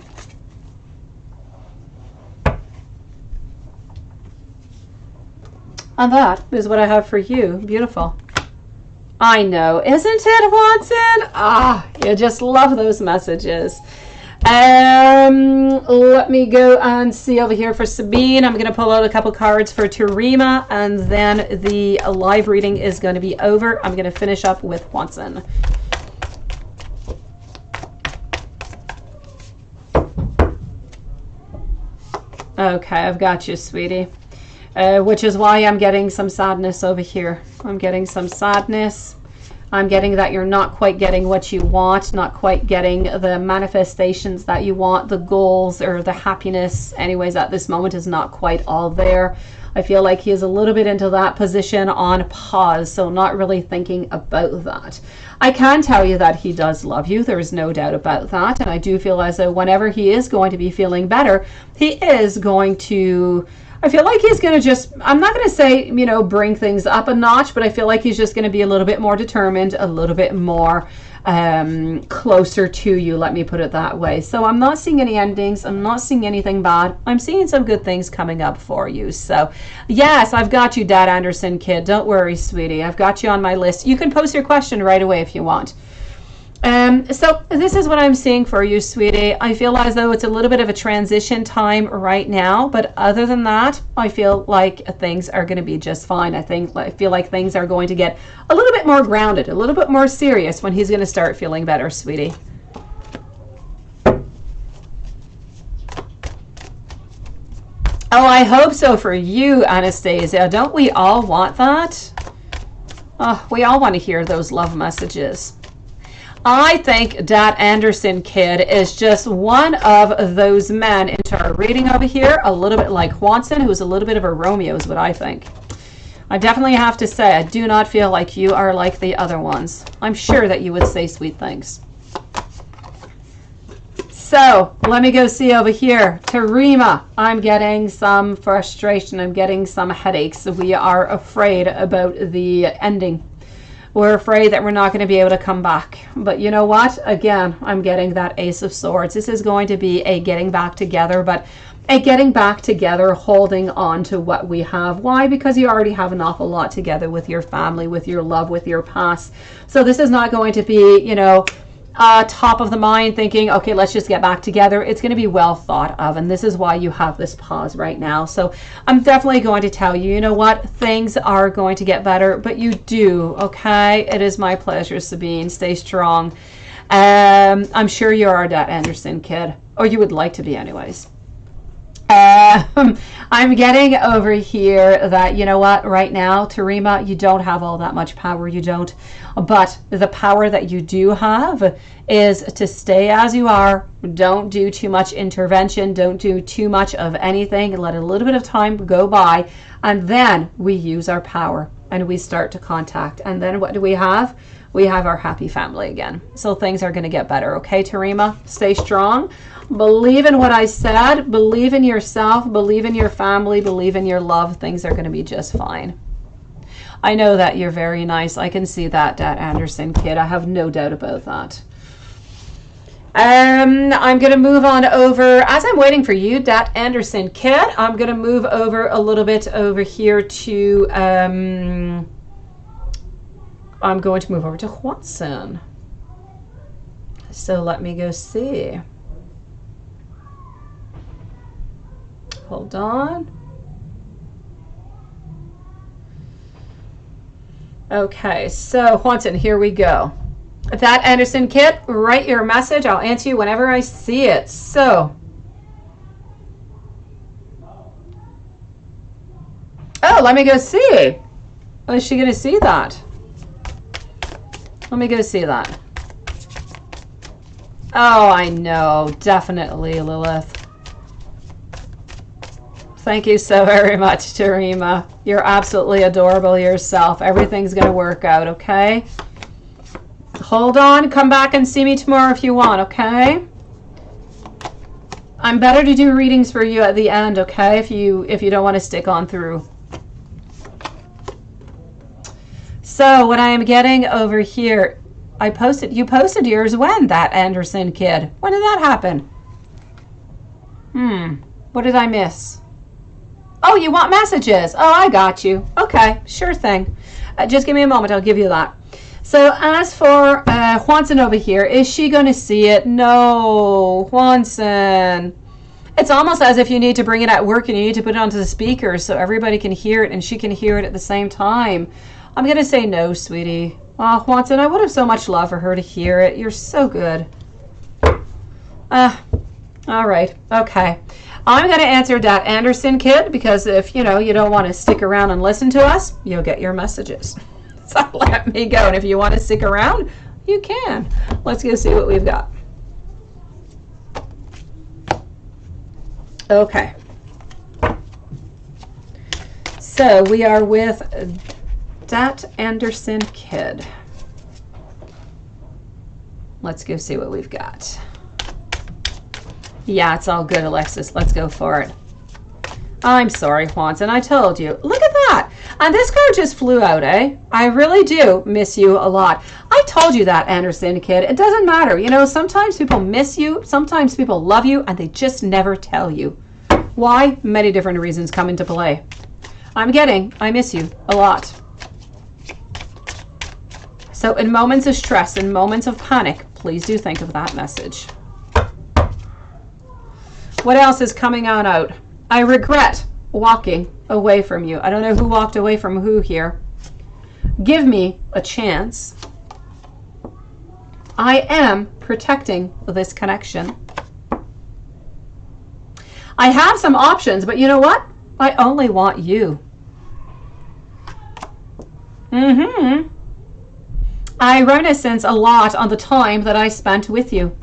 And that is what I have for you. Beautiful. I know, isn't it, Watson? Ah, you just love those messages. Let me go and see over here for Sabine. I'm going to pull out a couple cards for Terima, and then the live reading is going to be over. I'm going to finish up with Watson. Okay, I've got you, sweetie. Which is why I'm getting some sadness over here. I'm getting some sadness. I'm getting that you're not quite getting what you want, not quite getting the manifestations that you want, the goals or the happiness. Anyways, at this moment is not quite all there. I feel like he is a little bit into that position on pause, so not really thinking about that. I can tell you that he does love you. There is no doubt about that. And I do feel as though whenever he is going to be feeling better, he is going to... I feel like he's going to just, I'm not going to say, you know, bring things up a notch, but I feel like he's just going to be a little bit more determined, a little bit more closer to you, let me put it that way. So I'm not seeing any endings. I'm not seeing anything bad. I'm seeing some good things coming up for you. So yes, I've got you, Dad Anderson kid. Don't worry, sweetie. I've got you on my list. You can post your question right away if you want. So this is what I'm seeing for you, sweetie. I feel as though it's a little bit of a transition time right now, but other than that, I feel like things are going to be just fine. I feel like things are going to get a little bit more grounded, a little bit more serious when he's going to start feeling better, sweetie. Oh, I hope so for you, Anastasia. Don't we all want that? Oh, we all want to hear those love messages. I think that Anderson kid is just one of those men into our reading over here, a little bit like Juanson, who's a little bit of a Romeo is what I think. I definitely have to say, I do not feel like you are like the other ones. I'm sure that you would say sweet things. So let me go see over here. Tarima, I'm getting some frustration. I'm getting some headaches. We are afraid about the ending. We're afraid that we're not going to be able to come back. But you know what? Again, I'm getting that Ace of Swords. This is going to be a getting back together, but a getting back together holding on to what we have. Why? Because you already have an awful lot together with your family, with your love, with your past. So this is not going to be, you know, top of the mind thinking, okay, let's just get back together. It's going to be well thought of, and this is why you have this pause right now. So I'm definitely going to tell you, you know what, things are going to get better, but you do, okay? It is my pleasure, Sabine. Stay strong. I'm sure you are that Anderson kid, or you would like to be anyways. I'm getting over here that, you know what, right now, Tarima, you don't have all that much power, you don't. But the power that you do have is to stay as you are. Don't do too much intervention. Don't do too much of anything. Let a little bit of time go by. And then we use our power and we start to contact. And then what do we have? We have our happy family again. So things are going to get better. Okay, Tarima? Stay strong. Believe in what I said. Believe in yourself. Believe in your family. Believe in your love. Things are going to be just fine. I know that you're very nice. I can see that, Anderson kid. I have no doubt about that. I'm going to move on over, as I'm waiting for you, that Anderson kid, I'm going to move over a little bit over here to, I'm going to move over to Juanson. So let me go see. Hold on. Okay, so Juanson, here we go. That Anderson kid, write your message. I'll answer you whenever I see it. So, oh, let me go see. Oh, is she going to see that? Let me go see that. Oh, I know. Definitely, Lilith. Thank you so very much, Tarima. You're absolutely adorable yourself. Everything's going to work out, okay? Hold on. Come back and see me tomorrow if you want, okay? I'm better to do readings for you at the end, okay? If you don't want to stick on through. So what I am getting over here, you posted yours when, that Anderson kid? When did that happen? What did I miss? Oh, you want messages? Oh, I got you. Okay, sure thing. Just give me a moment. I'll give you that. So as for Juanson over here, is she going to see it? No, Juanson. It's almost as if you need to bring it at work and you need to put it onto the speaker so everybody can hear it and she can hear it at the same time. I'm going to say no, sweetie. Oh, Juanson, I would have so much love for her to hear it. You're so good. All right. Okay. I'm going to answer that Anderson kid because if, you know, you don't want to stick around and listen to us, you'll get your messages. So let me go. And if you want to stick around, you can. Let's go see what we've got. Okay. So we are with that Anderson kid. Let's go see what we've got. Yeah, it's all good, Alexis. Let's go for it. I'm sorry, Juanson. I told you. Look at that. And this card just flew out, eh? I really do miss you a lot. I told you that, Anderson kid. It doesn't matter. You know, sometimes people miss you. Sometimes people love you, and they just never tell you. Why? Many different reasons come into play. I miss you a lot. So in moments of stress, in moments of panic, please do think of that message. What else is coming on out? I regret walking away from you. I don't know who walked away from who here. Give me a chance. I am protecting this connection. I have some options, but you know what? I only want you. I reminisce a lot on the time that I spent with you.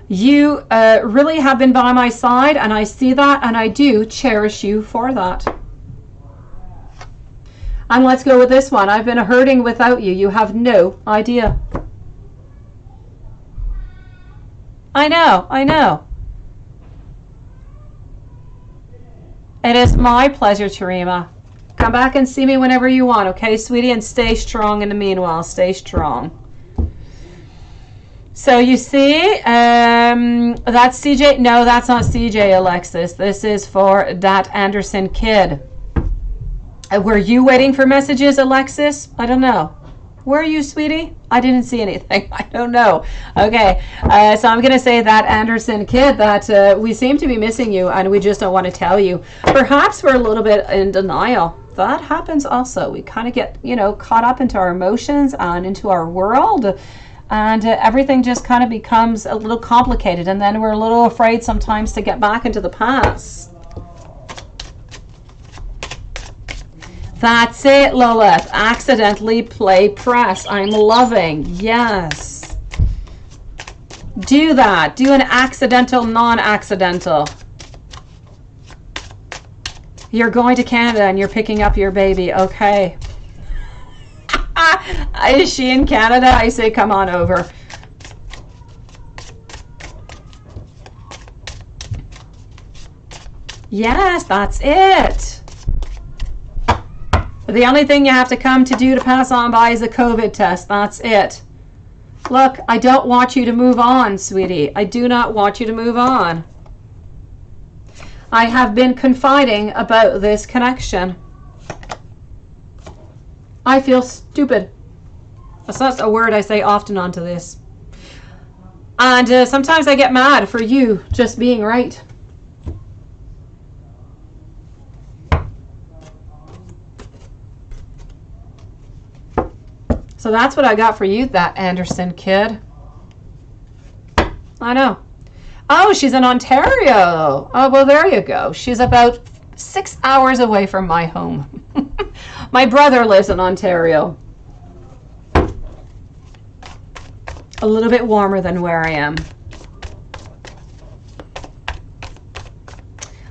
You really have been by my side, and I see that, and I do cherish you for that. And let's go with this one. I've been hurting without you. You have no idea. I know, I know. It is my pleasure, Tarima. Come back and see me whenever you want, okay, sweetie? And stay strong in the meanwhile. Stay strong. So you see, that's CJ. No, that's not CJ, Alexis. This is for that Anderson kid. Were you waiting for messages, Alexis? I don't know. Were you, sweetie? I didn't see anything. I don't know. Okay, so I'm going to say that Anderson kid that we seem to be missing you and we just don't want to tell you. Perhaps we're a little bit in denial. That happens also. We kind of get, you know, caught up into our emotions and into our world, and everything just kind of becomes a little complicated, and then we're a little afraid sometimes to get back into the past. That's it, Lilith. Accidentally play press. I'm loving. Yes. Do that. Do an accidental, non-accidental. You're going to Canada and you're picking up your baby. Okay. Is she in Canada? I say come on over. Yes, that's it. The only thing you have to come to do to pass on by is a COVID test. That's it. Look, I don't want you to move on, sweetie. I do not want you to move on. I have been confiding about this connection. I feel stupid. That's not a word I say often onto this. And sometimes I get mad for you just being right. So that's what I got for you, that Anderson kid. I know. Oh, she's in Ontario. Oh, well, there you go. She's about 6 hours away from my home. My brother lives in Ontario. A little bit warmer than where I am.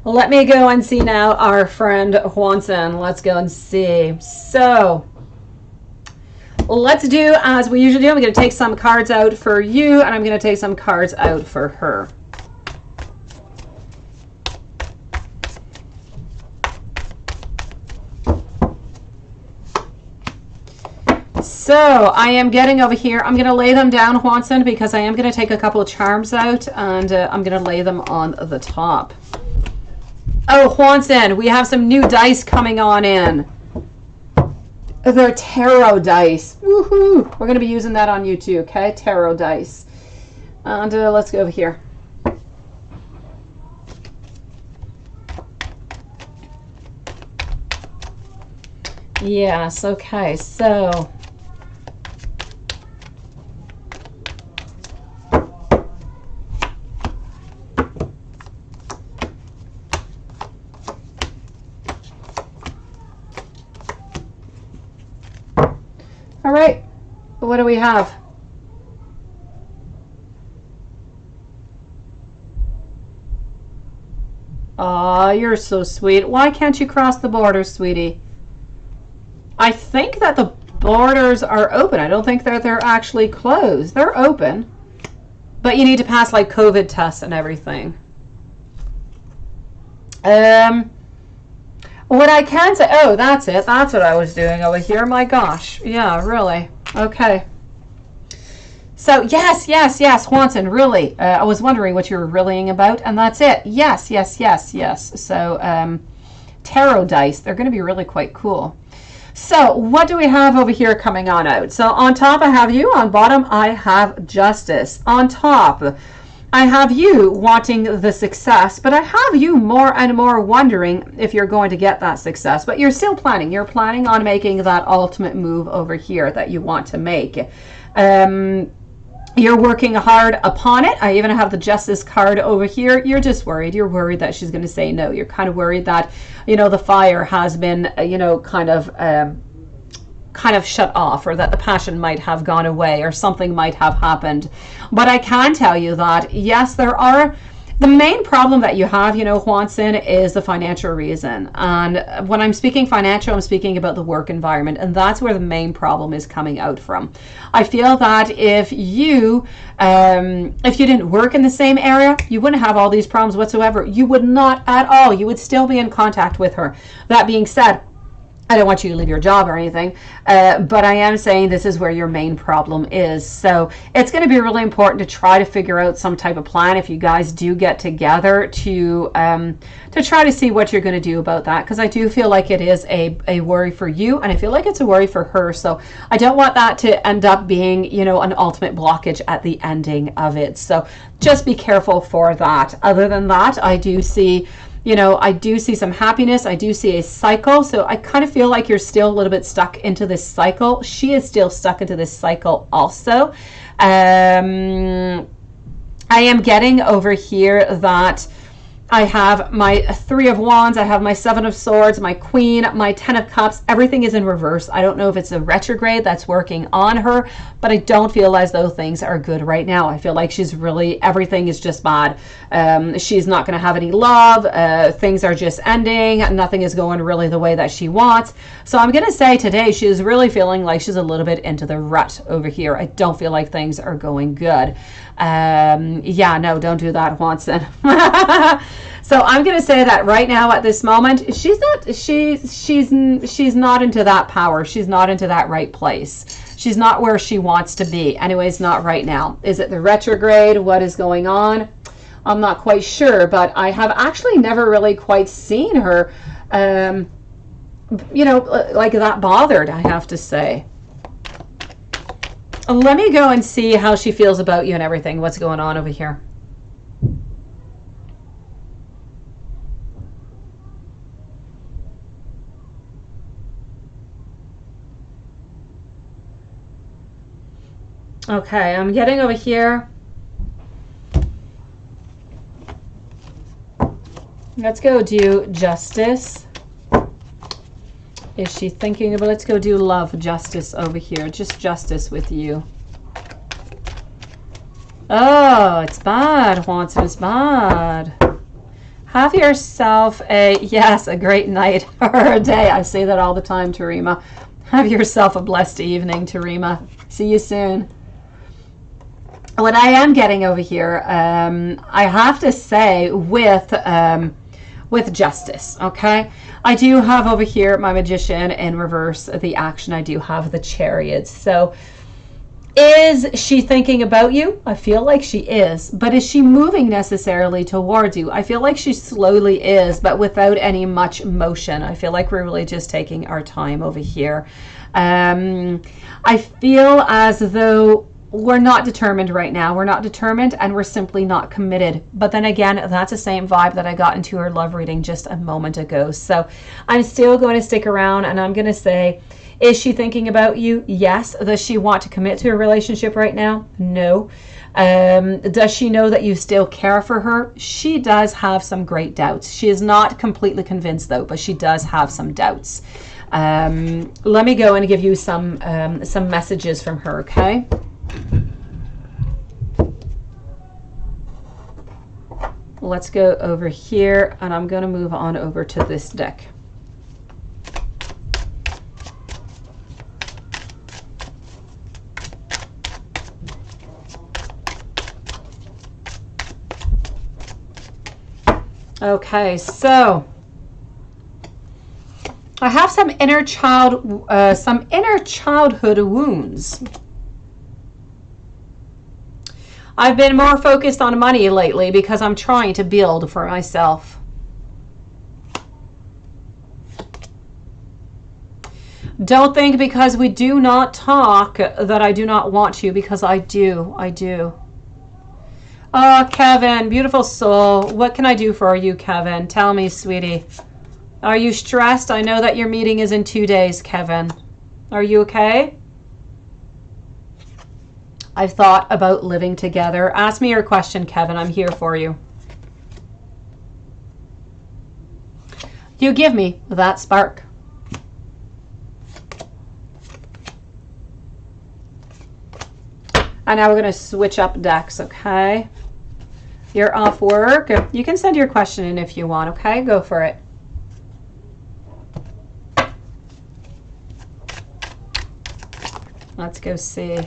Let me go and see now our friend Juanson. Let's go and see. So let's do as we usually do. I'm going to take some cards out for you, and I'm going to take some cards out for her. So I am getting over here. I'm going to lay them down, Juanson, because I am going to take a couple of charms out, and I'm going to lay them on the top. Oh, Juanson, we have some new dice coming on in. They're tarot dice. Woohoo! We're going to be using that on YouTube, okay? Tarot dice. And let's go over here. Yes, okay, so all right, what do we have? Aw, you're so sweet. Why can't you cross the border, sweetie? I think that the borders are open. I don't think that they're actually closed. They're open, but you need to pass like COVID tests and everything. What I can say, oh, that's it. That's what I was doing over here. My gosh. Yeah, really. Okay. So, yes, Juanson, really. I was wondering what you were reallying about, and that's it. Yes. So, tarot dice, they're going to be really quite cool. So what do we have over here coming on out? So on top I have you, on bottom I have justice. On top I have you wanting the success, but I have you more and more wondering if you're going to get that success, but you're still planning. You're planning on making that ultimate move over here that you want to make. You're working hard upon it. I even have the Justice card over here. You're just worried. You're worried that she's going to say no. You're kind of worried that, you know, the fire has been, you know, kind of shut off, or that the passion might have gone away, or something might have happened. But I can tell you that, yes, there are, the main problem that you have, you know, Juanson, is the financial reason. And when I'm speaking financial, I'm speaking about the work environment, and that's where the main problem is coming out from. I feel that if you didn't work in the same area, you wouldn't have all these problems whatsoever. You would not at all. You would still be in contact with her. That being said, I don't want you to leave your job or anything, but I am saying this is where your main problem is. So it's going to be really important to try to figure out some type of plan if you guys do get together to try to see what you're going to do about that, because I do feel like it is a worry for you, and I feel like it's a worry for her. So I don't want that to end up being, you know, an ultimate blockage at the ending of it. So just be careful for that. Other than that, I do see, you know, I do see some happiness. I do see a cycle. So I kind of feel like you're still a little bit stuck into this cycle. She is still stuck into this cycle also. I am getting over here that I have my 3 of Wands, I have my 7 of Swords, my Queen, my 10 of Cups. Everything is in reverse. I don't know if it's a retrograde that's working on her, but I don't feel as though things are good right now. I feel like she's really, everything is just bad. She's not going to have any love. Things are just ending. Nothing is going really the way that she wants. So I'm going to say today she's really feeling like she's a little bit into the rut over here. I don't feel like things are going good. Yeah, no, don't do that, Watson. So I'm going to say that right now at this moment, she's not into that power. She's not into that right place. She's not where she wants to be. Anyways, not right now. Is it the retrograde? What is going on? I'm not quite sure, but I have actually never really quite seen her, you know, like that bothered, I have to say. Let me go and see how she feels about you and everything. What's going on over here? Okay, I'm getting over here. Let's go do justice. Is she thinking about, let's go do love, justice over here. Just justice with you. Oh, it's bad, Juanson, it's bad. Have yourself a, yes, a great night or a day. I say that all the time, Tarima. Have yourself a blessed evening, Tarima. See you soon. What I am getting over here, I have to say with justice, okay? I do have over here my Magician in reverse, the action. I do have the Chariots. So is she thinking about you? I feel like she is. But is she moving necessarily towards you? I feel like she slowly is, but without any much motion. I feel like we're really just taking our time over here. I feel as though we're not determined right now. We're not determined, and we're simply not committed. But then again, that's the same vibe that I got into her love reading just a moment ago. So I'm still going to stick around, and I'm going to say, is she thinking about you? Yes. Does she want to commit to a relationship right now? No. Does she know that you still care for her? She does have some great doubts. She is not completely convinced though, but she does have some doubts. Let me go and give you some messages from her, okay? Let's go over here, and I'm going to move on over to this deck. Okay, so I have some inner childhood wounds. I've been more focused on money lately because I'm trying to build for myself. Don't think because we do not talk that I do not want you, because I do. I do. Oh, Kevin, beautiful soul. What can I do for you, Kevin? Tell me, sweetie. Are you stressed? I know that your meeting is in 2 days, Kevin. Are you okay? I've thought about living together. Ask me your question, Kevin. I'm here for you. You give me that spark. And now we're going to switch up decks, okay? You're off work. You can send your question in if you want, okay? Go for it. Let's go see.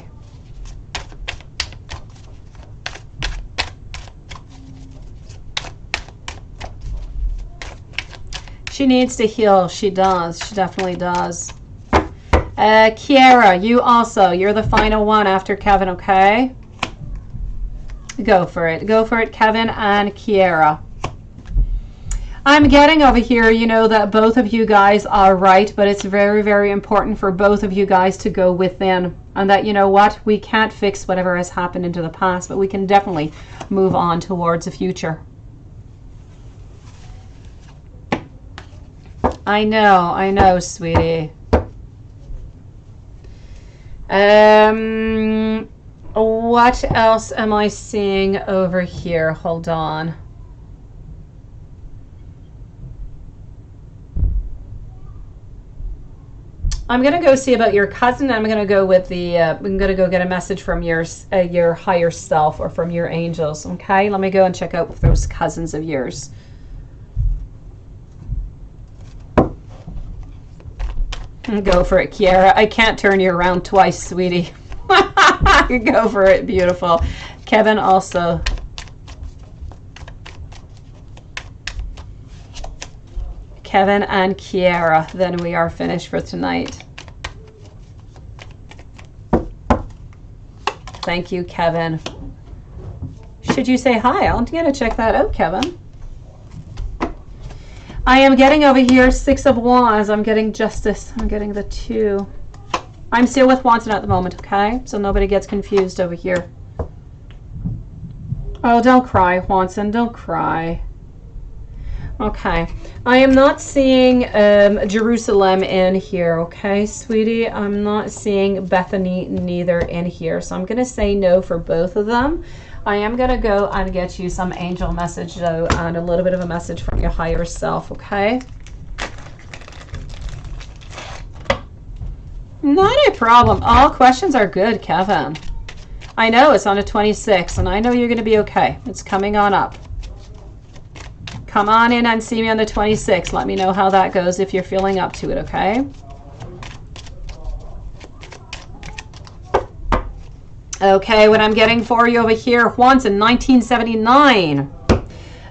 She needs to heal. She does. She definitely does. Kiara, you also. You're the final one after Kevin, okay? Go for it. Go for it, Kevin and Kiara. I'm getting over here, you know, that both of you guys are right, but it's very, very important for both of you guys to go within. And that, you know what, we can't fix whatever has happened into the past, but we can definitely move on towards the future. I know, sweetie. What else am I seeing over here? Hold on. I'm gonna go see about your cousin. I'm gonna go with the. I'm gonna go get a message from your higher self or from your angels. Okay, let me go and check out those cousins of yours. Go for it, Kiara. I can't turn you around twice, sweetie. Go for it, beautiful. Kevin also. Kevin and Kiara. Then we are finished for tonight. Thank you, Kevin. Should you say hi? I'm going to check that out, Kevin. I am getting over here 6 of Wands. I'm getting Justice. I'm getting the 2. I'm still with Wanton at the moment, okay? So nobody gets confused over here. Oh, don't cry, Wanton. Don't cry. Okay. I am not seeing Jerusalem in here, okay, sweetie? I'm not seeing Bethany neither in here. So I'm going to say no for both of them. I am going to go and get you some angel message, though, and a little bit of a message from your higher self, okay? Not a problem. All questions are good, Kevin. I know it's on a 26, and I know you're going to be okay. It's coming on up. Come on in and see me on the 26. Let me know how that goes if you're feeling up to it, okay? Okay, what I'm getting for you over here, once in 1979.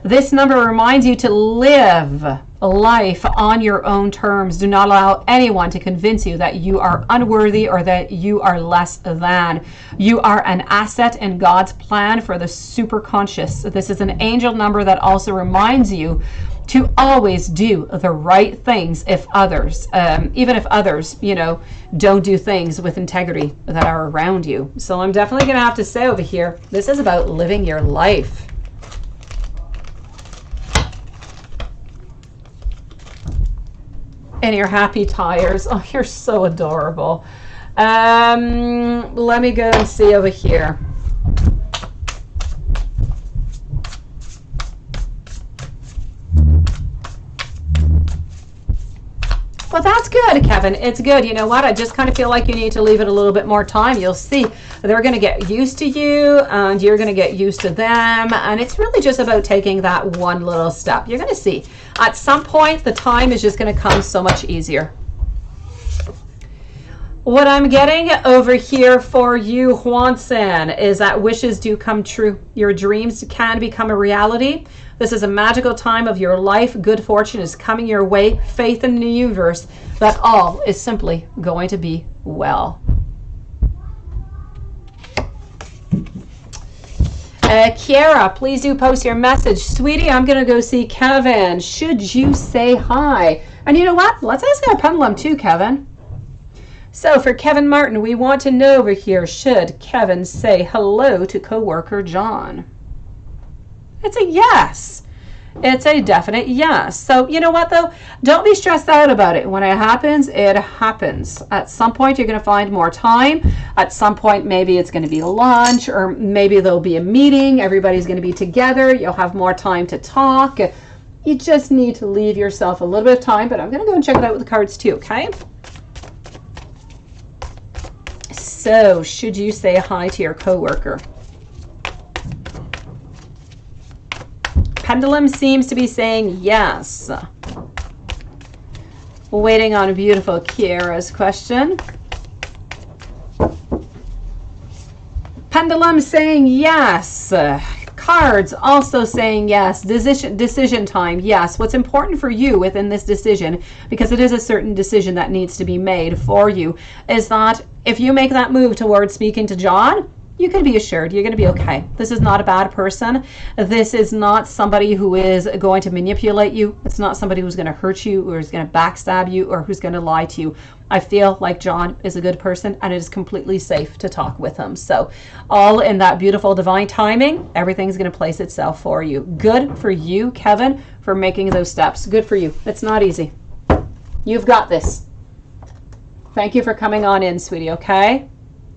This number reminds you to live a life on your own terms. Do not allow anyone to convince you that you are unworthy or that you are less than. You are an asset in God's plan for the super conscious. This is an angel number that also reminds you to always do the right things if others, even if others, you know, don't do things with integrity that are around you. So I'm definitely going to have to say over here, this is about living your life. And your happy tires. Oh, you're so adorable. Let me go and see over here. Well, that's good, Kevin. It's good. You know what? I just kind of feel like you need to leave it a little bit more time. You'll see they're going to get used to you and you're going to get used to them. And it's really just about taking that one little step. You're going to see at some point the time is just going to come so much easier. What I'm getting over here for you, Juanson, is that wishes do come true. Your dreams can become a reality. This is a magical time of your life. Good fortune is coming your way. Faith in the universe that all is simply going to be well. Kiara, please do post your message. Sweetie, I'm going to go see Kevin. Should you say hi? And you know what? Let's ask our pendulum too, Kevin. So for Kevin Martin, we want to know over here, should Kevin say hello to coworker John? It's a yes. It's a definite yes. So you know what though? Don't be stressed out about it. When it happens, it happens. At some point, you're going to find more time. At some point, maybe it's going to be lunch, or maybe there'll be a meeting. Everybody's going to be together. You'll have more time to talk. You just need to leave yourself a little bit of time, but I'm going to go and check it out with the cards too, okay? So, should you say hi to your coworker? Pendulum seems to be saying yes. Waiting on beautiful Kiara's question. Pendulum saying yes. Cards also saying yes. Decision time, yes. What's important for you within this decision, because it is a certain decision that needs to be made for you, is that if you make that move towards speaking to John, you can be assured you're going to be okay. This is not a bad person. This is not somebody who is going to manipulate you. It's not somebody who's going to hurt you, or is going to backstab you, or who's going to lie to you. I feel like John is a good person, and it is completely safe to talk with him. So all in that beautiful divine timing, everything's going to place itself for you. Good for you, Kevin, for making those steps. Good for you. It's not easy. You've got this. Thank you for coming on in, sweetie, okay?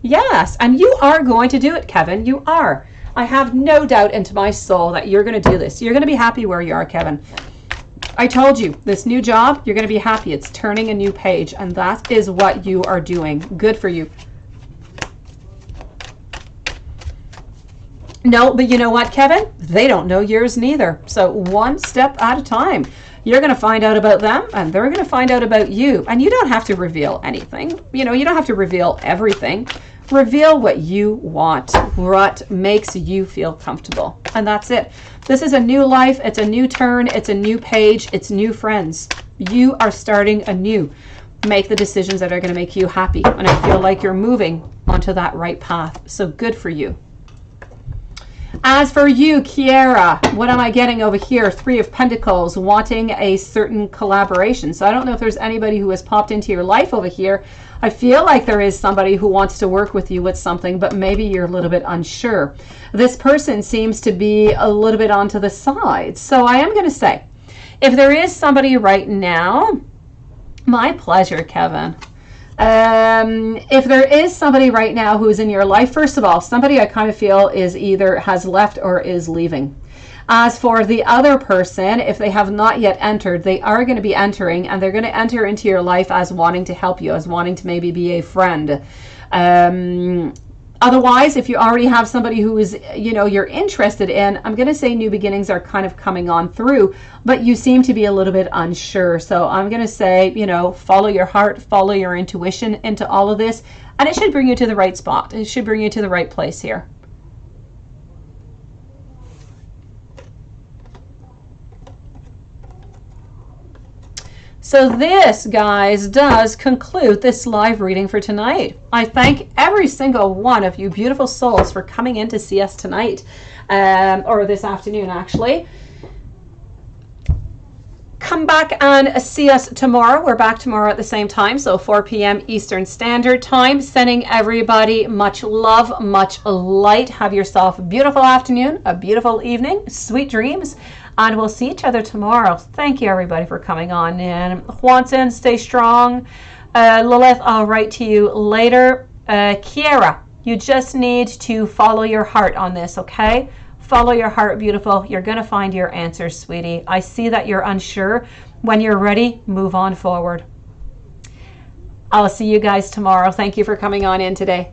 Yes, and you are going to do it, Kevin. You are. I have no doubt into my soul that you're going to do this. You're going to be happy where you are, Kevin. I told you, this new job, you're going to be happy. It's turning a new page, and that is what you are doing. Good for you. No, but you know what, Kevin? They don't know yours neither. So one step at a time. You're going to find out about them, and they're going to find out about you. And you don't have to reveal anything. You know, you don't have to reveal everything. Reveal what you want, what makes you feel comfortable. And that's it. This is a new life. It's a new turn. It's a new page. It's new friends. You are starting anew. Make the decisions that are going to make you happy. And I feel like you're moving onto that right path. So good for you. As for you, Kiara, what am I getting over here? Three of Pentacles, wanting a certain collaboration. So I don't know if there's anybody who has popped into your life over here. I feel like there is somebody who wants to work with you with something, but maybe you're a little bit unsure. This person seems to be a little bit onto the side. So I am going to say, if there is somebody right now, my pleasure, Kevin. If there is somebody right now who is in your life, first of all, somebody I kind of feel is either has left or is leaving. As for the other person, if they have not yet entered, they are going to be entering, and they're going to enter into your life as wanting to help you, as wanting to maybe be a friend. Otherwise, if you already have somebody who is, you know, you're interested in, I'm going to say new beginnings are kind of coming on through, but you seem to be a little bit unsure. So I'm going to say, you know, follow your heart, follow your intuition into all of this, and it should bring you to the right spot. It should bring you to the right place here. So this, guys, does conclude this live reading for tonight. I thank every single one of you beautiful souls for coming in to see us tonight, or this afternoon, actually. Come back and see us tomorrow. We're back tomorrow at the same time, so 4 p.m. Eastern Standard Time. Sending everybody much love, much light. Have yourself a beautiful afternoon, a beautiful evening, sweet dreams. And we'll see each other tomorrow. Thank you, everybody, for coming on in. Juanson, stay strong. Lilith, I'll write to you later. Kiara, you just need to follow your heart on this, okay? Follow your heart, beautiful. You're going to find your answers, sweetie. I see that you're unsure. When you're ready, move on forward. I'll see you guys tomorrow. Thank you for coming on in today.